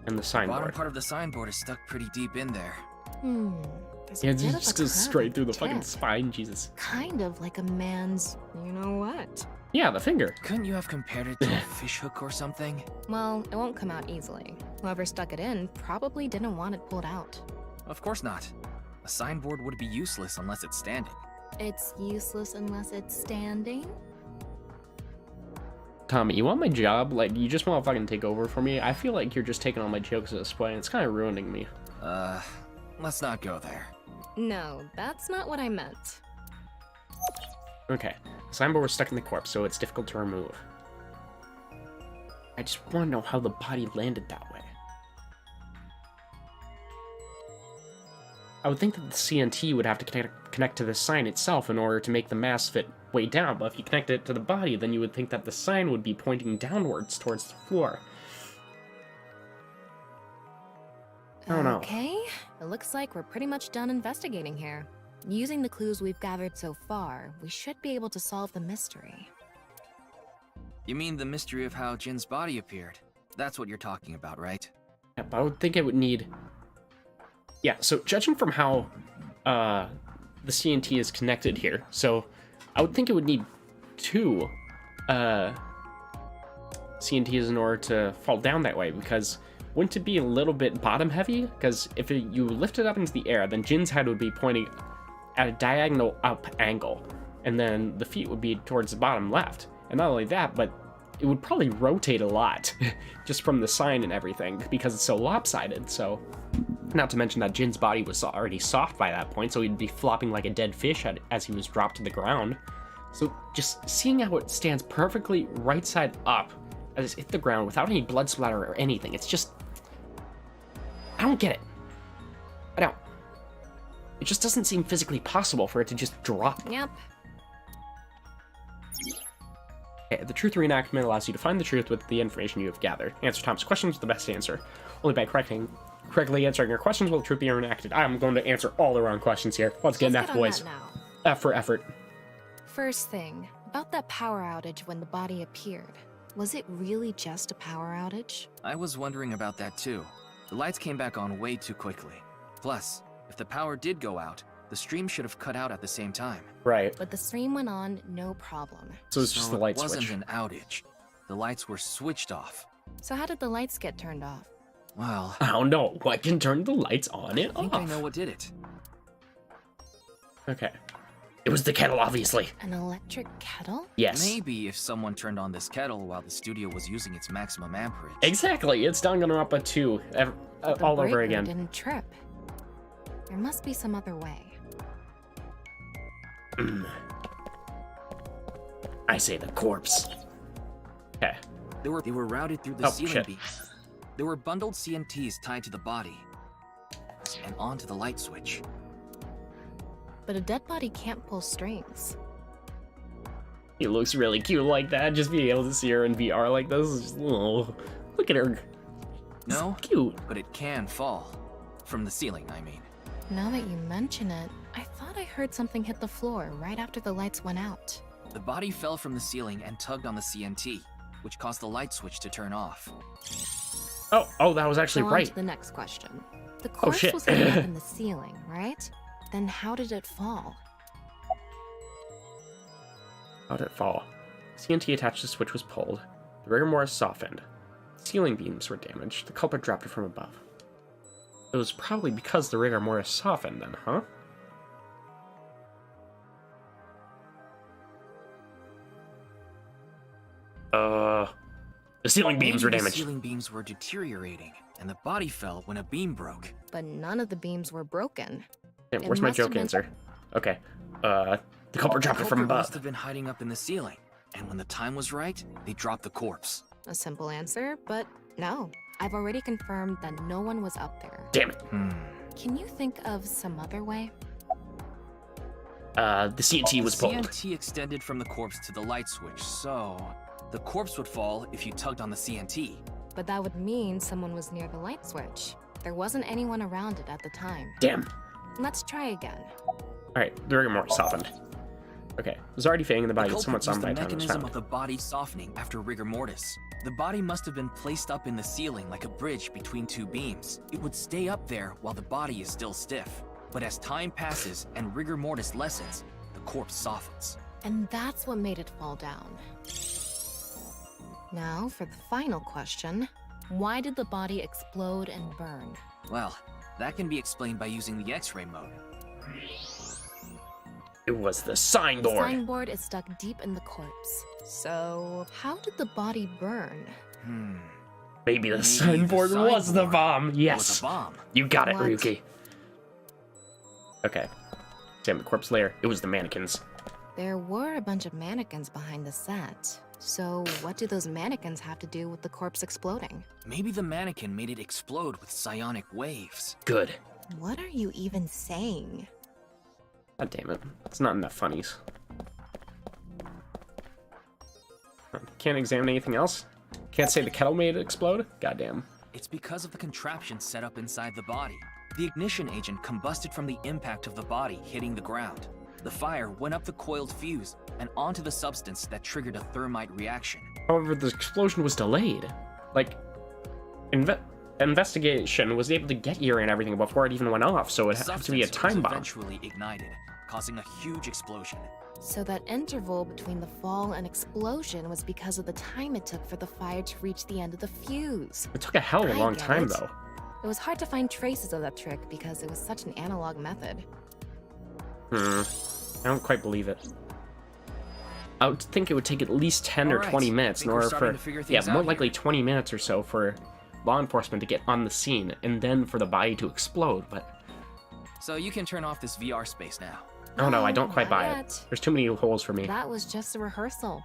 And the The signboard. bottom part of the signboard is stuck pretty deep in there. There's a Yeah, it bit of just a goes curve straight at through the fucking tip. spine, Jesus. Kind of like a man's, you know what? Yeah, the finger. Couldn't you have compared it to a fishhook or something? Well, it won't come out easily. Whoever stuck it in probably didn't want it pulled out. Of course not. A signboard would be useless unless it's standing. It's useless unless it's standing? Tommy, you want my job? Like, you just want to fucking take over for me? I feel like you're just taking all my jokes at this point, and it's kind of ruining me. Let's not go there. No, that's not what I meant. Okay. The signboard was stuck in the corpse, so it's difficult to remove. I just want to know how the body landed that way. I would think that the CNT would have to connect to the sign itself in order to make the mass fit way down, but if you connect it to the body, then you would think that the sign would be pointing downwards towards the floor. I don't know. Okay, it looks like we're pretty much done investigating here. Using the clues we've gathered so far, we should be able to solve the mystery. You mean the mystery of how Jin's body appeared? That's what you're talking about, right? Yeah, but I would think it would need... Yeah, so judging from how the CNT is connected here, so I would think it would need two CNTs in order to fall down that way, because wouldn't it be a little bit bottom heavy? Because if you lift it up into the air, then Jin's head would be pointing at a diagonal up angle, and then the feet would be towards the bottom left. And not only that, but it would probably rotate a lot just from the sign and everything because it's so lopsided. So, not to mention that Jin's body was already soft by that point, so he'd be flopping like a dead fish as he was dropped to the ground. So just seeing how it stands perfectly right side up as it's hit the ground without any blood splatter or anything, it's just... I don't get it. I don't. It just doesn't seem physically possible for it to just drop. Yep. Okay, the truth reenactment allows you to find the truth with the information you have gathered. Answer Tom's questions with the best answer. Only by correctly answering your questions will the truth be reenacted. I'm going to answer all the wrong questions here. Let's get an F, boys. F for effort. First thing, about that power outage when the body appeared. Was it really just a power outage? I was wondering about that too. The lights came back on way too quickly. Plus, if the power did go out, the stream should have cut out at the same time. Right. But the stream went on, no problem. So it's just the light switch. It wasn't an outage. The lights were switched off. So how did the lights get turned off? Well... I don't know. What can turn the lights on and off? I think I know what did it. Okay. It was the kettle, obviously. An electric kettle? Yes. Maybe if someone turned on this kettle while the studio was using its maximum amperage. Exactly. It's Danganronpa 2 all over again. Didn't trip. There must be some other way. I say the corpse. Okay. They were routed through the ceiling beams. There were bundled CNTs tied to the body and onto the light switch. But a dead body can't pull strings. He looks really cute like that. Just being able to see her in VR like this is just, oh, look at her. No, it's cute. But it can fall. From the ceiling, I mean. Now that you mention it, I thought I heard something hit the floor right after the lights went out. The body fell from the ceiling and tugged on the CNT, which caused the light switch to turn off. Oh, that was actually right. On to the next question. The corpse was hung up in the ceiling, right? Then how did it fall? How did it fall? CNT attached to the switch was pulled. The rigor mortis softened. Ceiling beams were damaged. The culprit dropped it from above. It was probably because the rigor mortis softened then, huh? The ceiling beams were damaged. The ceiling beams were deteriorating, and the body fell when a beam broke. But none of the beams were broken. Damn, where's my joke answer? Okay. The culprit dropped it from above. Must have been hiding up in the ceiling, and when the time was right, they dropped the corpse. A simple answer, but no. I've already confirmed that no one was up there. Damn it. Can you think of some other way? The CNT was pulled. The CNT extended from the corpse to the light switch, so the corpse would fall if you tugged on the CNT. But that would mean someone was near the light switch. There wasn't anyone around it at the time. Damn. Let's try again. Alright, the rigor mortis softened. Okay, it was already fading in the body. It's somewhat softened by the time it was mechanism found. of the body softening after rigor mortis. The body must have been placed up in the ceiling like a bridge between two beams. It would stay up there while the body is still stiff. But as time passes and rigor mortis lessens, the corpse softens. And that's what made it fall down. Now, for the final question, why did the body explode and burn? Well, that can be explained by using the X-ray mode. It was the signboard. The signboard is stuck deep in the corpse. So, how did the body burn? Maybe the signboard was the bomb. Yes. Was a bomb. You got it, What? Ryuki. Okay. Damn, the corpse layer. It was the mannequins. There were a bunch of mannequins behind the set. So, what do those mannequins have to do with the corpse exploding? Maybe the mannequin made it explode with psionic waves. Good. What are you even saying? God damn it. It's not enough funnies. Can't examine anything else? Can't say the kettle made it explode? Goddamn. It's because of the contraption set up inside the body. The ignition agent combusted from the impact of the body hitting the ground. The fire went up the coiled fuse and onto the substance that triggered a thermite reaction. However, the explosion was delayed. Like, investigation was able to get here and everything before it even went off, so it had to be a time bomb. Eventually ignited, causing a huge explosion. So that interval between the fall and explosion was because of the time it took for the fire to reach the end of the fuse. It took a hell of a I long get time, it. though. It was hard to find traces of that trick because it was such an analog method. I don't quite believe it. I would think it would take at least 10 or Alright, 20 minutes in think we're order starting for... to figure Yeah, things more out likely here. 20 minutes or so for law enforcement to get on the scene, and then for the body to explode, but... So you can turn off this VR space now. Oh no, I don't quite not buy yet. it. There's too many holes for me. That was just a rehearsal.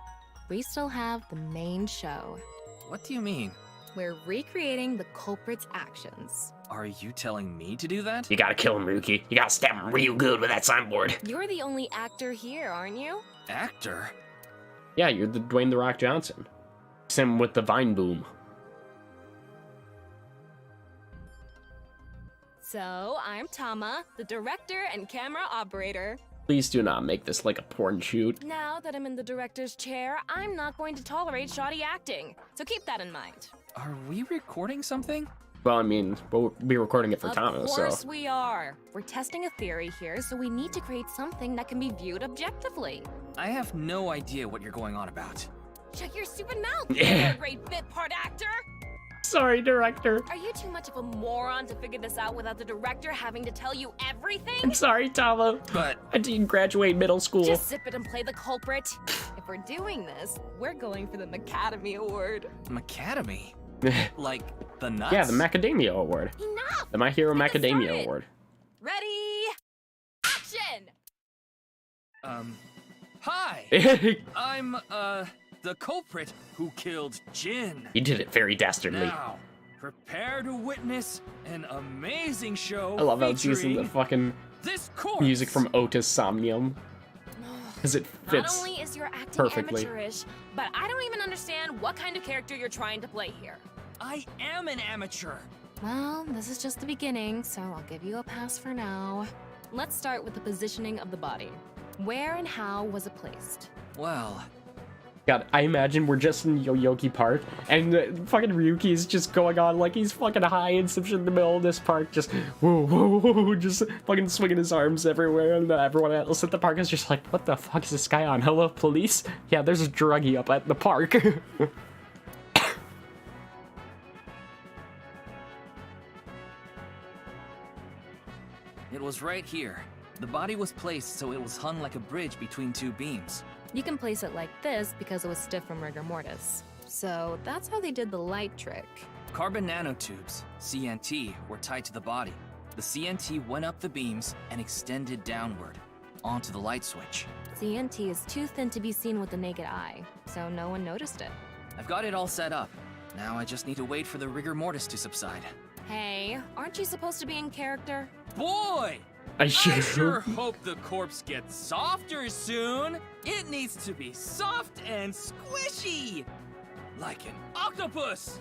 We still have the main show. What do you mean? We're recreating the culprit's actions. Are you telling me to do that? You gotta kill him, Ryuki. You gotta stab him real good with that signboard. You're the only actor here, aren't you? Actor? Yeah, you're the Dwayne The Rock Johnson. Same with the Vine Boom. So, I'm Tama, the director and camera operator. Please do not make this like a porn shoot. Now that I'm in the director's chair, I'm not going to tolerate shoddy acting. So keep that in mind. Are we recording something? Well, I mean, we'll be recording it for Tama, Of so... course we are. We're testing a theory here, so we need to create something that can be viewed objectively. I have no idea what you're going on about. Shut your stupid mouth, Yeah. you're a great bit part actor! Sorry, director. Are you too much of a moron to figure this out without the director having to tell you everything? I'm sorry, Tama. But... I didn't graduate middle school. Just zip it and play the culprit. If we're doing this, we're going for the Macademy Award. Macademy? Like, the nuts? Yeah, the Macadamia Award. Enough! The My Hero Get this Macadamia started. Award. Ready? Action! Hi! I'm, the culprit who killed Jin. You did it very dastardly. Now, prepare to witness an amazing show I love how it's using the fucking this corpse. music from Otis Somnium. Because it Not fits only is your acting perfectly. amateurish, but I don't even understand what kind of character you're trying to play here. I am an amateur. Well, this is just the beginning, so I'll give you a pass for now. Let's start with the positioning of the body. Where and how was it placed? Well, God, I imagine we're just in Yoyogi Park, and fucking Ryuki is just going on like he's fucking high and some shit in the middle of this park, just whoa, whoa, whoa, just fucking swinging his arms everywhere, and everyone else at the park is just like, what the fuck is this guy on? Hello, police? Yeah, there's a druggie up at the park. it was right here. The body was placed so it was hung like a bridge between two beams. You can place it like this because it was stiff from rigor mortis. So that's how they did the light trick. Carbon nanotubes, CNT, were tied to the body. The CNT went up the beams and extended downward, onto the light switch. CNT is too thin to be seen with the naked eye, so no one noticed it. I've got it all set up. Now I just need to wait for the rigor mortis to subside. Hey, aren't you supposed to be in character? Boy! I I sure sure hope the corpse gets softer soon. It needs to be soft and squishy. Like an octopus.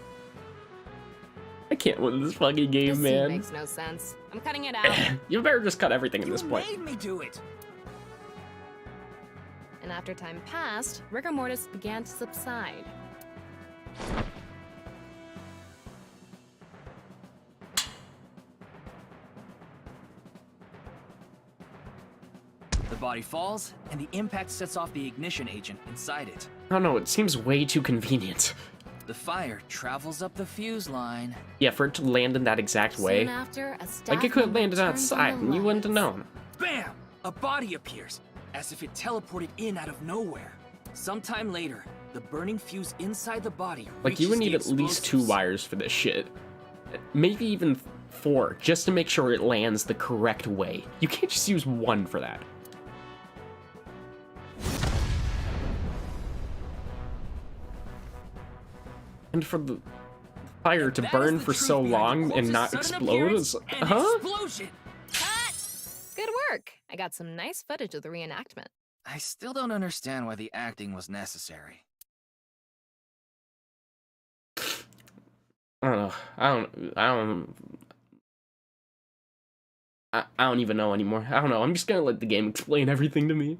I can't win this fucking game, This scene man. makes no sense. I'm cutting it out. You better just cut everything at You this point. made me do it. And after time passed, rigor mortis began to subside. The body falls, and the impact sets off the ignition agent inside it. I don't know, it seems way too convenient. The fire travels up the fuse line. Yeah, for it to land in that exact way. Soon after, a staff Like it could have member landed turned on outside the and you wouldn't have lights. known. Bam! A body appears, as if it teleported in out of nowhere. Sometime later, the burning fuse inside the body Like, you would need at reaches the least 2 explosives. wires for this shit. Maybe even 4, just to make sure it lands the correct way. You can't just use 1 for that. And for the fire to That is burn the for truth so behind the long and corpse's not sudden explode appearance is... and Huh? explosion. Good work. I got some nice footage of the reenactment. I still don't understand why the acting was necessary. I don't know. I don't even know anymore. I don't know. I'm just gonna let the game explain everything to me.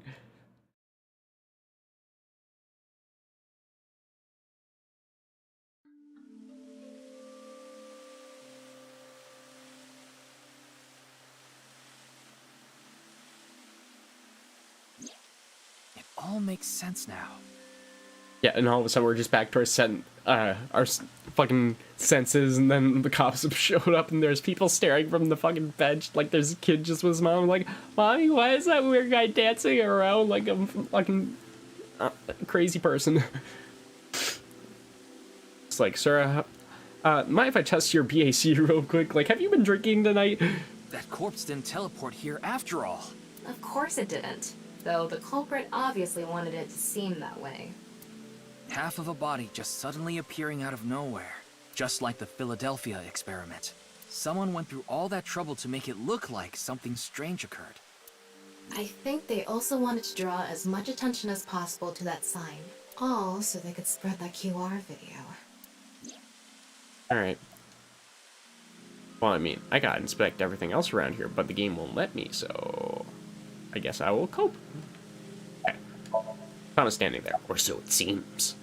all makes sense now. Yeah, and all of a sudden we're just back to our fucking senses, and then the cops have showed up, and there's people staring from the fucking bench, like there's a kid just with his mom, like, Mommy, why is that weird guy dancing around like a fucking crazy person? It's like, sir, mind if I test your BAC real quick? Like, have you been drinking tonight? That corpse didn't teleport here after all. Of course it didn't, though the culprit obviously wanted it to seem that way. Half of a body just suddenly appearing out of nowhere, just like the Philadelphia experiment. Someone went through all that trouble to make it look like something strange occurred. I think they also wanted to draw as much attention as possible to that sign, all so they could spread that QR video. Alright. Well, I mean, I gotta inspect everything else around here, but the game won't let me, so I guess I will cope. Okay. Found a standing there, or so it seems.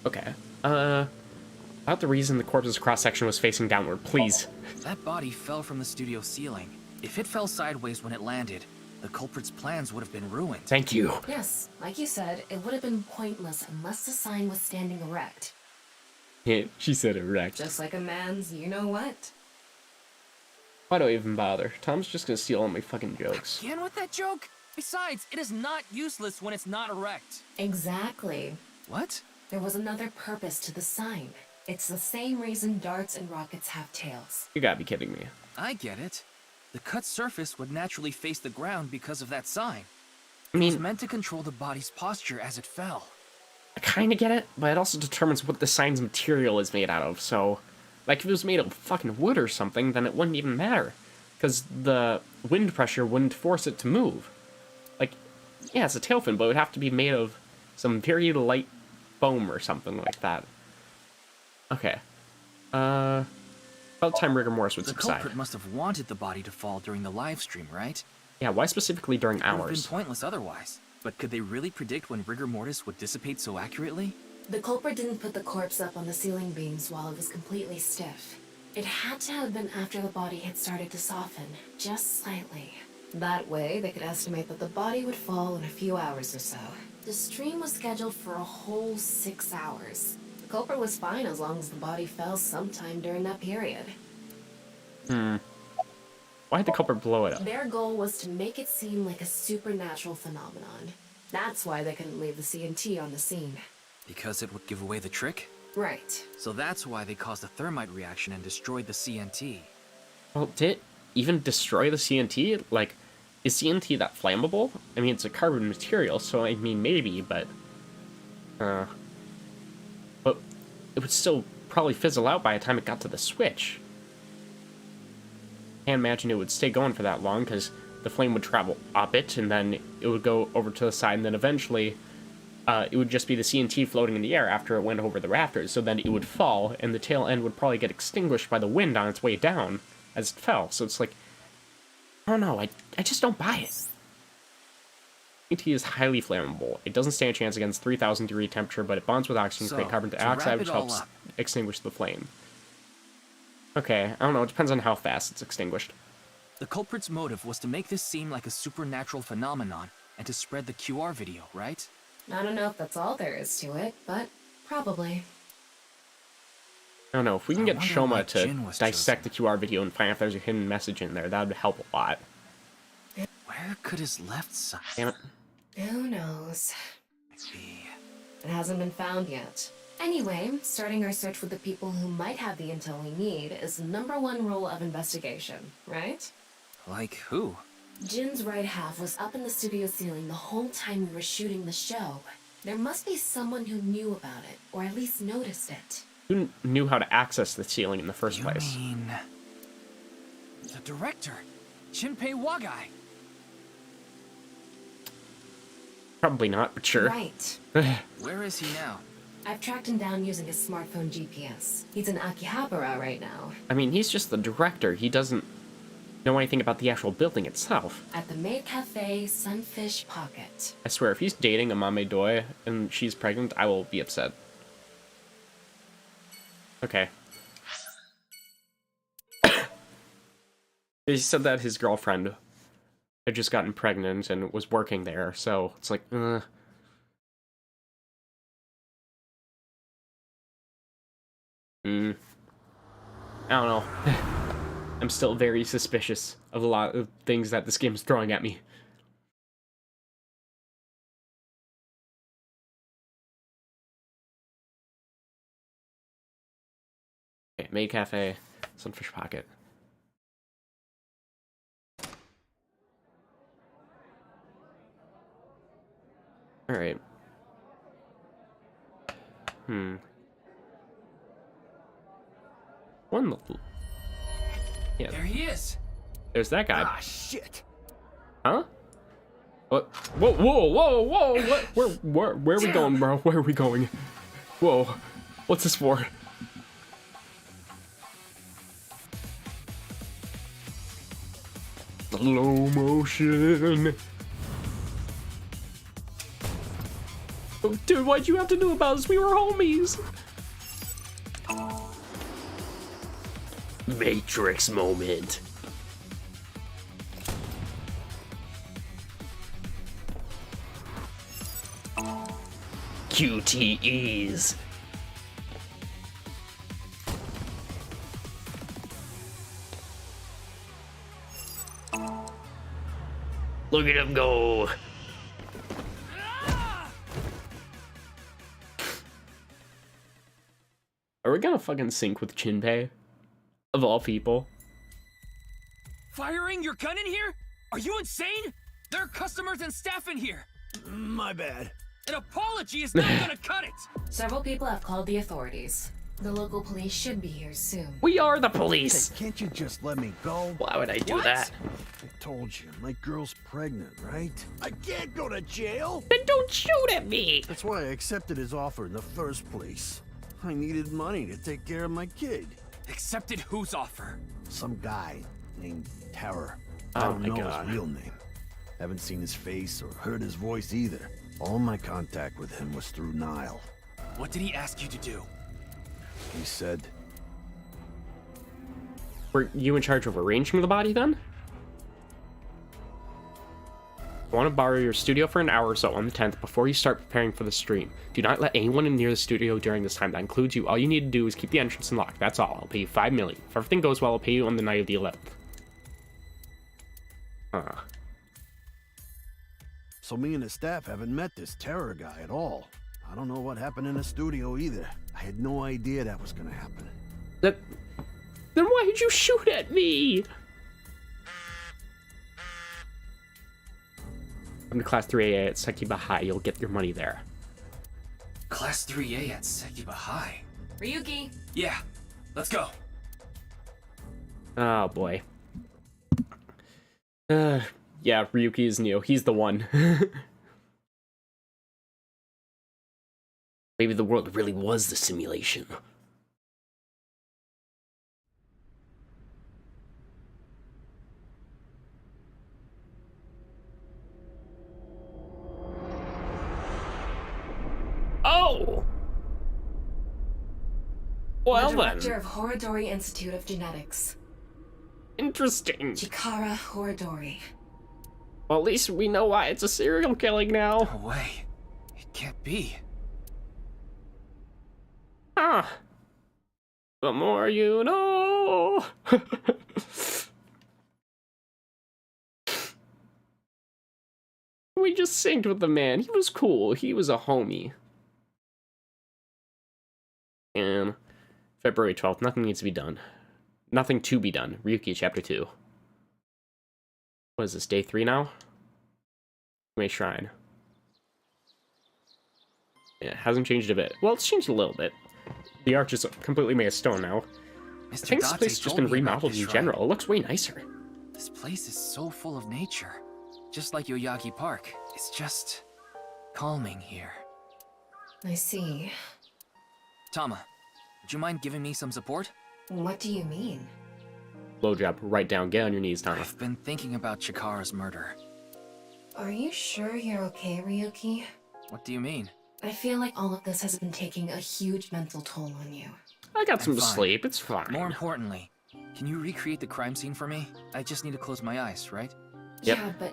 Okay. About the reason the corpse's cross-section was facing downward, please. That body fell from the studio ceiling. If it fell sideways when it landed, the culprit's plans would have been ruined. Thank you. Yes, like you said, it would have been pointless unless the sign was standing erect. Yeah, she said erect. Just like a man's you-know-what. Why do I even bother? Tom's just gonna steal all my fucking jokes. Again with that joke? Besides, it is not useless when it's not erect. Exactly. What? There was another purpose to the sign. It's the same reason darts and rockets have tails. You gotta be kidding me. I get it. The cut surface would naturally face the ground because of that sign. I mean, it was meant to control the body's posture as it fell. I kinda get it, but it also determines what the sign's material is made out of, so... Like, if it was made of fucking wood or something, then it wouldn't even matter. Because the wind pressure wouldn't force it to move. Like, yeah, it's a tail fin, but it would have to be made of some very light foam or something like that. Okay. About time rigor mortis would subside. The culprit must have wanted the body to fall during the live stream, right? Yeah, why specifically during It would have hours? been pointless otherwise. But could they really predict when rigor mortis would dissipate so accurately? The culprit didn't put the corpse up on the ceiling beams while it was completely stiff. It had to have been after the body had started to soften, just slightly. That way, they could estimate that the body would fall in a few hours or so. The stream was scheduled for a whole 6 hours. The culprit was fine as long as the body fell sometime during that period. Why'd the culprit blow it up? Their goal was to make it seem like a supernatural phenomenon. That's why they couldn't leave the CNT on the scene. Because it would give away the trick? Right. So that's why they caused a thermite reaction and destroyed the CNT. Well, did it even destroy the CNT? Like, is CNT that flammable? I mean, it's a carbon material, so I mean, maybe, but... But it would still probably fizzle out by the time it got to the switch. Can't imagine it would stay going for that long, because the flame would travel up it, and then it would go over to the side, and then eventually... it would just be the CNT floating in the air after it went over the rafters, so then it would fall, and the tail end would probably get extinguished by the wind on its way down as it fell. So it's like, I don't know, I just don't buy it. CNT is highly flammable. It doesn't stand a chance against 3,000 degree temperature, but it bonds with oxygen to create carbon dioxide, which helps extinguish the flame. Okay, I don't know, it depends on how fast it's extinguished. The culprit's motive was to make this seem like a supernatural phenomenon, and to spread the QR video, right? I don't know if that's all there is to it, but probably. I don't know, if we can get Shoma to dissect the QR video and find out if there's a hidden message in there, that would help a lot. Where could his left side... Damn it. Who knows? Maybe... It hasn't been found yet. Anyway, starting our search with the people who might have the intel we need is the #1 rule of investigation, right? Like who? Jin's right half was up in the studio ceiling the whole time we were shooting the show. There must be someone who knew about it, or at least noticed it. Who knew how to access the ceiling in the first place? You mean... the director, Jinpei Wagai. Probably not, but sure. Right. Where is he now? I've tracked him down using his smartphone GPS. He's in Akihabara right now. I mean, he's just the director. He doesn't know anything about the actual building itself. At the maid cafe, Sunfish Pocket. I swear, if he's dating Amame Doi and she's pregnant, I will be upset. Okay. He said that his girlfriend had just gotten pregnant and was working there, so it's like, I don't know. I'm still very suspicious of a lot of things that this game is throwing at me. Okay, Maid Cafe, Sunfish Pocket. Alright. One little... Yeah. There he is. There's that guy. Ah, shit. Huh? What? Whoa, whoa, whoa, whoa! What? Where are we going, bro? Where are we going? Whoa! What's this for? Slow motion. Oh, dude, why'd you have to know about us? We were homies. Matrix moment. QTEs. Look at him go. Are we gonna fucking sync with Jinpei? Of all people. Firing your gun in here? Are you insane? There are customers and staff in here. My bad. An apology is not gonna cut it. Several people have called the authorities. The local police should be here soon. We are the police. Hey, can't you just let me go? Why would I do that? I told you, my girl's pregnant, right? I can't go to jail. Then don't shoot at me. That's why I accepted his offer in the first place. I needed money to take care of my kid. Accepted whose offer? Some guy named Terror. Oh I don't my know God. his real name. Haven't seen his face or heard his voice either. All my contact with him was through Nile. What did he ask you to do? He said, Were you in charge of arranging the body then? I want to borrow your studio for an hour or so on the 10th before you start preparing for the stream. Do not let anyone in near the studio during this time. That includes you. All you need to do is keep the entrance unlocked. That's all. I'll pay you $5 million. If everything goes well, I'll pay you on the night of the 11th. Huh. so me and the staff haven't met this Terror guy at all. I don't know what happened in the studio either. I had no idea that was gonna happen. Then why did you shoot at me? Come to Class 3A at Sekiba High. You'll get your money there. Class 3A at Sekiba High. Ryuki! Yeah, let's go. Oh boy. Yeah, Ryuki is Neo. He's the one. Maybe the world really was the simulation. Oh! Well the then. director of Horodori Institute of Genetics. Interesting. Chikara Horodori. Well, at least we know why it's a serial killing now. No way. It can't be. Huh. The more you know. We just synced with the man. He was cool. He was a homie. And February 12th, nothing needs to be done. Nothing to be done. Ryuki, Chapter 2. What is this, day 3 now? May Shrine. Yeah, it hasn't changed a bit. Well, it's changed a little bit. The arch is completely made of stone now. I think this place has just been remodeled in general. It looks way nicer. This place is so full of nature. Just like Yoyagi Park. It's just calming here. I see. Tama, would you mind giving me some support? What do you mean? Blowjob, right down. Get on your knees, Tama. I've been thinking about Chikara's murder. Are you sure you're okay, Ryuki? What do you mean? I feel like all of this has been taking a huge mental toll on you. I got some I'm fine. sleep. It's fine. More importantly, can you recreate the crime scene for me? I just need to close my eyes, right? Yep. Yeah, but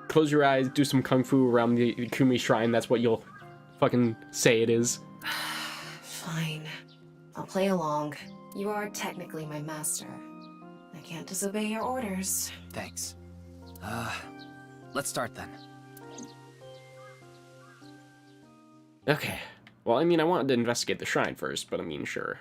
Close your eyes, do some kung fu around the Kumi Shrine. That's what you'll fucking say it is. fine. I'll play along. You are technically my master. I can't disobey your orders. Thanks. Let's start then. Okay. Well, I mean, I wanted to investigate the shrine first, but I mean, sure.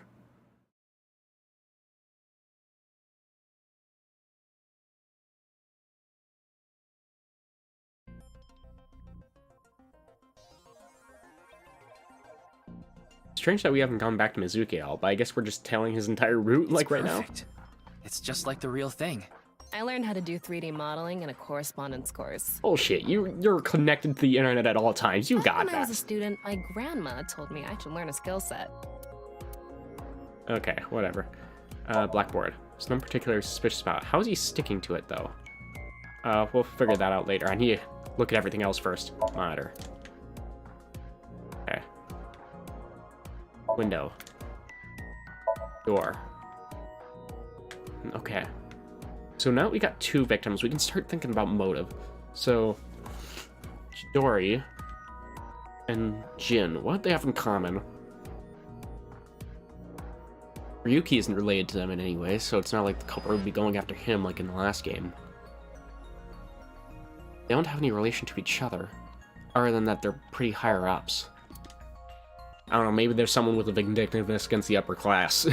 Strange that we haven't gone back to Mizuki at all, but I guess we're just telling his entire route, like, right now. It's just like the real thing. I learned how to do 3D modeling in a correspondence course. Bullshit, you're connected to the internet at all times. You got When I was a that. student, my grandma told me I should learn a skill set. Okay, whatever. Blackboard. There's nothing particularly suspicious about it. How is he sticking to it, though? We'll figure that out later. I need to look at everything else first. Monitor. Okay. Window. Door. Okay. So now we got 2 victims. We can start thinking about motive. So, Chidori and Jin, what do they have in common? Ryuki isn't related to them in any way, so it's not like the culprit would be going after him like in the last game. They don't have any relation to each other, other than that they're pretty higher ups. I don't know, maybe there's someone with a vindictiveness against the upper class.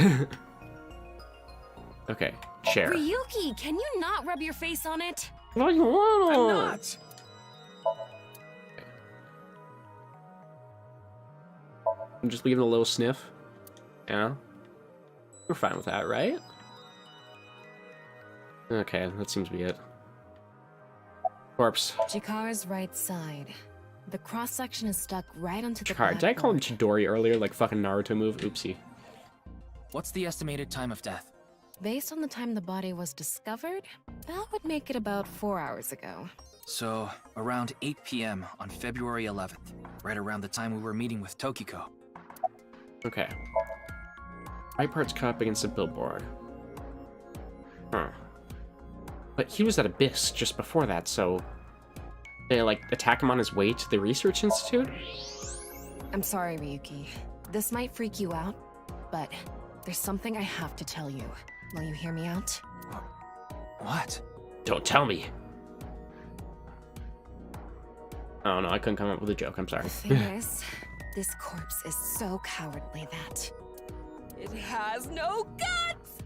Okay, chair. Ryuki, can you not rub your face on it? I'm not! I'm just leaving a little sniff. Yeah. We're fine with that, right? Okay, that seems to be it. Corpse. Chikara's right side. The cross-section is stuck right onto the Chikara. Did I call him Chidori earlier, like fucking Naruto move? Oopsie. What's the estimated time of death? Based on the time the body was discovered, that would make it about 4 hours ago. So, around 8 p.m. on February 11th, right around the time we were meeting with Tokiko. Okay. Right part's cut up against the billboard. Huh. But he was at Abyss just before that, so... They, like, attack him on his way to the research institute? I'm sorry, Ryuki. This might freak you out, but there's something I have to tell you. Will you hear me out? What? Don't tell me. Oh no, I couldn't come up with a joke, I'm sorry. The thing is, this corpse is so cowardly that it has no guts!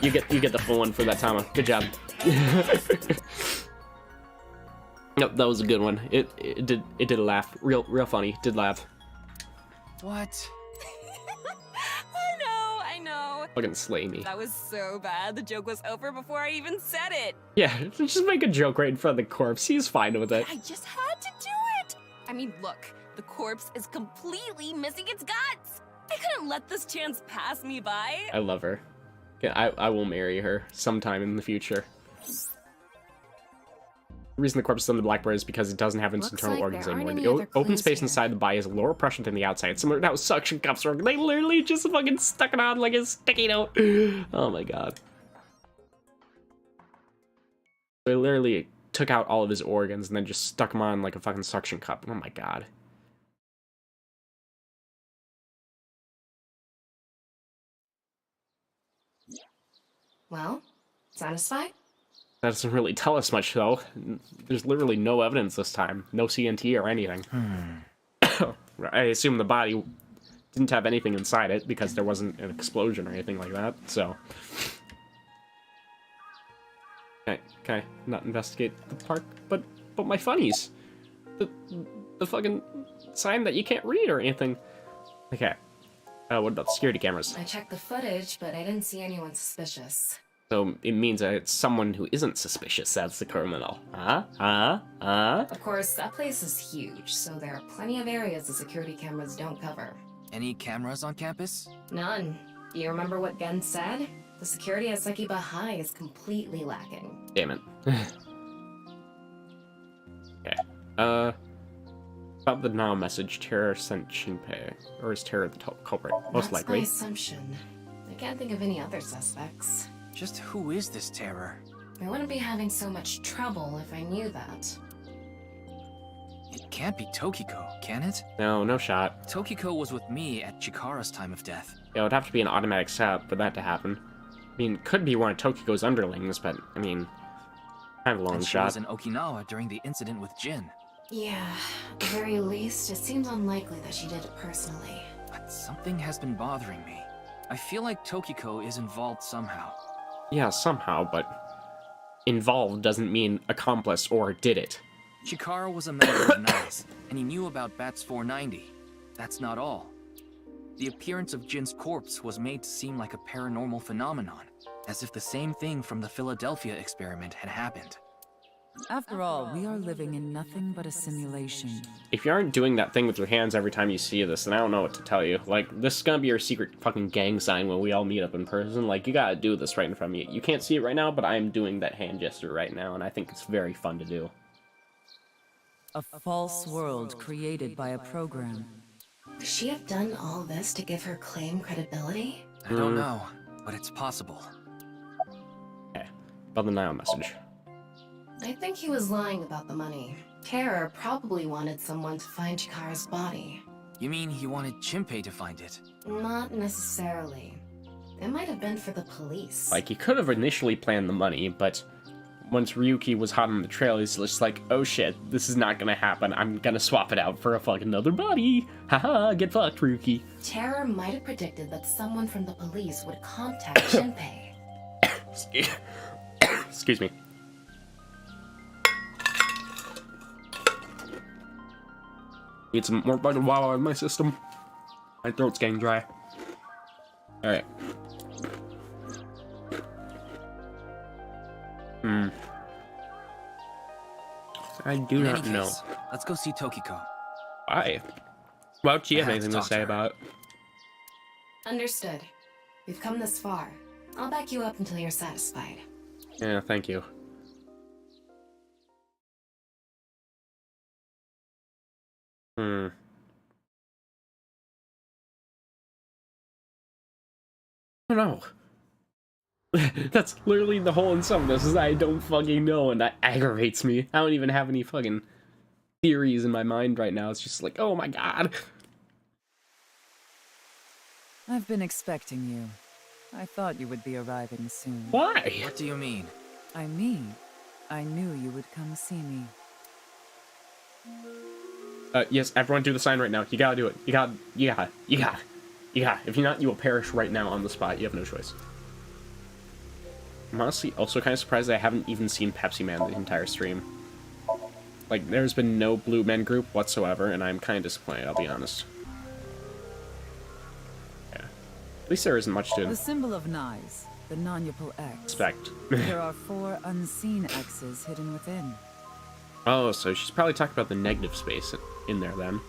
You get the full one for that, Tama. Good job. Nope, that was a good one. It did a laugh. Real funny. Did laugh. What? I know. Fucking slay me. That was so bad. The joke was over before I even said it. Yeah, just make a joke right in front of the corpse. He's fine with it. I just had to do it. I mean, look, the corpse is completely missing its guts. I couldn't let this chance pass me by. I love her. Yeah, I will marry her sometime in the future. The reason the corpse is on the blackboard is because it doesn't have its internal organs anymore. The open space inside the body is lower pressure than the outside. Similar to how suction cups work. They literally just fucking stuck it on like a sticky note. Oh my god. They literally took out all of his organs and then just stuck them on like a fucking suction cup. Oh my god. Well, satisfied? That doesn't really tell us much, though. There's literally no evidence this time. No CNT or anything. I assume the body didn't have anything inside it because there wasn't an explosion or anything like that, so... Can I not investigate the park? But my funnies! The fucking sign that you can't read or anything. Okay. What about the security cameras? I checked the footage, but I didn't see anyone suspicious. So it means that it's someone who isn't suspicious that's the criminal. Of course, that place is huge, so there are plenty of areas the security cameras don't cover. Any cameras on campus? None. Do you remember what Gen said? The security at Sekiba High is completely lacking. Damn it. Okay. About the now message, Terror sent Shinpei. Or is Terror the culprit? Most likely. That's my assumption. I can't think of any other suspects. Just who is this terror? I wouldn't be having so much trouble if I knew that. It can't be Tokiko, can it? No, no shot. Tokiko was with me at Chikara's time of death. It would have to be an automatic setup for that to happen. I mean, could be one of Tokiko's underlings, but, I mean, kind of a long And she shot. was in Okinawa during the incident with Jin. Yeah, at the very least, it seems unlikely that she did it personally. But something has been bothering me. I feel like Tokiko is involved somehow. Yeah, somehow, but involved doesn't mean accomplice or did it. Chikara was a member of NICE, and he knew about Bats 490. That's not all. The appearance of Jin's corpse was made to seem like a paranormal phenomenon, as if the same thing from the Philadelphia experiment had happened. After all, we are living in nothing but a simulation. If you aren't doing that thing with your hands every time you see this, then I don't know what to tell you. Like, this is gonna be your secret fucking gang sign when we all meet up in person. Like, you gotta do this right in front of you. You can't see it right now, but I am doing that hand gesture right now, and I think it's very fun to do. A false world created by a program. Could she have done all this to give her claim credibility? I don't know, but it's possible. Okay, about the Nile message. I think he was lying about the money. Terror probably wanted someone to find Chikara's body. You mean he wanted Chimpei to find it? Not necessarily. It might have been for the police. Like, he could have initially planned the money, but once Ryuki was hot on the trail, he's just like, oh shit, this is not gonna happen. I'm gonna swap it out for a fucking other body. Haha, get fucked, Ryuki. Terror might have predicted that someone from the police would contact Chimpei. Excuse me. Need some more Bud Wawa in my system. My throat's getting dry. Alright. I do not know. Let's go see Tokiko. Why? Why don't you have I have anything to to talk say to her. about it? Understood. We've come this far. I'll back you up until you're satisfied. Yeah, thank you. I don't know. That's literally the whole in some of this, is I don't fucking know, and that aggravates me. I don't even have any fucking theories in my mind right now. It's just like, oh my god. I've been expecting you. I thought you would be arriving soon. Why? What do you mean? I mean, I knew you would come see me. Yes, everyone do the sign right now. You gotta do it. You gotta. If you're not, you will perish right now on the spot. You have no choice. I'm honestly also kind of surprised that I haven't even seen Pepsi Man the entire stream. Like, there's been no Blue Men group whatsoever, and I'm kind of disappointed, I'll be honest. Yeah. At least there isn't much to The symbol of NICE, the non-upal X. expect. There are 4 unseen X's hidden within. Oh, so she's probably talking about the negative space in there then.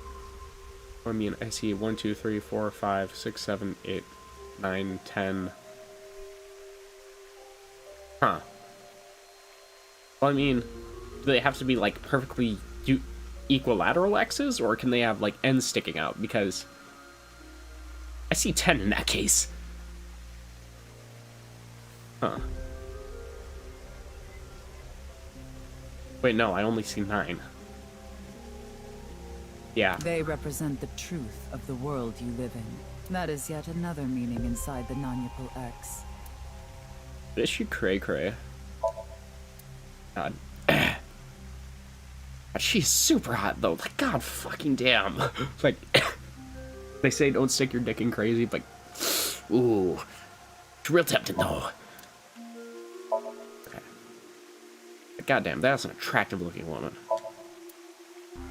I mean, I see 1, 2, 3, 4, 5, 6, 7, 8, 9, 10. Huh. Well, I mean, do they have to be, like, perfectly equilateral X's, or can they have, like, ends sticking out? Because I see 10 in that case. Huh. Wait, no, I only see 9. Yeah. They represent the truth of the world you live in. That is yet another meaning inside the non-upal X. Is she cray-cray? God. She's super hot, though. Like, god fucking damn. Like, they say don't stick your dick in crazy, but... Ooh. It's real tempting, though. Okay. God damn, that's an attractive-looking woman.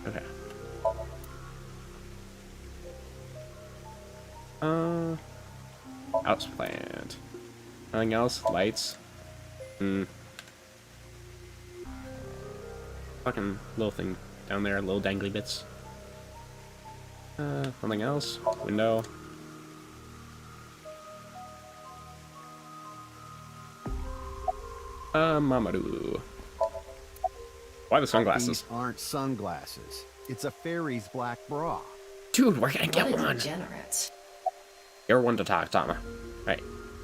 Okay. Houseplant. Nothing else? Lights? Fucking little thing down there, little dangly bits. Nothing else? Window. Mamadou. Why the sunglasses? These aren't sunglasses. It's a fairy's black bra. Dude, we're gonna get What a one. degenerate. You're one to talk, Tama. Right.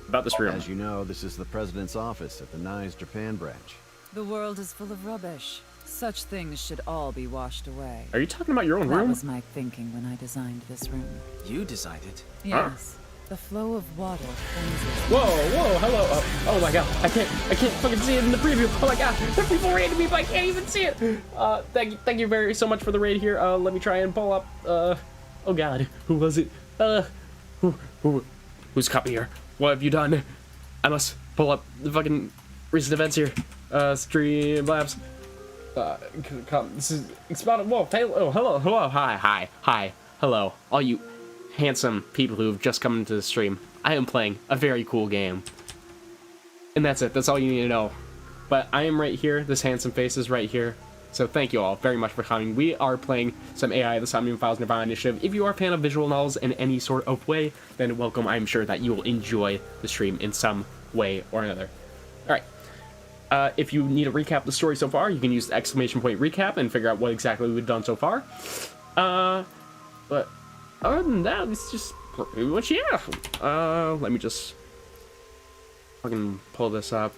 about this room. As you know, this is the president's office at the Nye's Japan branch. The world is full of rubbish. Such things should all be washed away. Are you talking about your own That room? was my thinking when I designed this room. You designed it? Yes. The flow of water cleanses. Whoa, hello. Oh my god, I can't fucking see it in the preview. Oh my god, people raided me, but I can't even see it. Thank you very so much for the raid here. Let me try and pull up. Oh god, who was it? Who's copy here? What have you done? I must pull up the fucking recent events here. Streamlabs. This is Exploded Wolf. Hey, oh, hello, hi, hello, all you handsome people who have just come into the stream. I am playing a very cool game. And that's it, that's all you need to know. But I am right here, this handsome face is right here. So thank you all very much for coming. We are playing some AI, the Somnium Files Nirvana Initiative. If you are a fan of visual novels in any sort of way, then welcome. I'm sure that you will enjoy the stream in some way or another. Alright. If you need to recap the story so far, you can use the exclamation point recap and figure out what exactly we've done so far. But other than that, it's just pretty much, yeah. Let me just fucking pull this up.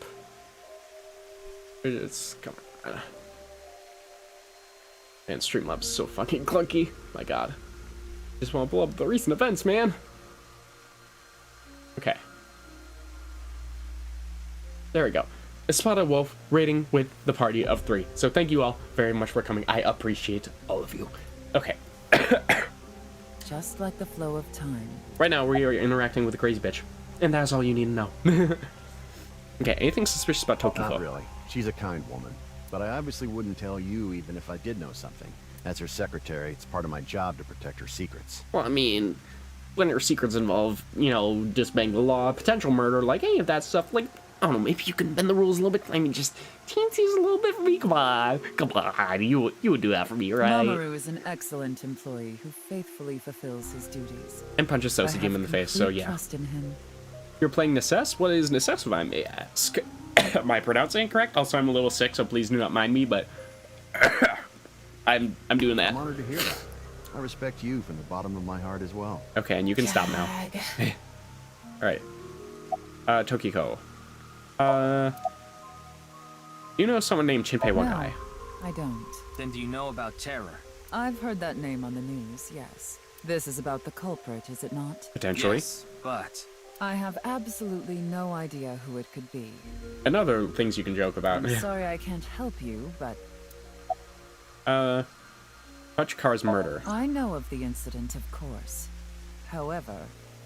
It's come on. Man, Streamlabs is so fucking clunky. My god. Just want to pull up the recent events, man. Okay. There we go. A spotted wolf raiding with the party of 3. So thank you all very much for coming. I appreciate all of you. Okay. Just like the flow of time. Right now we are interacting with a crazy bitch. And that's all you need to know. Okay, anything suspicious about Tokiko? Not really. She's a kind woman. But I obviously wouldn't tell you even if I did know something. As her secretary, it's part of my job to protect her secrets. Well, I mean, when her secrets involve, you know, disobeying the law, potential murder, like any of that stuff, like, I don't know, maybe you can bend the rules a little bit. I mean, just teensies a little bit for me. Come on, you would do that for me, right? Mamoru is an excellent employee who faithfully fulfills his duties. And punches Sosagim in the face, so yeah. Trust in him. You're playing Necess? What is Necess, if I may ask? Am I pronouncing it correct? Also, I'm a little sick, so please do not mind me, but I'm doing that. I'm honored to hear that. I respect you from the bottom of my heart as well. Okay, and you can stop now. Alright. Tokiko. You know someone named Shinpei Wakai? I don't. Then do you know about Terror? I've heard that name on the news, yes. This is about the culprit, is it not? Potentially. Yes, but I have absolutely no idea who it could be. And other things you can joke about. I'm sorry I can't help you, but... Hachika's murder. I know of the incident, of course. However...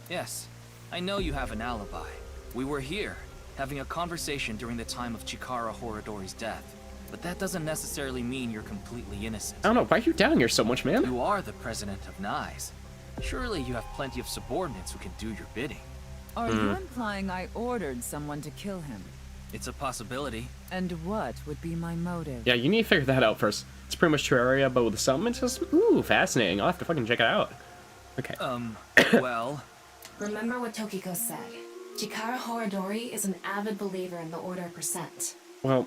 Yes, I know you have an alibi. We were here, having a conversation during the time of Chikara Horadori's death. But that doesn't necessarily mean you're completely innocent. I don't know, why are you down here so much, man? You are the president of Nye's. Surely you have plenty of subordinates who can do your bidding. Are you implying I ordered someone to kill him? It's a possibility. And what would be my motive? Yeah, you need to figure that out first. It's pretty much your area, but with the settlement, just, ooh, fascinating. I'll have to fucking check it out. Okay. Well... Remember what Tokiko said. Chikara Horadori is an avid believer in the Order of Percent. Well,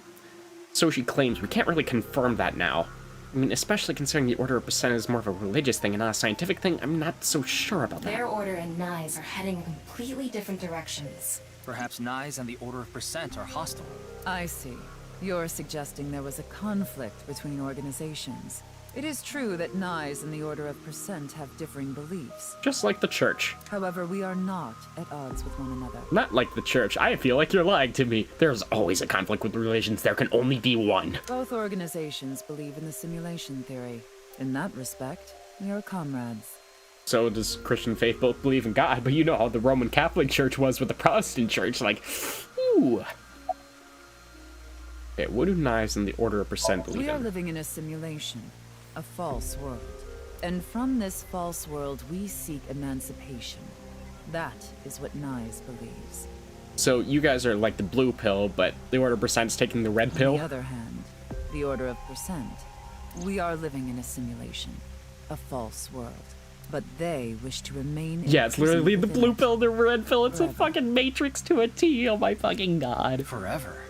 so she claims. We can't really confirm that now. I mean, especially considering the Order of Percent is more of a religious thing and not a scientific thing, I'm not so sure about that. Their order and Nye's are heading in completely different directions. Perhaps Nye's and the Order of Percent are hostile. I see. You're suggesting there was a conflict between organizations. It is true that Nye's and the Order of Percent have differing beliefs. Just like the church. However, we are not at odds with one another. Not like the church. I feel like you're lying to me. There's always a conflict with religions. There can only be one. Both organizations believe in the simulation theory. In that respect, we are comrades. So does Christian faith both believe in God, but you know how the Roman Catholic Church was with the Protestant Church, like, ooh. Okay, what do Nye's and the Order of Percent believe in? We are living in a simulation, a false world. And from this false world, we seek emancipation. That is what Nye's believes. So you guys are like the blue pill, but the Order of Percent's taking the red pill? On the other hand, the Order of Percent, we are living in a simulation, a false world. But they wish to remain in yeah, it's literally the blue it. pill, the red pill. It's Forever. a fucking Matrix to a T. Oh my fucking god. Forever.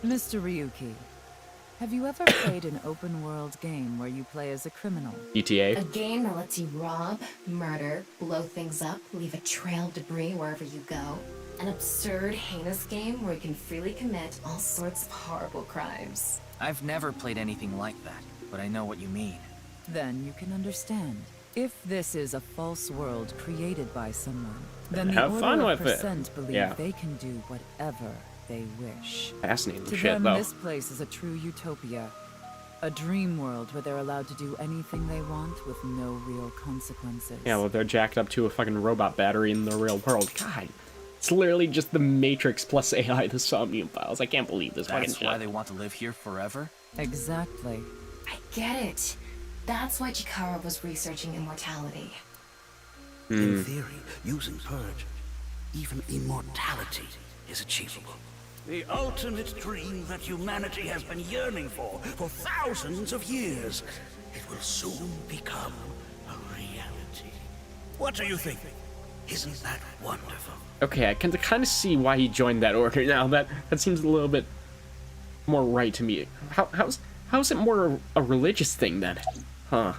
Mr. Ryuki, have you ever played an open-world game where you play as a criminal? ETA? A game that lets you rob, murder, blow things up, leave a trail of debris wherever you go. An absurd, heinous game where you can freely commit all sorts of horrible crimes. I've never played anything like that, but I know what you mean. Then you can understand. If this is a false world created by someone, then the Have fun Order of with it. Percent believe Yeah. they can do whatever they wish. Fascinating To shit, them, though. this place is a true utopia. A dream world where they're allowed to do anything they want with no real consequences. Yeah, well, they're jacked up to a fucking robot battery in the real world. God, it's literally just the Matrix plus AI, the Somnium Files. I can't believe this fucking That's shit. why they want to live here forever? Exactly. I get it. That's why Chikara was researching immortality. In theory, using Purge, even immortality is achievable. The ultimate dream that humanity has been yearning for thousands of years. It will soon become a reality. What do you think? Isn't that wonderful? Okay, I can kind of see why he joined that order now. That seems a little bit more right to me. How's it more a religious thing then? Huh.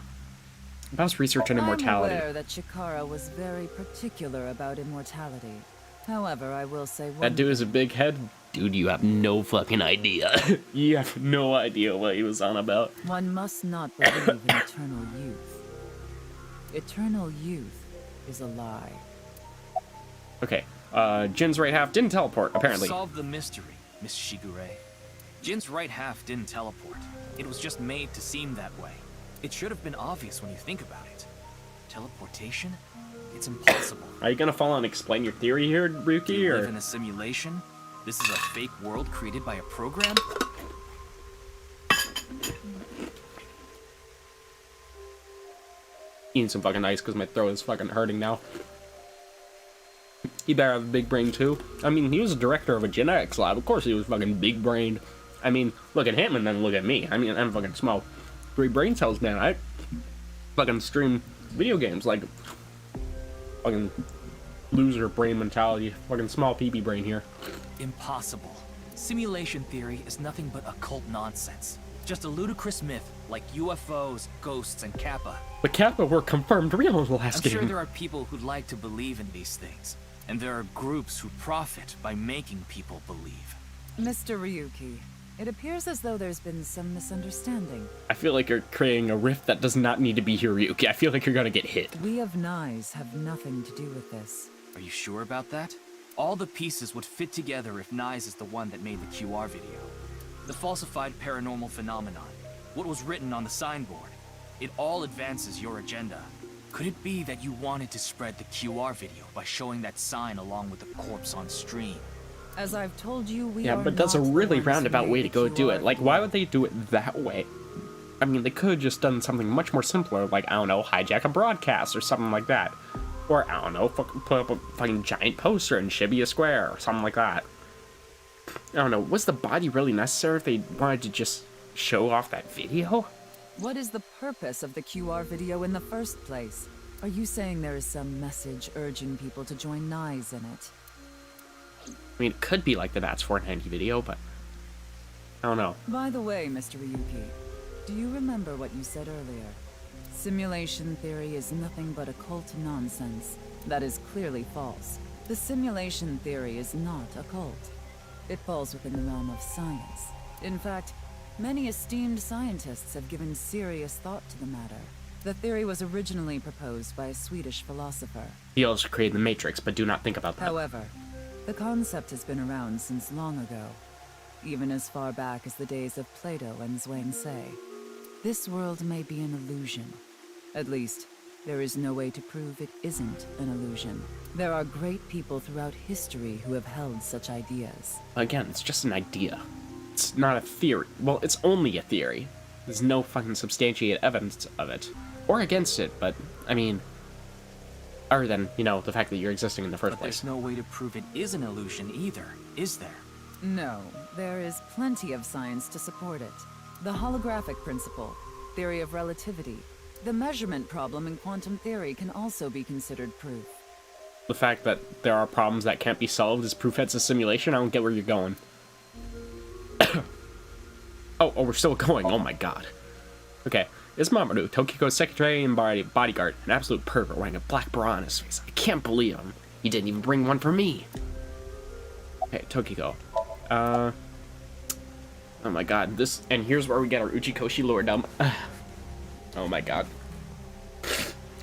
About research on immortality. I'm aware that Chikara was very particular about immortality. However, I will say one That dude is a big head. Dude, you have no fucking idea. You have no idea what he was on about. one must not believe in eternal youth. Eternal youth is a lie. Okay, Jin's right half didn't teleport, apparently. Solve the mystery, Miss Shigure. Jin's right half didn't teleport. It was just made to seem that way. It should have been obvious when you think about it. Teleportation? It's impossible. Are you gonna fall and explain your theory here, Ryuki, You or...? live in a simulation? This is a fake world created by a program? Eating some fucking ice because my throat is fucking hurting now. He better have a big brain too. I mean, he was a director of a genetics lab. Of course he was fucking big brained. I mean, look at him and then look at me. I mean, I'm fucking small. 3 brain cells, man. I fucking stream video games like fucking loser brain mentality. Fucking small PB brain here. Impossible. Simulation theory is nothing but occult nonsense. Just a ludicrous myth like UFOs, ghosts, and Kappa. But Kappa were confirmed real in the last I'm game. sure there are people who'd like to believe in these things. And there are groups who profit by making people believe. Mr. Ryuki, it appears as though there's been some misunderstanding. I feel like you're creating a rift that does not need to be here, Ryuki. I feel like you're gonna get hit. We of Nyes have nothing to do with this. Are you sure about that? All the pieces would fit together if Nyes is the one that made the QR video. The falsified paranormal phenomenon, what was written on the signboard, it all advances your agenda. Could it be that you wanted to spread the QR video by showing that sign along with the corpse on stream? As I've told you, we Yeah, are but that's a not the really ones who roundabout made way the to go do it. QR Like, why would they do it that way? I mean, they could have just done something much more simpler, like, I don't know, hijack a broadcast or something like that. Or, I don't know, put up a fucking giant poster in Shibuya Square or something like that. I don't know, was the body really necessary if they wanted to just show off that video? What is the purpose of the QR video in the first place? Are you saying there is some message urging people to join Nyes in it? I mean, it could be like the Bats 490 video, but I don't know. By the way, Mr. Ryuki, do you remember what you said earlier? Simulation theory is nothing but occult nonsense. That is clearly false. The simulation theory is not occult. It falls within the realm of science. In fact, many esteemed scientists have given serious thought to the matter. The theory was originally proposed by a Swedish philosopher. He also created the Matrix, but do not think about that. However, the concept has been around since long ago, even as far back as the days of Plato and Zhuangzi. This world may be an illusion. At least, there is no way to prove it isn't an illusion. There are great people throughout history who have held such ideas. Again, it's just an idea. It's not a theory. Well, it's only a theory. There's no fucking substantiated evidence of it. Or against it, but, I mean... other than, you know, the fact that you're existing in the first But place. there's no way to prove it is an illusion either, is there? No, there is plenty of science to support it. The holographic principle, theory of relativity, the measurement problem in quantum theory can also be considered proof. The fact that there are problems that can't be solved is proof it's a simulation? I don't get where you're going. oh, we're still going. Oh my god. Okay, it's Mamoru, Tokiko's secretary and bodyguard, an absolute pervert wearing a black bra on his face. I can't believe him. He didn't even bring one for me. Okay, Tokiko. Oh my god, this... And here's where we get our Uchikoshi lordom. Oh my god.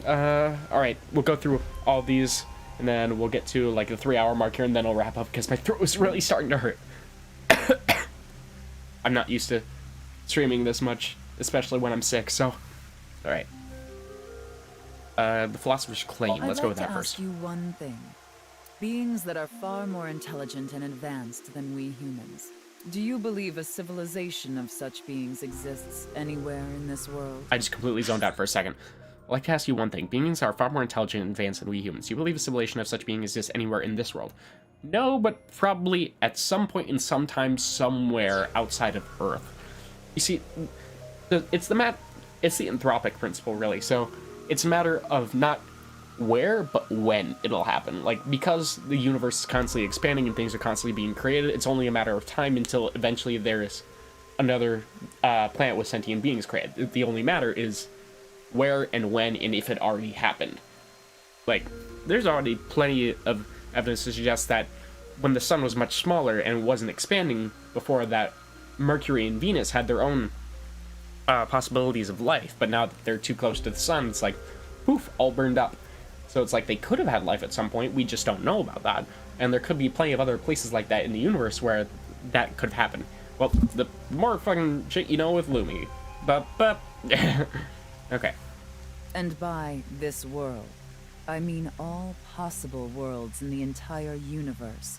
Alright, we'll go through all these, and then we'll get to, like, the 3-hour mark here, and then I'll wrap up, because my throat is really starting to hurt. I'm not used to streaming this much, especially when I'm sick, so... Alright. The Philosopher's Claim. Let's go with that first. I'd like to ask you one thing. Beings that are far more intelligent and advanced than we humans. Do you believe a civilization of such beings exists anywhere in this world? I just completely zoned out for a second. I'd like to ask you one thing. Beings are far more intelligent and advanced than we humans. Do you believe a civilization of such beings exists anywhere in this world? No, but probably at some point in some time somewhere outside of Earth. You see, it's the anthropic principle, really. So it's a matter of not where, but when it'll happen. Like, because the universe is constantly expanding and things are constantly being created, it's only a matter of time until eventually there's another planet with sentient beings created. The only matter is where and when and if it already happened. Like, there's already plenty of evidence to suggest that when the sun was much smaller and wasn't expanding before that, Mercury and Venus had their own possibilities of life, but now that they're too close to the sun, it's like, poof, all burned up. So it's like they could have had life at some point, we just don't know about that. And there could be plenty of other places like that in the universe where that could have happened. Well, the more fucking shit you know with Lumi. But okay. And by this world, I mean all possible worlds in the entire universe,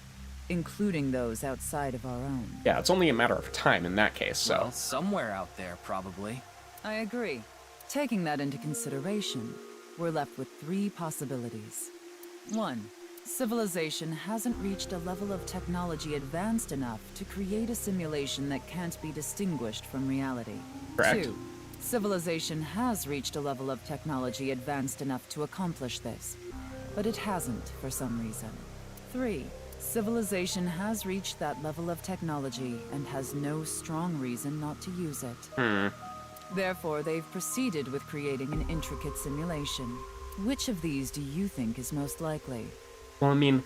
including those outside of our own. Yeah, it's only a matter of time in that case, so... Well, somewhere out there, probably. I agree. Taking that into consideration, we're left with 3 possibilities. 1. Civilization hasn't reached a level of technology advanced enough to create a simulation that can't be distinguished from reality. Correct. 2. Civilization has reached a level of technology advanced enough to accomplish this, but it hasn't for some reason. 3. Civilization has reached that level of technology and has no strong reason not to use it. Therefore, they've proceeded with creating an intricate simulation. Which of these do you think is most likely? Well, I mean,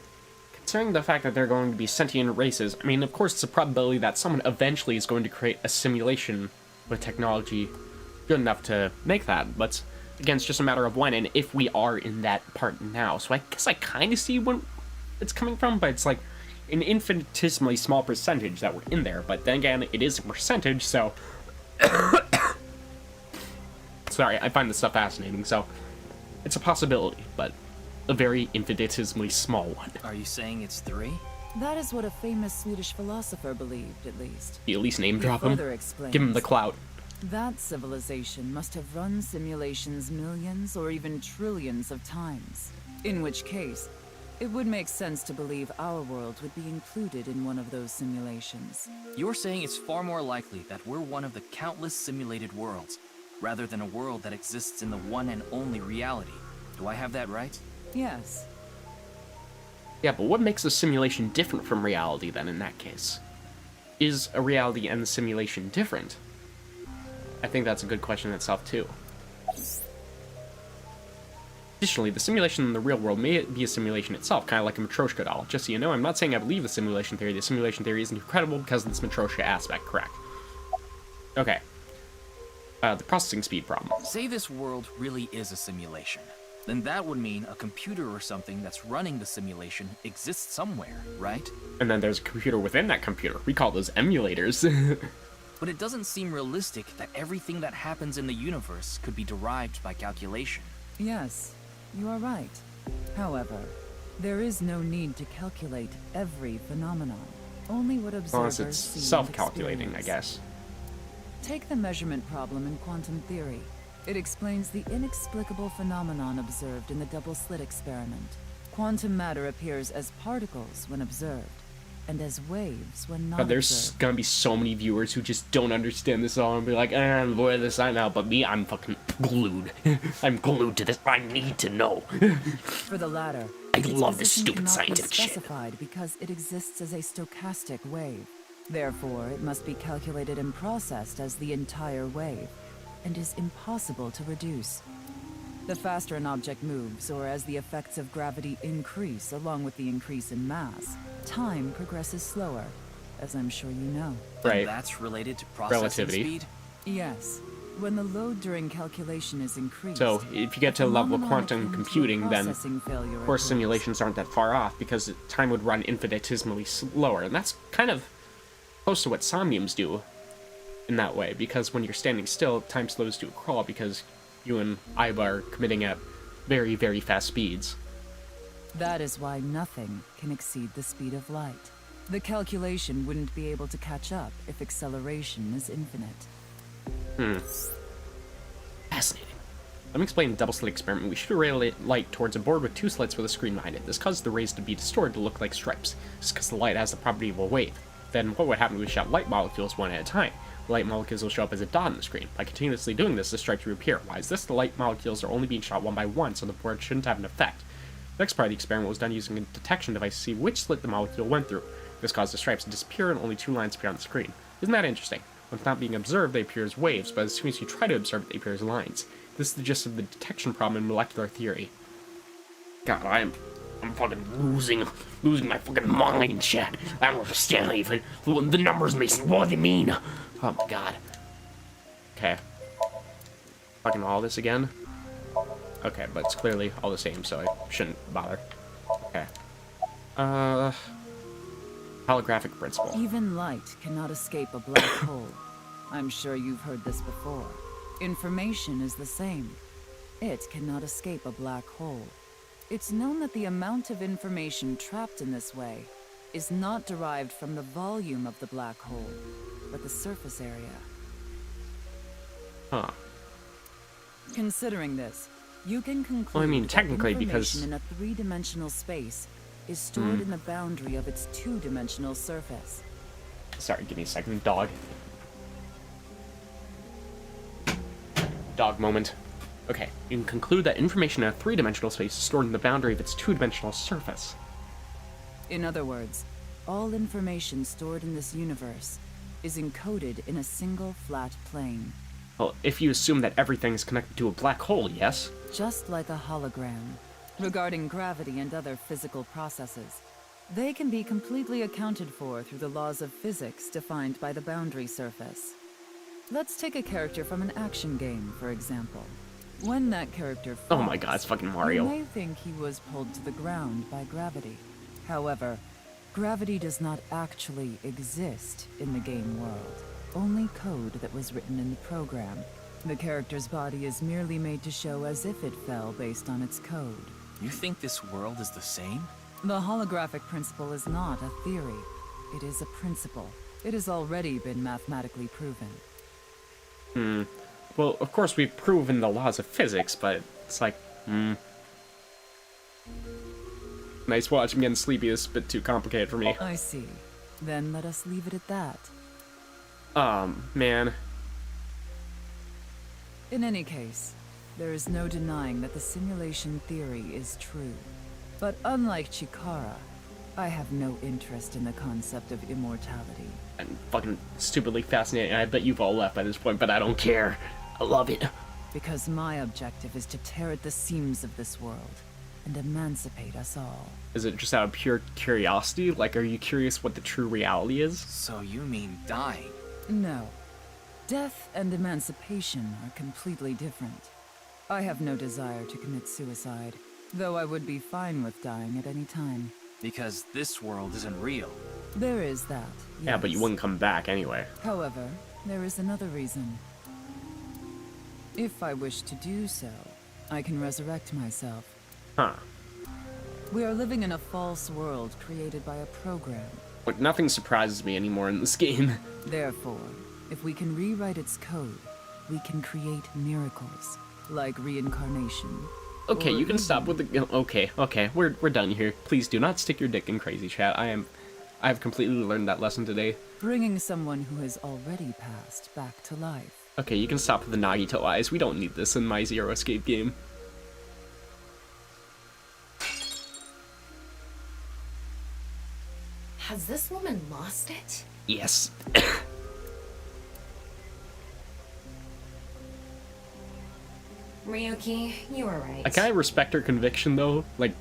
considering the fact that they're going to be sentient races, I mean, of course, it's a probability that someone eventually is going to create a simulation with technology good enough to make that, but again, it's just a matter of when and if we are in that part now. So I guess I kind of see when it's coming from, but it's like an infinitesimally small percentage that we're in there, but then again, it is a percentage, so... Sorry, I find this stuff fascinating, so it's a possibility, but a very infinitesimally small one. Are you saying it's 3? That is what a famous Swedish philosopher believed, at least. You at least name drop him. Further explains, give him the clout. That civilization must have run simulations millions or even trillions of times. In which case, it would make sense to believe our world would be included in one of those simulations. You're saying it's far more likely that we're one of the countless simulated worlds, rather than a world that exists in the one and only reality. Do I have that right? Yes. Yeah, but what makes a simulation different from reality then in that case? Is a reality and the simulation different? I think that's a good question in itself too. Additionally, the simulation in the real world may be a simulation itself, kind of like a Matryoshka doll. Just so you know, I'm not saying I believe the simulation theory. The simulation theory is incredible because of this Matryoshka aspect, correct. Okay. The processing speed problem. Say this world really is a simulation. Then that would mean a computer or something that's running the simulation exists somewhere, right? And then there's a computer within that computer. We call those emulators. But it doesn't seem realistic that everything that happens in the universe could be derived by calculation. Yes, you are right. However, there is no need to calculate every phenomenon. Only what observers Unless it's see and self-calculating, I experience. guess. Take the measurement problem in quantum theory. It explains the inexplicable phenomenon observed in the double-slit experiment. Quantum matter appears as particles when observed, and as waves when not But there's observed. gonna be so many viewers who just don't understand this all and be like, I'm bored of this I know, but me, I'm fucking glued. I'm glued to this. I need to know. For the latter, I its love this position stupid cannot be scientific shit. specified because it exists as a stochastic wave. Therefore, it must be calculated and processed as the entire wave, and is impossible to reduce. The faster an object moves, or as the effects of gravity increase along with the increase in mass, time progresses slower, as I'm sure you know. Right. And that's related to processing Relativity. speed? Yes. When the load during calculation is increased... So, if you get to the level of quantum phenomenon akin to a computing, then, processing failure of course, occurs. simulations aren't that far off, because time would run infinitesimally slower, and that's kind of close to what somniums do in that way, because when you're standing still, time slows to a crawl, because you and Iba are committing at very, very fast speeds. That is why nothing can exceed the speed of light. The calculation wouldn't be able to catch up if acceleration is infinite. Fascinating. Let me explain the double slit experiment. We shoot a ray of light towards a board with two slits with a screen behind it. This causes the rays to be distorted to look like stripes, just because the light has the property of a wave. Then what would happen if we shot light molecules one at a time? The light molecules will show up as a dot on the screen. By continuously doing this, the stripes reappear. Why is this? The light molecules are only being shot one by one, so the board shouldn't have an effect. The next part of the experiment was done using a detection device to see which slit the molecule went through. This caused the stripes to disappear and only two lines appear on the screen. Isn't that interesting? When it's not being observed, they appear as waves, but as soon as you try to observe it, they appear as lines. This is the gist of the detection problem in molecular theory. God, I'm fucking losing my fucking mind, chat. I don't understand even the numbers, Mason. What do they mean? Oh my god. Okay. Fucking all this again? Okay, but it's clearly all the same, so I shouldn't bother. Okay. Holographic principle. Even light cannot escape a black hole. I'm sure you've heard this before. Information is the same. It cannot escape a black hole. It's known that the amount of information trapped in this way is not derived from the volume of the black hole, but the surface area. Huh. Considering this, you can conclude Well, I mean, technically, that because information in a three-dimensional space is stored in the boundary of its two-dimensional surface. Sorry, give me a second, dog. Dog moment. Okay, you can conclude that information in a three-dimensional space is stored in the boundary of its two-dimensional surface. In other words, all information stored in this universe is encoded in a single flat plane. Well, if you assume that everything is connected to a black hole, yes? Just like a hologram. Regarding gravity and other physical processes, they can be completely accounted for through the laws of physics defined by the boundary surface. Let's take a character from an action game, for example. When that character falls, Oh my god, it's fucking Mario. you may think he was pulled to the ground by gravity. However, gravity does not actually exist in the game world. Only code that was written in the program. The character's body is merely made to show as if it fell based on its code. You think this world is the same? The holographic principle is not a theory. It is a principle. It has already been mathematically proven. Well, of course we've proven the laws of physics, but it's like, Nice watch, I'm getting sleepy. This is a bit too complicated for me. I see. Then let us leave it at that. Man. In any case, there is no denying that the simulation theory is true. But unlike Chikara, I have no interest in the concept of immortality. I'm fucking stupidly fascinating. I bet you've all left by this point, but I don't care. I love it. Because my objective is to tear at the seams of this world and emancipate us all. Is it just out of pure curiosity? Like, are you curious what the true reality is? So you mean dying? No. Death and emancipation are completely different. I have no desire to commit suicide, though I would be fine with dying at any time. Because this world isn't real. There is that, yes. Yeah, but you wouldn't come back anyway. However, there is another reason. If I wish to do so, I can resurrect myself. Huh. We are living in a false world created by a program. Like, nothing surprises me anymore in this game. Therefore, if we can rewrite its code, we can create miracles, like reincarnation. Okay, or you can stop even- with the... Okay, we're done here. Please do not stick your dick in crazy, chat. I've completely learned that lesson today. Bringing someone who has already passed back to life. Okay, you can stop with the Nagito eyes. We don't need this in my Zero Escape game. Has this woman lost it? Yes. Ryuki, you were right. Like, I respect her conviction, though. Like,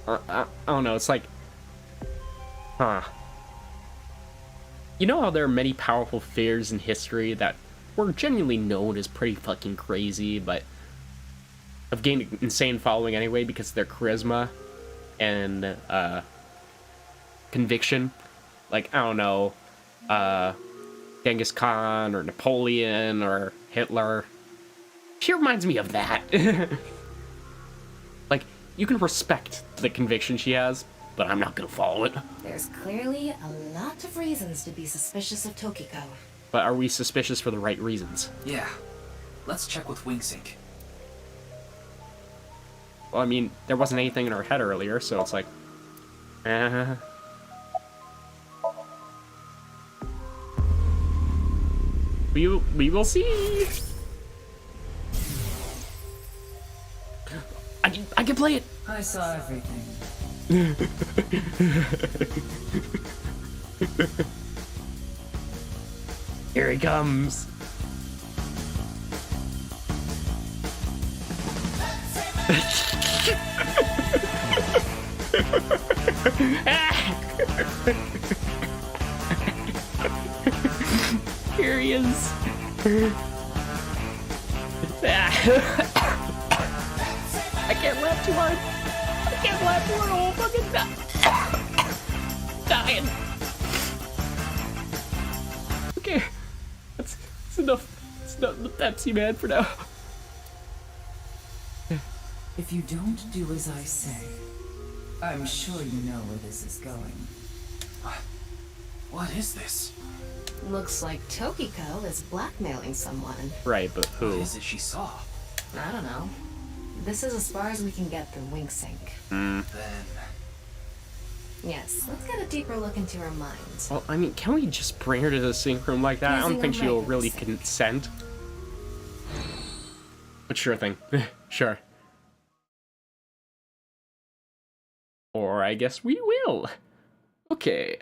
I don't know, it's like... Huh. You know how there are many powerful figures in history that were genuinely known as pretty fucking crazy, but have gained an insane following anyway because of their charisma and conviction? Like, I don't know, Genghis Khan or Napoleon or Hitler. She reminds me of that. Like, you can respect the conviction she has, but I'm not gonna follow it. There's clearly a lot of reasons to be suspicious of Tokiko. But are we suspicious for the right reasons? Yeah. Let's check with WingSync. Well, I mean, there wasn't anything in her head earlier, so it's like... We will see! I can play it! I saw everything. Here he comes. Here he is. I can't laugh too hard. I can't laugh too hard. I won't fucking die. Dying. Okay. That's enough. It's not the Pepsi Man for now. If you don't do as I say, I'm sure you know where this is going. What is this? Looks like Tokiko is blackmailing someone. Right, but who? What is it she saw? I don't know. This is as far as we can get through WingSync. Then... Yes, let's get a deeper look into her mind. Well, I mean, can we just bring her to the sync room like that? I don't think she'll really consent. But sure thing. Sure. Or I guess we will. Okay.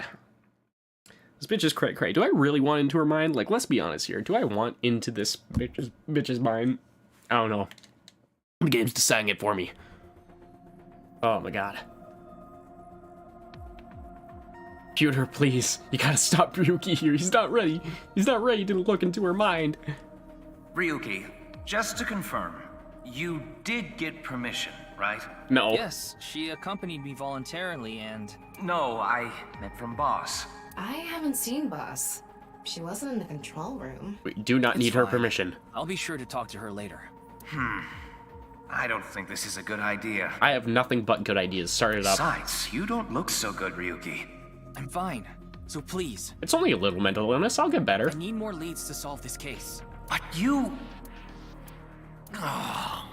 This bitch is cray-cray. Do I really want into her mind? Like, let's be honest here. Do I want into this bitch's mind? I don't know. The game's deciding it for me. Oh my god. Computer, please. You gotta stop Ryuki here. He's not ready. He's not ready to look into her mind. Ryuki, just to confirm, you did get permission, right? No. Yes, she accompanied me voluntarily and... No, I meant from Boss. I haven't seen Boss. She wasn't in the control room. We do not need her permission. I'll be sure to talk to her later. I don't think this is a good idea. I have nothing but good ideas. Start it up. Besides, you don't look so good, Ryuki. I'm fine, so please. It's only a little mental illness. I'll get better. I need more leads to solve this case. But you... Oh,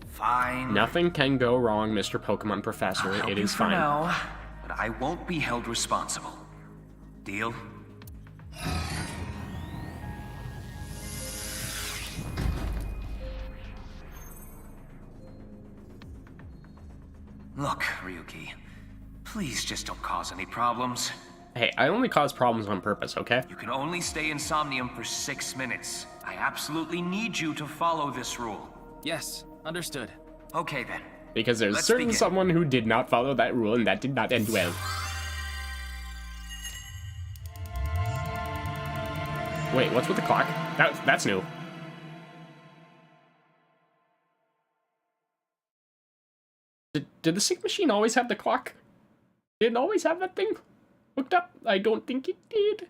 fine. Nothing can go wrong, Mr. Pokemon Professor. I'll help It you is for fine. now, but I won't be held responsible. Deal? Look, Ryuki, please just don't cause any problems. Hey, I only cause problems on purpose, okay? You can only stay in Somnium for 6 minutes. I absolutely need you to follow this rule. Yes, understood. Okay then. Because there's Let's certain begin. someone who did not follow that rule, and that did not end well. Wait, what's with the clock? That's new. Did the sync machine always have the clock? Did it always have that thing hooked up? I don't think it did.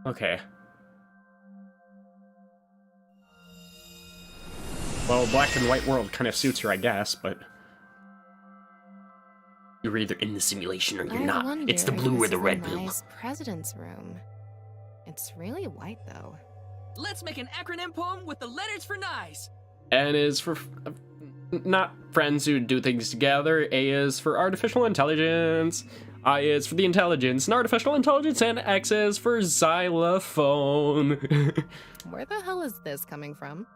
Okay. Well, black and white world kind of suits her, I guess, but... You're either in the simulation or you're not. It's the blue or the red pill. Nice president's room. It's really white, though. Let's make an acronym poem with the letters for nice. N is for... not friends who do things together. A is for artificial intelligence. I is for the intelligence and artificial intelligence. And X is for xylophone. Where the hell is this coming from?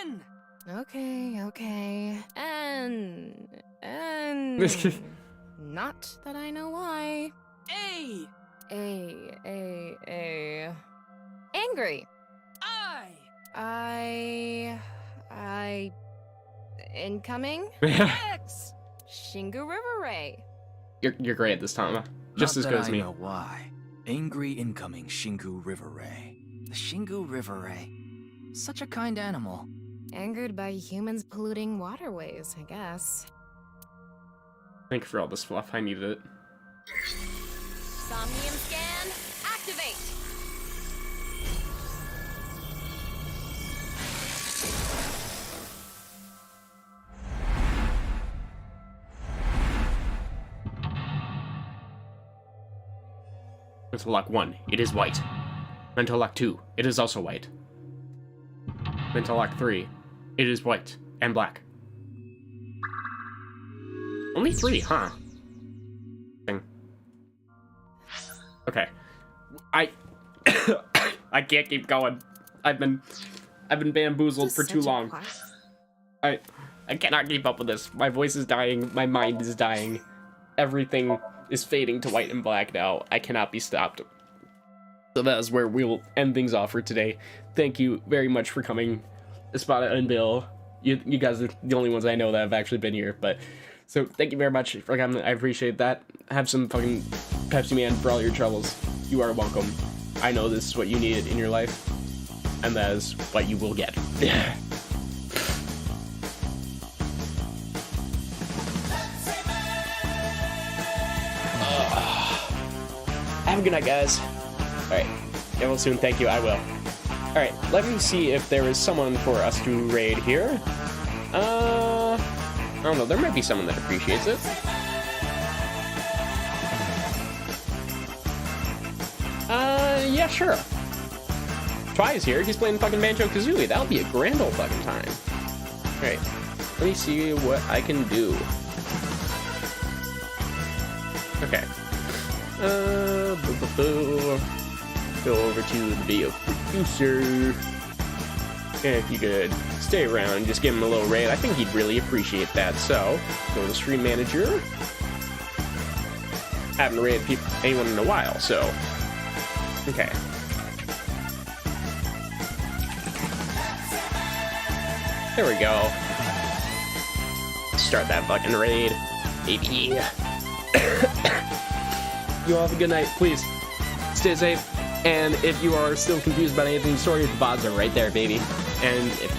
N! Okay. And not that I know why. Angry. I incoming. X. Shingu River Ray. You're great at this, Tama. Just as good as me. Not that I know why. Angry incoming Shingu River Ray. The Shingu River Ray. Such a kind animal. Angered by humans polluting waterways, I guess. Thank you for all this fluff. I needed it. Somnium scan, activate! Mental lock 1, it is white. Mental lock 2, it is also white. Mental lock 3, it is white and black. Only 3, huh? Okay. I can't keep going. I've been bamboozled for too long. I cannot keep up with this. My voice is dying, my mind is dying. Everything is fading to white and black now. I cannot be stopped. So that is where we will end things off for today. Thank you very much for coming, Espada and Bill. You guys are the only ones I know that have actually been here, but so thank you very much for coming. I appreciate that. Have some fucking Pepsi Man for all your troubles. You are welcome. I know this is what you needed in your life, and that is what you will get. Have a good night, guys. Alright, get well soon. Thank you, I will. Alright, let me see if there is someone for us to raid here. I don't know, there might be someone that appreciates it. Yeah, sure. Try is here, he's playing fucking Banjo-Kazooie. That'll be a grand old fucking time. Alright, let me see what I can do. Okay. Go over to the video producer. And if you could stay around and just give him a little raid, I think he'd really appreciate that. So, go to the stream manager. Haven't raided anyone in a while, so. Okay. There we go. Start that fucking raid. Baby. You all have a good night, please. Stay safe. And if you are still confused about anything in the story, the VODs are right there, baby. And if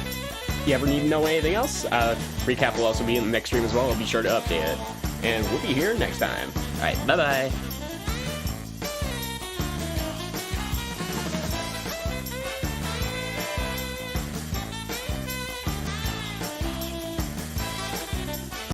you ever need to know anything else, recap will also be in the next stream as well. I'll be sure to update it. And we'll be here next time. Alright, bye-bye.